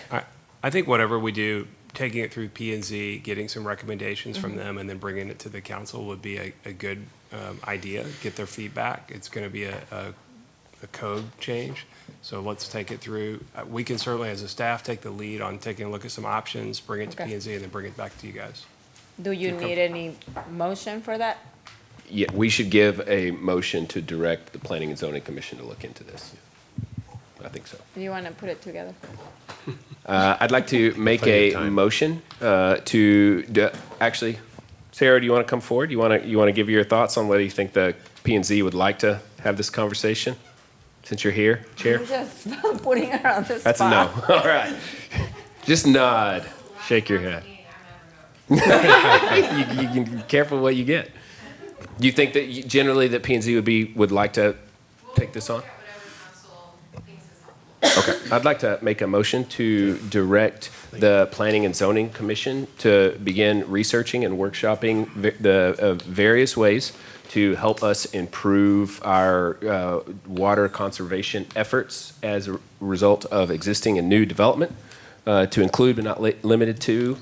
I think whatever we do, taking it through P and Z, getting some recommendations from them, and then bringing it to the council would be a good idea. Get their feedback. It's going to be a code change, so let's take it through. We can certainly, as a staff, take the lead on taking a look at some options, bring it to Okay. P and Z, and then bring it back to you guys. Do you need any motion for that? Yeah, we should give a motion to direct the Planning and Zoning Commission to look into this. I think so. Do you want to put it together? I'd like to make Plenty of a time. motion actually, Sarah, do you want to come forward? You want to give your thoughts on whether you think the P and Z would like to have this conversation? Since you're here, Chair? I'm just putting her on the spot. That's a no. All right. Just nod. Shake your head. you can be careful what you get. Do you think that generally that P and Z would like to take this on? Okay, I'd like to make a motion to direct the Planning and Zoning Commission to begin researching and workshopping the various ways to help us improve our water conservation efforts as a result of existing and new development, to include but not limited to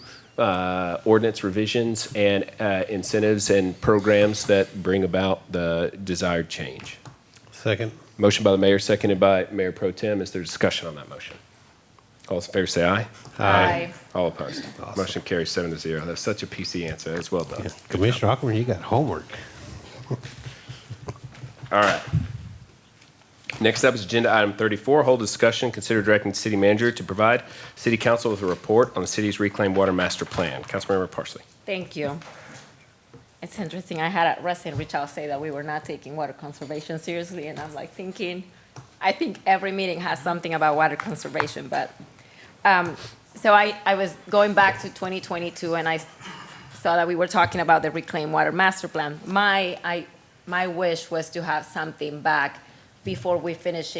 ordinance revisions and incentives and programs that bring about the desired change. Second. Motion by the mayor, seconded by Mayor Pro Tem. Is there discussion on that motion? All those in favor say aye. Aye. All opposed. Motion carries 7-0. That's such a PC answer. That's well done. Commissioner Ackerman, you got homework. All right. Next up is agenda item 34, hold discussion, consider directing the city manager to provide city council with a report on the city's reclaimed water master plan. Councilmember Parsley. Thank you. It's interesting. I had a resident reach out say that we were not taking water conservation seriously, and I'm like thinking, I think every meeting has something about water conservation, but, so I was going back to 2022 and I saw that we were talking about the Reclaimed Water Master Plan. My wish was to have something back before we finished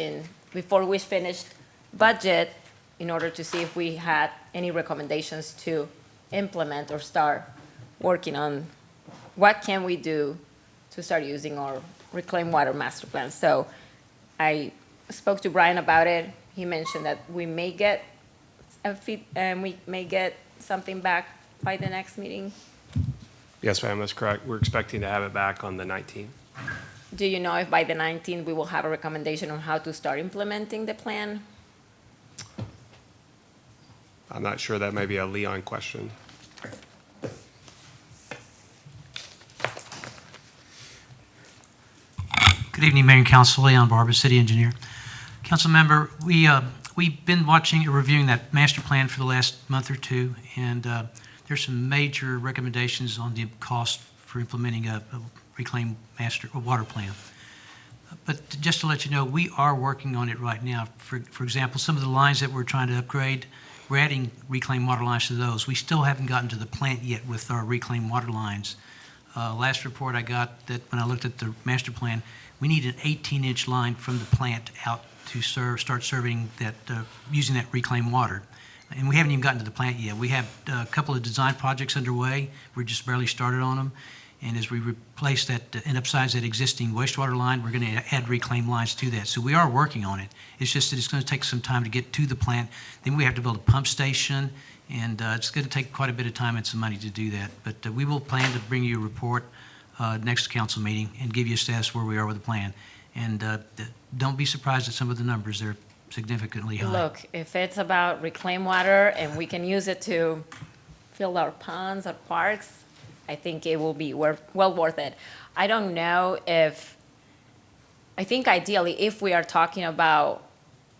budget in order to see if we had any recommendations to implement or start working on what can we do to start using our Reclaimed Water Master Plan. So I spoke to Brian about it. He mentioned that we may get something back by the next meeting. Yes, ma'am, that's correct. We're expecting to have it back on the 19th. Do you know if by the 19th we will have a recommendation on how to start implementing the plan? I'm not sure. That may be a Leon question. Good evening, Mayor and Council. Leon Barber, City Engineer. Council member, we've been reviewing that master plan for the last month or two, and there's some major recommendations on the cost for implementing a reclaimed water plan. But just to let you know, we are working on it right now. For example, some of the lines that we're trying to upgrade, we're adding reclaimed water lines to those. We still haven't gotten to the plant yet with our reclaimed water lines. Last report I got, that when I looked at the master plan, we need an 18-inch line from the plant out to start serving that, using that reclaimed water. And we haven't even gotten to the plant yet. We have a couple of design projects underway. We're just barely started on them. And as we replace that and upsize that existing wastewater line, we're going to add reclaimed lines to that. So we are working on it. It's just that it's going to take some time to get to the plant. Then we have to build a pump station, and it's going to take quite a bit of time and some money to do that. But we will plan to bring you a report next council meeting and give you a status where we are with the plan. And don't be surprised at some of the numbers. They're significantly high. Look, if it's about reclaimed water and we can use it to fill our ponds or parks, I think it will be well worth it. I don't know if, I think ideally if we are talking about,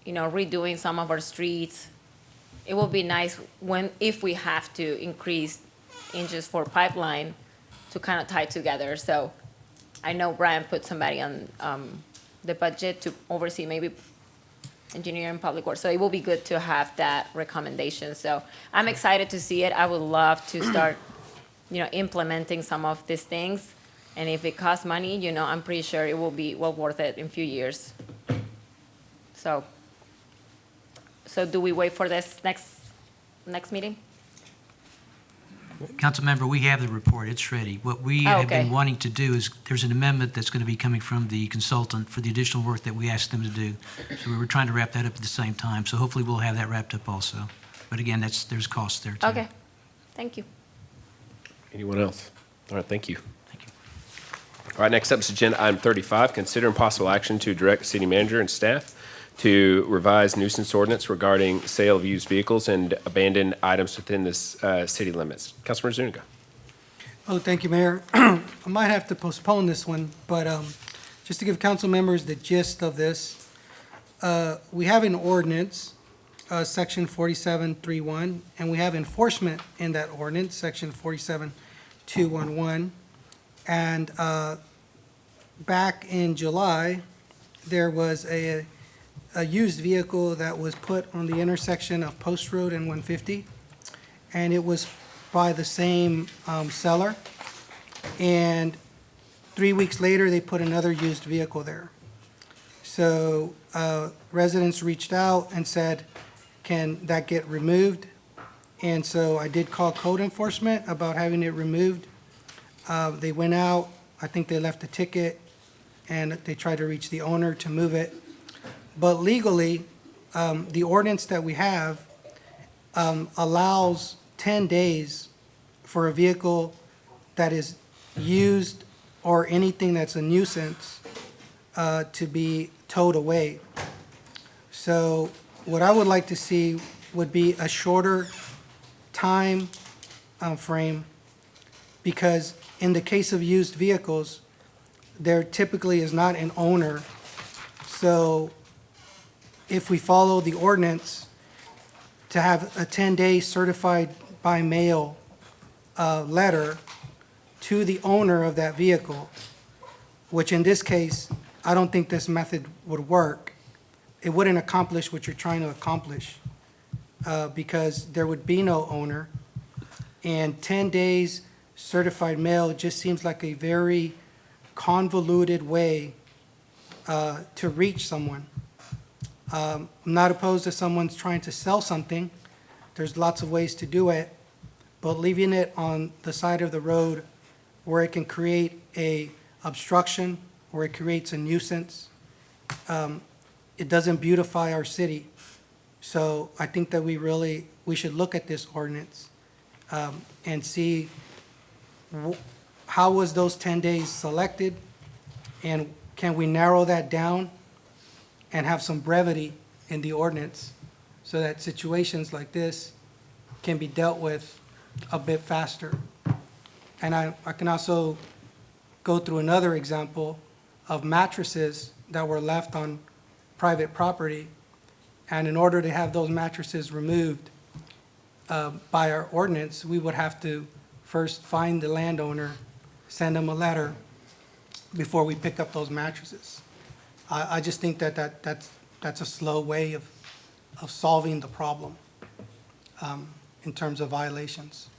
redoing some of our streets, it will be nice if we have to increase inches for pipeline to kind of tie together. So I know Brian put somebody on the budget to oversee maybe engineering public works. So it will be good to have that recommendation. So I'm excited to see it. I would love to start implementing some of these things. And if it costs money, I'm pretty sure it will be well worth it in a few years. So do we wait for this next meeting? Council member, we have the report. It's ready. What we have been wanting to do is, there's an amendment that's going to be coming from the consultant for the additional work that we asked them to do. So we were trying to wrap that up at the same time. So hopefully we'll have that wrapped up also. But again, there's costs there too. Okay. Thank you. Anyone else? All right, thank you. All right, next up is agenda item 35, consider possible action to direct city manager and staff to revise nuisance ordinance regarding sale of used vehicles and abandoned items within this city limits. Councilmember Zuniga. Oh, thank you, Mayor. I might have to postpone this one, but just to give council members the gist of this, we have an ordinance, section 4731, and we have enforcement in that ordinance, section 47211. And back in July, there was a used vehicle that was put on the intersection of Post Road and 150, and it was by the same seller. And 3 weeks later, they put another used vehicle there. So residents reached out and said, can that get removed? And so I did call code enforcement about having it removed. They went out, I think they left a ticket, and they tried to reach the owner to move it. But legally, the ordinance that we have allows 10 days for a vehicle that is used or anything that's a nuisance to be towed away. So what I would like to see would be a shorter time frame, because in the case of used vehicles, there typically is not an owner. So if we follow the ordinance to have a 10-day certified by mail letter to the owner of that vehicle, which in this case, I don't think this method would work. It wouldn't accomplish what you're trying to accomplish because there would be no owner. And 10 days certified mail just seems like a very convoluted way to reach someone. I'm not opposed to someone's trying to sell something. There's lots of ways to do it, but leaving it on the side of the road where it can create a obstruction, where it creates a nuisance, it doesn't beautify our city. So I think that we should look at this ordinance and see how was those 10 days selected, and can we narrow that down and have some brevity in the ordinance so that situations like this can be dealt with a bit faster. And I can also go through another example of mattresses that were left on private property. And in order to have those mattresses removed by our ordinance, we would have to first find the landowner, send them a letter before we pick up those mattresses. I just think that's a slow way of solving the problem in terms of violations.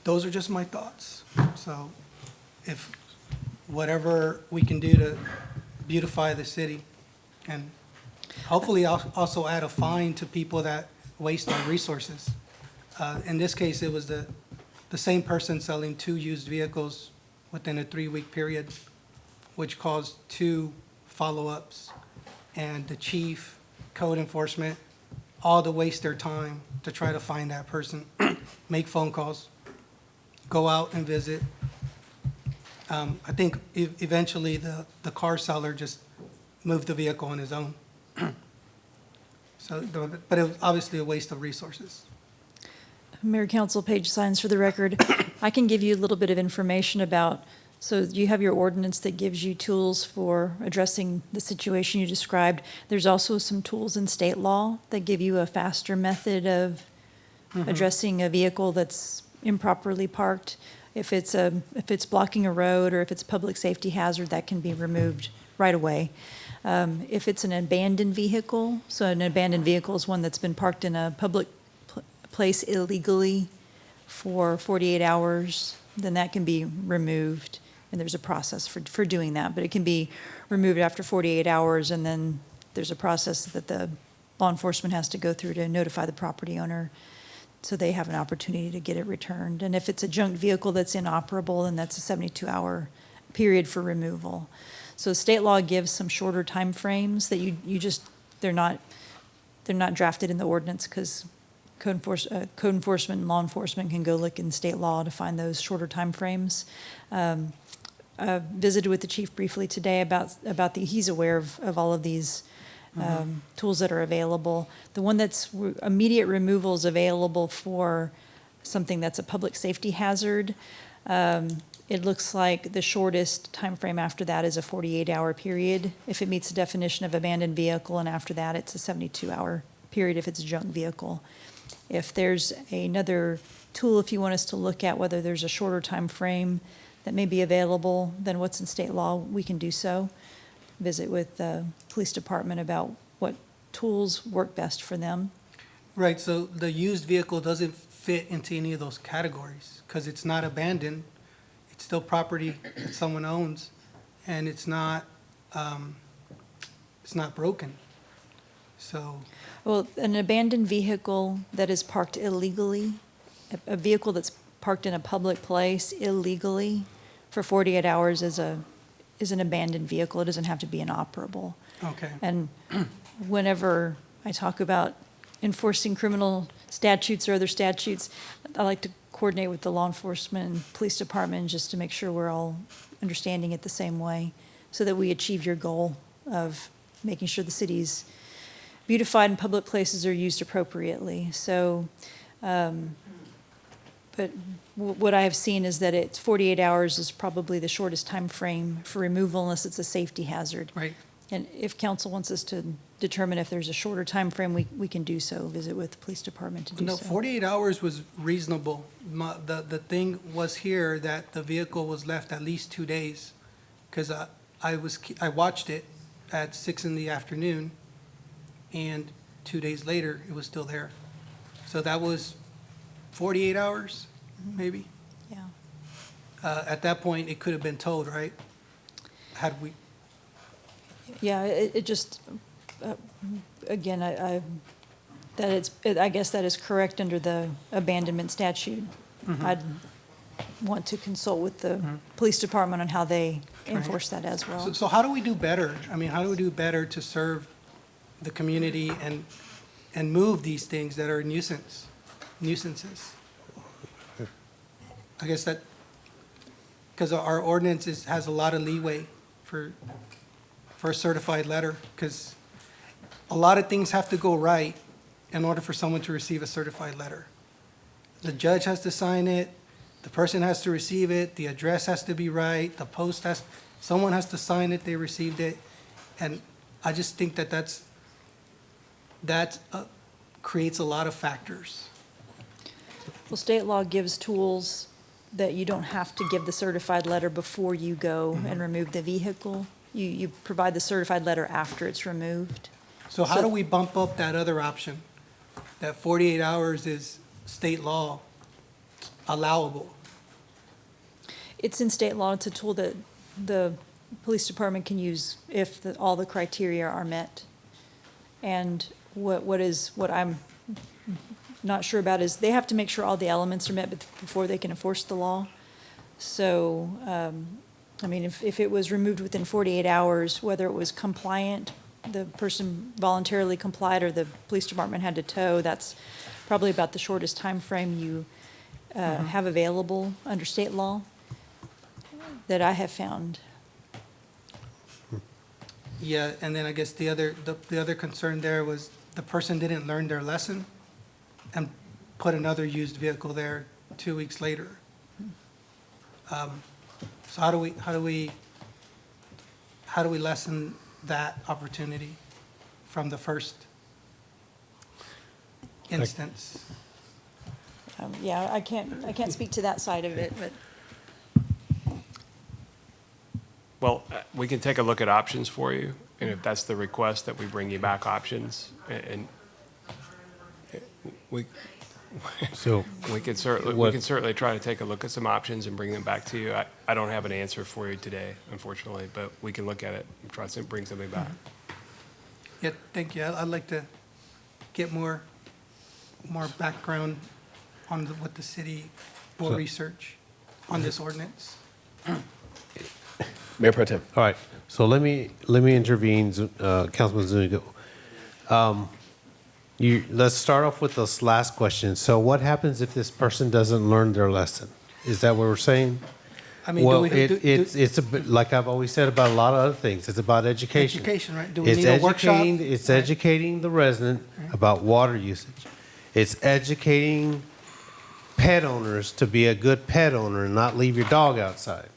Those are just my thoughts. So if whatever we can do to beautify the city, and hopefully also add a fine to people that waste our resources. In this case, it was the same person selling 2 used vehicles within a 3-week period, which caused 2 follow-ups. And the chief, code enforcement, all to waste their time to try to find that person, make phone calls, go out and visit. I think eventually the car seller just moved the vehicle on his own. So, but it was obviously a waste of resources. Mayor Council, Page Signs for the record. I can give you a little bit of information about, so you have your ordinance that gives you tools for addressing the situation you described. There's also some tools in state law that give you a faster method of addressing a vehicle that's improperly parked. If it's blocking a road or if it's a public safety hazard, that can be removed right away. If it's an abandoned vehicle, so an abandoned vehicle is one that's been parked in a public place illegally for 48 hours, then that can be removed. And there's a process for doing that, but it can be removed after 48 hours, and then there's a process that the law enforcement has to go through to notify the property owner so they have an opportunity to get it returned. And if it's a junk vehicle that's inoperable, then that's a 72-hour period for removal. So state law gives some shorter time frames that they're not drafted in the ordinance because code enforcement and law enforcement can go look in state law to find those shorter time frames. I visited with the chief briefly today about he's aware of all of these tools that are available. The one that's immediate removal is available for something that's a public safety hazard. It looks like the shortest time frame after that is a 48-hour period if it meets the definition of abandoned vehicle, and after that it's a 72-hour period if it's a junk vehicle. If there's another tool, if you want us to look at whether there's a shorter time frame that may be available than what's in state law, we can do so. Visit with the police department about what tools work best for them. Right, so the used vehicle doesn't fit into any of those categories because it's not abandoned. It's still property that someone owns. and it's not broken. So, Well, an abandoned vehicle that is parked illegally, a vehicle that's parked in a public place illegally for 48 hours is an abandoned vehicle. It doesn't have to be inoperable. okay. And whenever I talk about enforcing criminal statutes or other statutes, I like to coordinate with the law enforcement and police department just to make sure we're all understanding it the same way so that we achieve your goal of making sure the city's beautified and public places are used appropriately. So, but what I have seen is that it's 48 hours is probably the shortest time frame for removal unless it's a safety hazard. Right. And if council wants us to determine if there's a shorter time frame, we can do so, visit with the police department to do No, so. 48 hours was reasonable. The thing was here that the vehicle was left at least 2 days, because I watched it at 6 in the afternoon, and 2 days later, it was still there. So that was 48 hours, maybe? Yeah. At that point, it could have been towed, right? Had we, Yeah, it just, again, I guess that is correct under the abandonment statute. Mhm. I'd want to consult with the police department on how they enforce that as well. so how do we do better? I mean, how do we do better to serve the community and move these things that are nuisances? I guess that, because our ordinance has a lot of leeway for a certified letter, because a lot of things have to go right in order for someone to receive a certified letter. The judge has to sign it, the person has to receive it, the address has to be right, someone has to sign it, they received it. And I just think that creates a lot of factors. Well, state law gives tools that you don't have to give the certified letter before you go and remove the vehicle. You provide the certified letter after it's removed. So how do we bump up that other option? That 48 hours is state law allowable? It's in state law. It's a tool that the police department can use if all the criteria are met. And what I'm not sure about is they have to make sure all the elements are met before they can enforce the law. So, I mean, if it was removed within 48 hours, whether it was compliant, the person voluntarily complied, or the police department had to tow, that's probably about the shortest time frame you have available under state law that I have found. Yeah, and then I guess the other concern there was the person didn't learn their lesson and put another used vehicle there 2 weeks later. So how do we lessen that opportunity from the first instance? Yeah, I can't speak to that side of it, but. Well, we can take a look at options for you, and if that's the request, that we bring you back options, and we can certainly try to take a look at some options and bring them back to you. I don't have an answer for you today, unfortunately, but we can look at it and try to bring something back. Yeah, thank you. I'd like to get more background on what the city, more research on this ordinance. Mayor Pro Tem. All right, so let me intervene, Councilman Zuniga. Let's start off with this last question. So what happens if this person doesn't learn their lesson? Is that what we're saying? I mean, Well, it's a bit, like I've always said about a lot of other things, it's about education. Education, right? Do we need a workshop? It's educating the resident about water usage. It's educating pet owners to be a good pet owner and not leave your dog outside.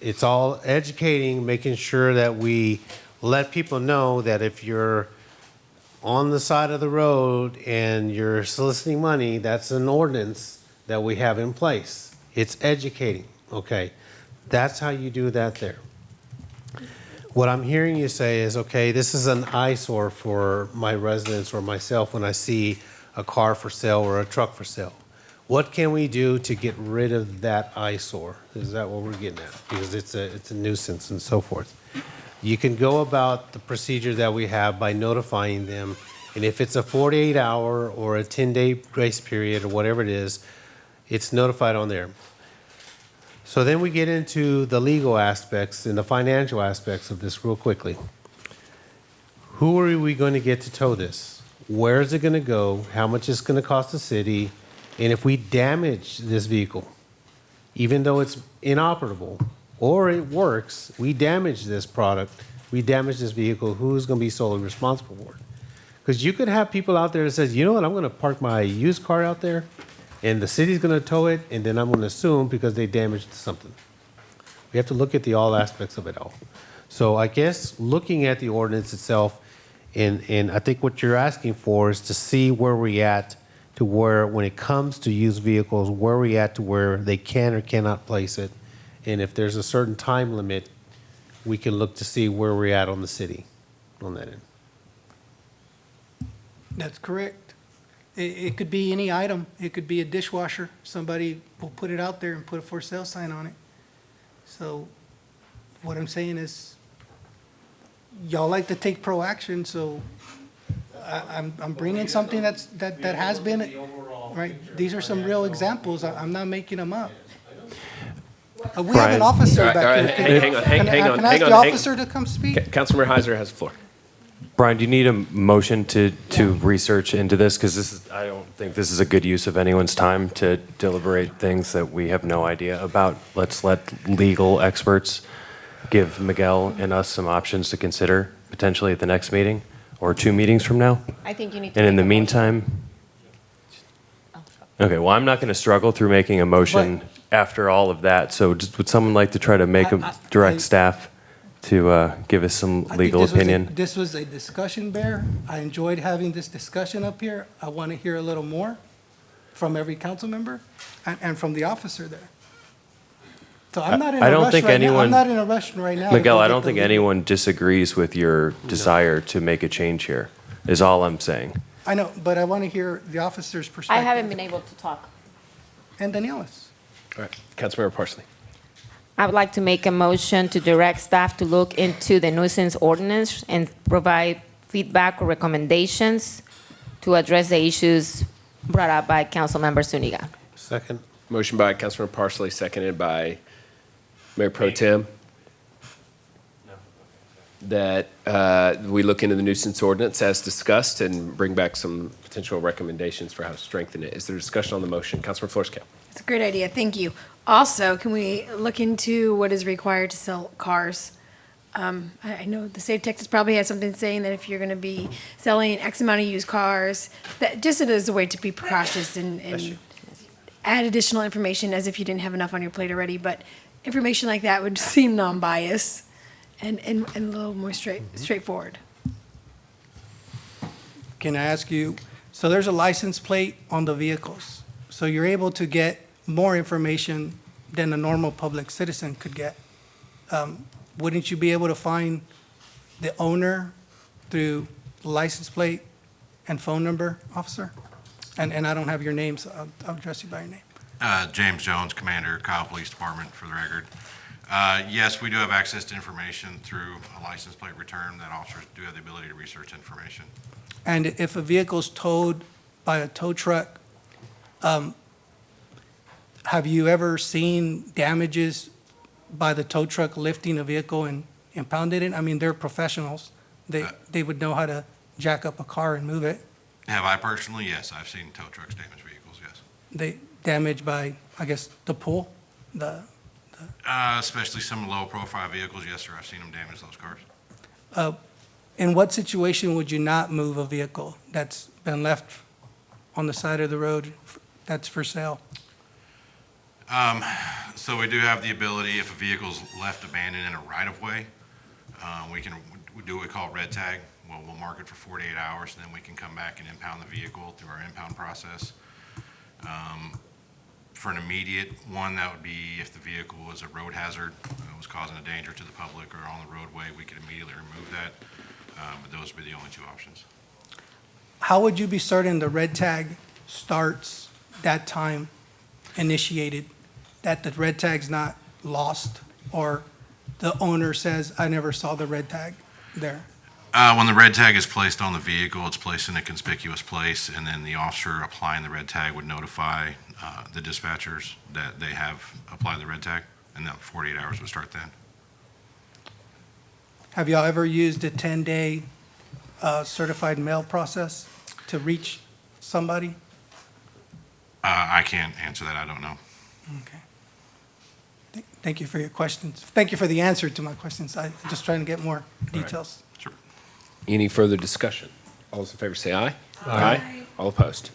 It's all educating, making sure that we let people know that if you're on the side of the road and you're soliciting money, that's an ordinance that we have in place. It's educating, okay? That's how you do that there. What I'm hearing you say is, okay, this is an eyesore for my residents or myself when I see a car for sale or a truck for sale. What can we do to get rid of that eyesore? Is that what we're getting at? Because it's a nuisance and so forth. You can go about the procedure that we have by notifying them, and if it's a 48-hour or a 10-day grace period or whatever it is, it's notified on there. So then we get into the legal aspects and the financial aspects of this real quickly. Who are we going to get to tow this? Where is it going to go? How much is it going to cost the city? And if we damage this vehicle, even though it's inoperable or it works, we damage this product, we damage this vehicle, who's going to be solely responsible for it? Because you could have people out there that says, you know what, I'm going to park my used car out there and the city's going to tow it, and then I'm going to assume because they damaged something. We have to look at the all aspects of it all. So I guess looking at the ordinance itself, and I think what you're asking for is to see where we're at to where, when it comes to used vehicles, where we at to where they can or cannot place it. And if there's a certain time limit, we can look to see where we're at on the city on that end. That's correct. It could be any item. It could be a dishwasher. Somebody will put it out there and put a for sale sign on it. So what I'm saying is, y'all like to take pro action, so I'm bringing something that has been, right? These are some real examples. I'm not making them up. We have an officer back here. Hang on. Can I ask the officer to come speak? Councilmember Heiser has the floor. Brian, do you need a motion to research into this? Because I don't think this is a good use of anyone's time to deliberate things that we have no idea about. Let's let legal experts give Miguel and us some options to consider potentially at the next meeting or 2 meetings from now. I think you need to. And in make the a motion. meantime, okay, well, I'm not going to struggle through making a motion after all of that. So would someone like to try to make direct staff to give us some legal opinion? This was a discussion, Bear. I enjoyed having this discussion up here. I want to hear a little more from every council member and from the officer there. So I'm not in a rush right now. I'm not in a rush right now. Miguel, I don't think anyone disagrees with your desire to make a change here, is all I'm saying. I know, but I want to hear the officer's perspective. I haven't been able to talk. And Daniela's. All right, Councilmember Parsley. I would like to make a motion to direct staff to look into the nuisance ordinance and provide feedback or recommendations to address the issues brought up by Councilmember Zuniga. Second. Motion by Councilmember Parsley, seconded by Mayor Pro Tem. That we look into the nuisance ordinance as discussed and bring back some potential recommendations for how to strengthen it. Is there discussion on the motion? Councilmember Florescap. It's a great idea, thank you. Also, can we look into what is required to sell cars? I know the state of Texas probably has something saying that if you're gonna be selling X amount of used cars, that just as a way to be precautious and add additional information as if you didn't have enough on your plate already, but information like that would seem non-biased and a little more straightforward. Can I ask you, so there's a license plate on the vehicles. So you're able to get more information than a normal public citizen could get. Wouldn't you be able to find the owner through license plate and phone number, officer? And I don't have your name, so I'll address you by your name. James Jones, Commander, Kyle Police Department, for the record. Yes, we do have access to information through a license plate return. That officers do have the ability to research information. And if a vehicle's towed by a tow truck, have you ever seen damages by the tow truck lifting a vehicle and impounding it? I mean, they're professionals. They would know how to jack up a car and move it. Have I personally? Yes, I've seen tow trucks damage vehicles, yes. They damaged by, I guess, the pull, Especially some low-profile vehicles, yes, sir, I've seen them damage those cars. In what situation would you not move a vehicle that's been left on the side of the road that's for sale? So we do have the ability, if a vehicle's left abandoned in a right-of-way, we do what we call red tag. We'll mark it for 48 hours, and then we can come back and impound the vehicle through our impound process. For an immediate one, that would be if the vehicle was a road hazard, was causing a danger to the public or on the roadway, we could immediately remove that. But those would be the only 2 options. How would you be certain the red tag starts that time initiated, that the red tag's not lost, or the owner says, I never saw the red tag there? When the red tag is placed on the vehicle, it's placed in a conspicuous place, and then the officer applying the red tag would notify the dispatchers that they have applied the red tag, and that 48 hours would start then. Have y'all ever used a 10-day certified mail process to reach somebody? I can't answer that, I don't know. Okay. Thank you for your questions. Thank you for the answer to my questions. I'm just trying to get more details. Any further discussion? All those in favor say aye. Aye. All opposed?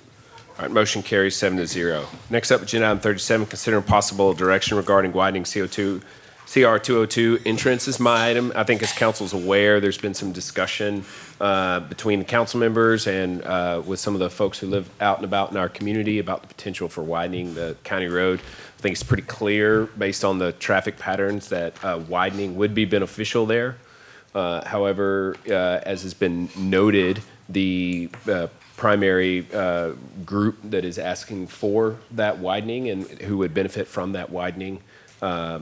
All right, motion carries 7-0. Next up, agenda item 37, considering possible direction regarding widening CR 202 entrance is my item. I think as council's aware, there's been some discussion between the council members and with some of the folks who live out and about in our community about the potential for widening the county road. I think it's pretty clear based on the traffic patterns that widening would be beneficial there. However, as has been noted, the primary group that is asking for that widening and who would benefit from that widening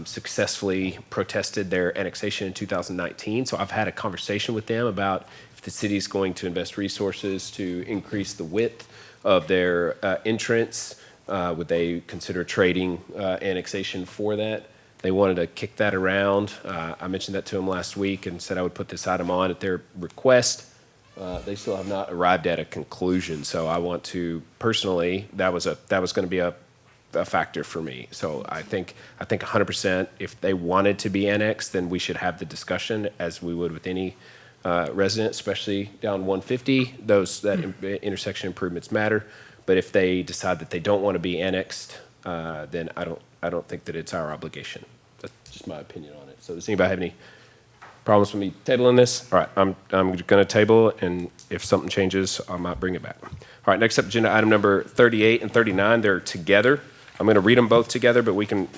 successfully protested their annexation in 2019. So I've had a conversation with them about if the city is going to invest resources to increase the width of their entrance, would they consider trading annexation for that? They wanted to kick that around. I mentioned that to them last week and said I would put this item on at their request. They still have not arrived at a conclusion. So I want to personally, that was going to be a factor for me. So I think 100% if they wanted to be annexed, then we should have the discussion as we would with any resident, especially down 150. That intersection improvements matter. But if they decide that they don't want to be annexed, then I don't think that it's our obligation. That's just my opinion on it. So does anybody have any problems with me tabling this? All right, I'm going to table it, and if something changes, I might bring it back. All right, next up, agenda item number 38 and 39. They're together. I'm going to read them both together, but we can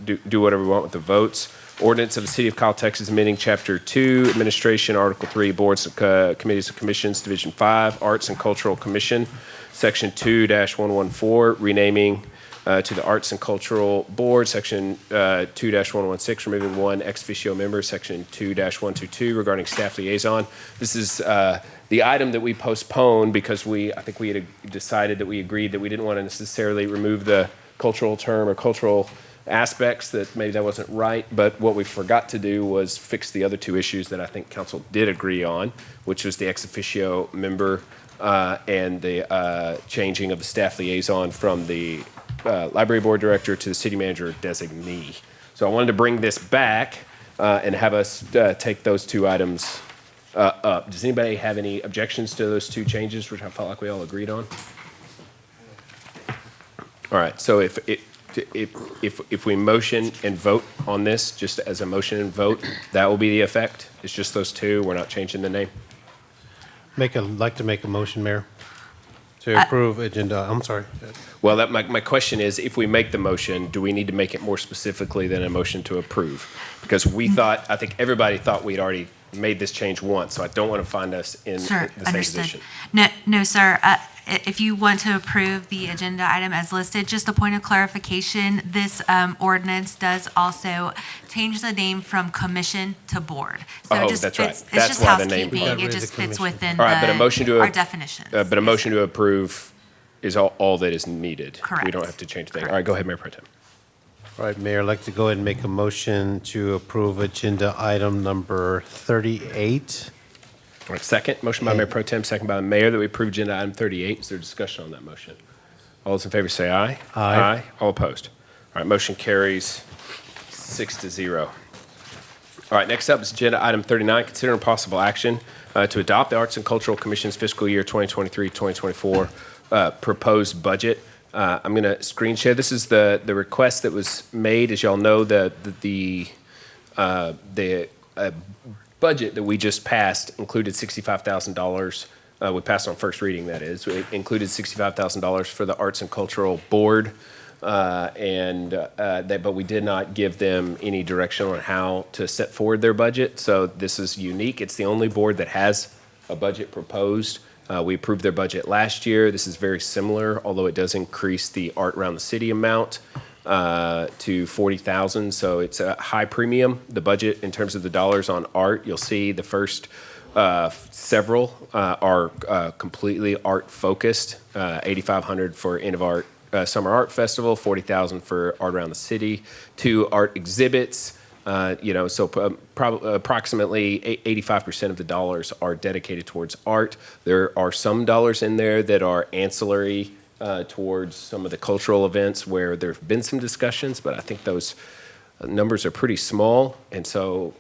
do whatever we want with the votes. Ordinance of the City of Kyle, Texas, amending Chapter 2, Administration, Article 3, Boards, Committees and Commissions, Division 5, Arts and Cultural Commission, Section 2-114, renaming to the Arts and Cultural Board, Section 2-116, removing one ex officio member, Section 2-122, regarding staff liaison. This is the item that we postponed because I think we had decided that we agreed that we didn't want to necessarily remove the cultural term or cultural aspects, that maybe that wasn't right, but what we forgot to do was fix the other two issues that I think council did agree on, which was the ex officio member and the changing of the staff liaison from the library board director to the city manager designee. So I wanted to bring this back and have us take those two items up. Does anybody have any objections to those two changes, which I felt like we all agreed on? All right, so if we motion and vote on this, just as a motion and vote, that will be the effect? It's just those two, we're not changing the name? Like to make a motion, Mayor, to approve agenda, I'm sorry. Well, my question is, if we make the motion, do we need to make it more specifically than a motion to approve? Because I think everybody thought we'd already made this change once, so I don't want to find us in the same position. No, sir. If you want to approve the agenda item as listed, just a point of clarification, this ordinance does also change the name from commission to board. So it just that's fits, right. it's just That's why the name. housekeeping. It just fits within All right, but a motion to our definitions. But a motion to approve is all that is needed. Correct. We don't have to change things. All right, go ahead, Mayor Pro Tem. All right, Mayor, I'd like to go ahead and make a motion to approve agenda item number 38. All right, second. Motion by Mayor Pro Tem, second by the Mayor, that we approve agenda item 38. Is there discussion on that motion? All those in favor say aye. Aye. All opposed? All right, motion carries 6-0. All right, next up is agenda item 39, considering possible action to adopt the Arts and Cultural Commission's fiscal year 2023-2024 proposed budget. I'm going to screen share. This is the request that was made. As y'all know, the budget that we just passed included $65,000. We passed on first reading, that is. It included $65,000 for the Arts and Cultural Board, but we did not give them any direction on how to set forward their budget. So this is unique. It's the only board that has a budget proposed We approved their budget last year. This is very similar, although it does increase the art around the city amount to 40,000. So it's a high premium. The budget in terms of the dollars on art, you'll see the first several are completely art focused. 8,500 for end of art summer art festival, 40,000 for art around the city, 2 art exhibits. So probably approximately 85% of the dollars are dedicated towards art. There are some dollars in there that are ancillary towards some of the cultural events where there have been some discussions, but I think those numbers are pretty small. And so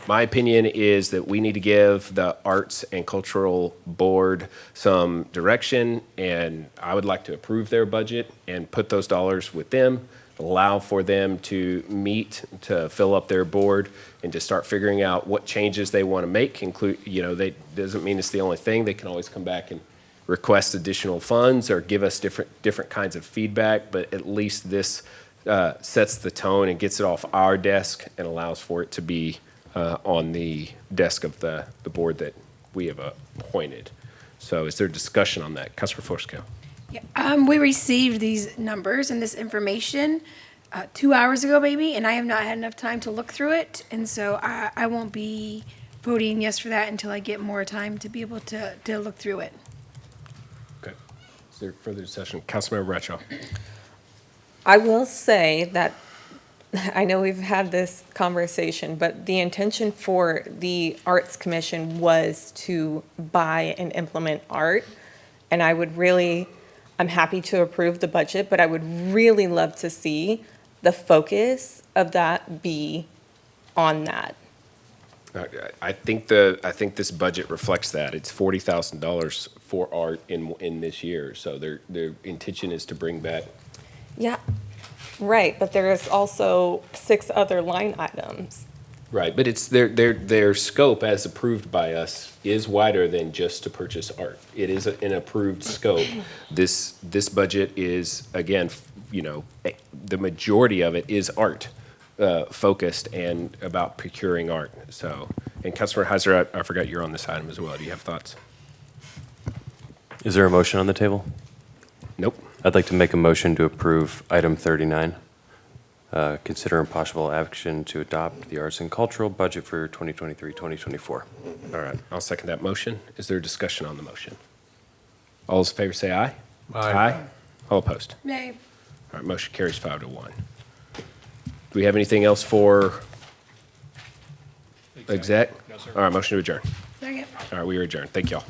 my opinion is that we need to give the Arts and Cultural Board some direction, and I would like to approve their budget and put those dollars with them, allow for them to meet, to fill up their board, and to start figuring out what changes they want to make. They doesn't mean it's the only thing. They can always come back and request additional funds or give us different kinds of feedback, but at least this sets the tone and gets it off our desk and allows for it to be on the desk of the board that we have appointed. So is there discussion on that? Councilor Forsco. Yeah, we received these numbers and this information 2 hours ago, maybe, and I have not had enough time to look through it. And so I won't be voting yes for that until I get more time to be able to look through it. Okay. Is there further discussion? Councilmember Bradshaw. I will say that I know we've had this conversation, but the intention for the Arts Commission was to buy and implement art. And I'm happy to approve the budget, but I would really love to see the focus of that be on that. I think this budget reflects that. It's $40,000 for art in this year. So their intention is to bring back. Yeah, right, but there is also 6 other line items. Right, but it's their scope as approved by us is wider than just to purchase art. It is an approved scope. This budget is, again, the majority of it is art focused and about procuring art. So, and Councilor Heiser, I forgot you're on this item as well. Do you have thoughts? Is there a motion on the table? Nope. I'd like to make a motion to approve item 39. Consider possible action to adopt the arts and cultural budget for 2023-2024. All right, I'll second that motion. Is there discussion on the motion? All those in favor say aye. Aye. All opposed? Nay. All right, motion carries 5-1. Do we have anything else for exec? No, sir. All right, motion to adjourn. Second. All right, we are adjourned. Thank y'all.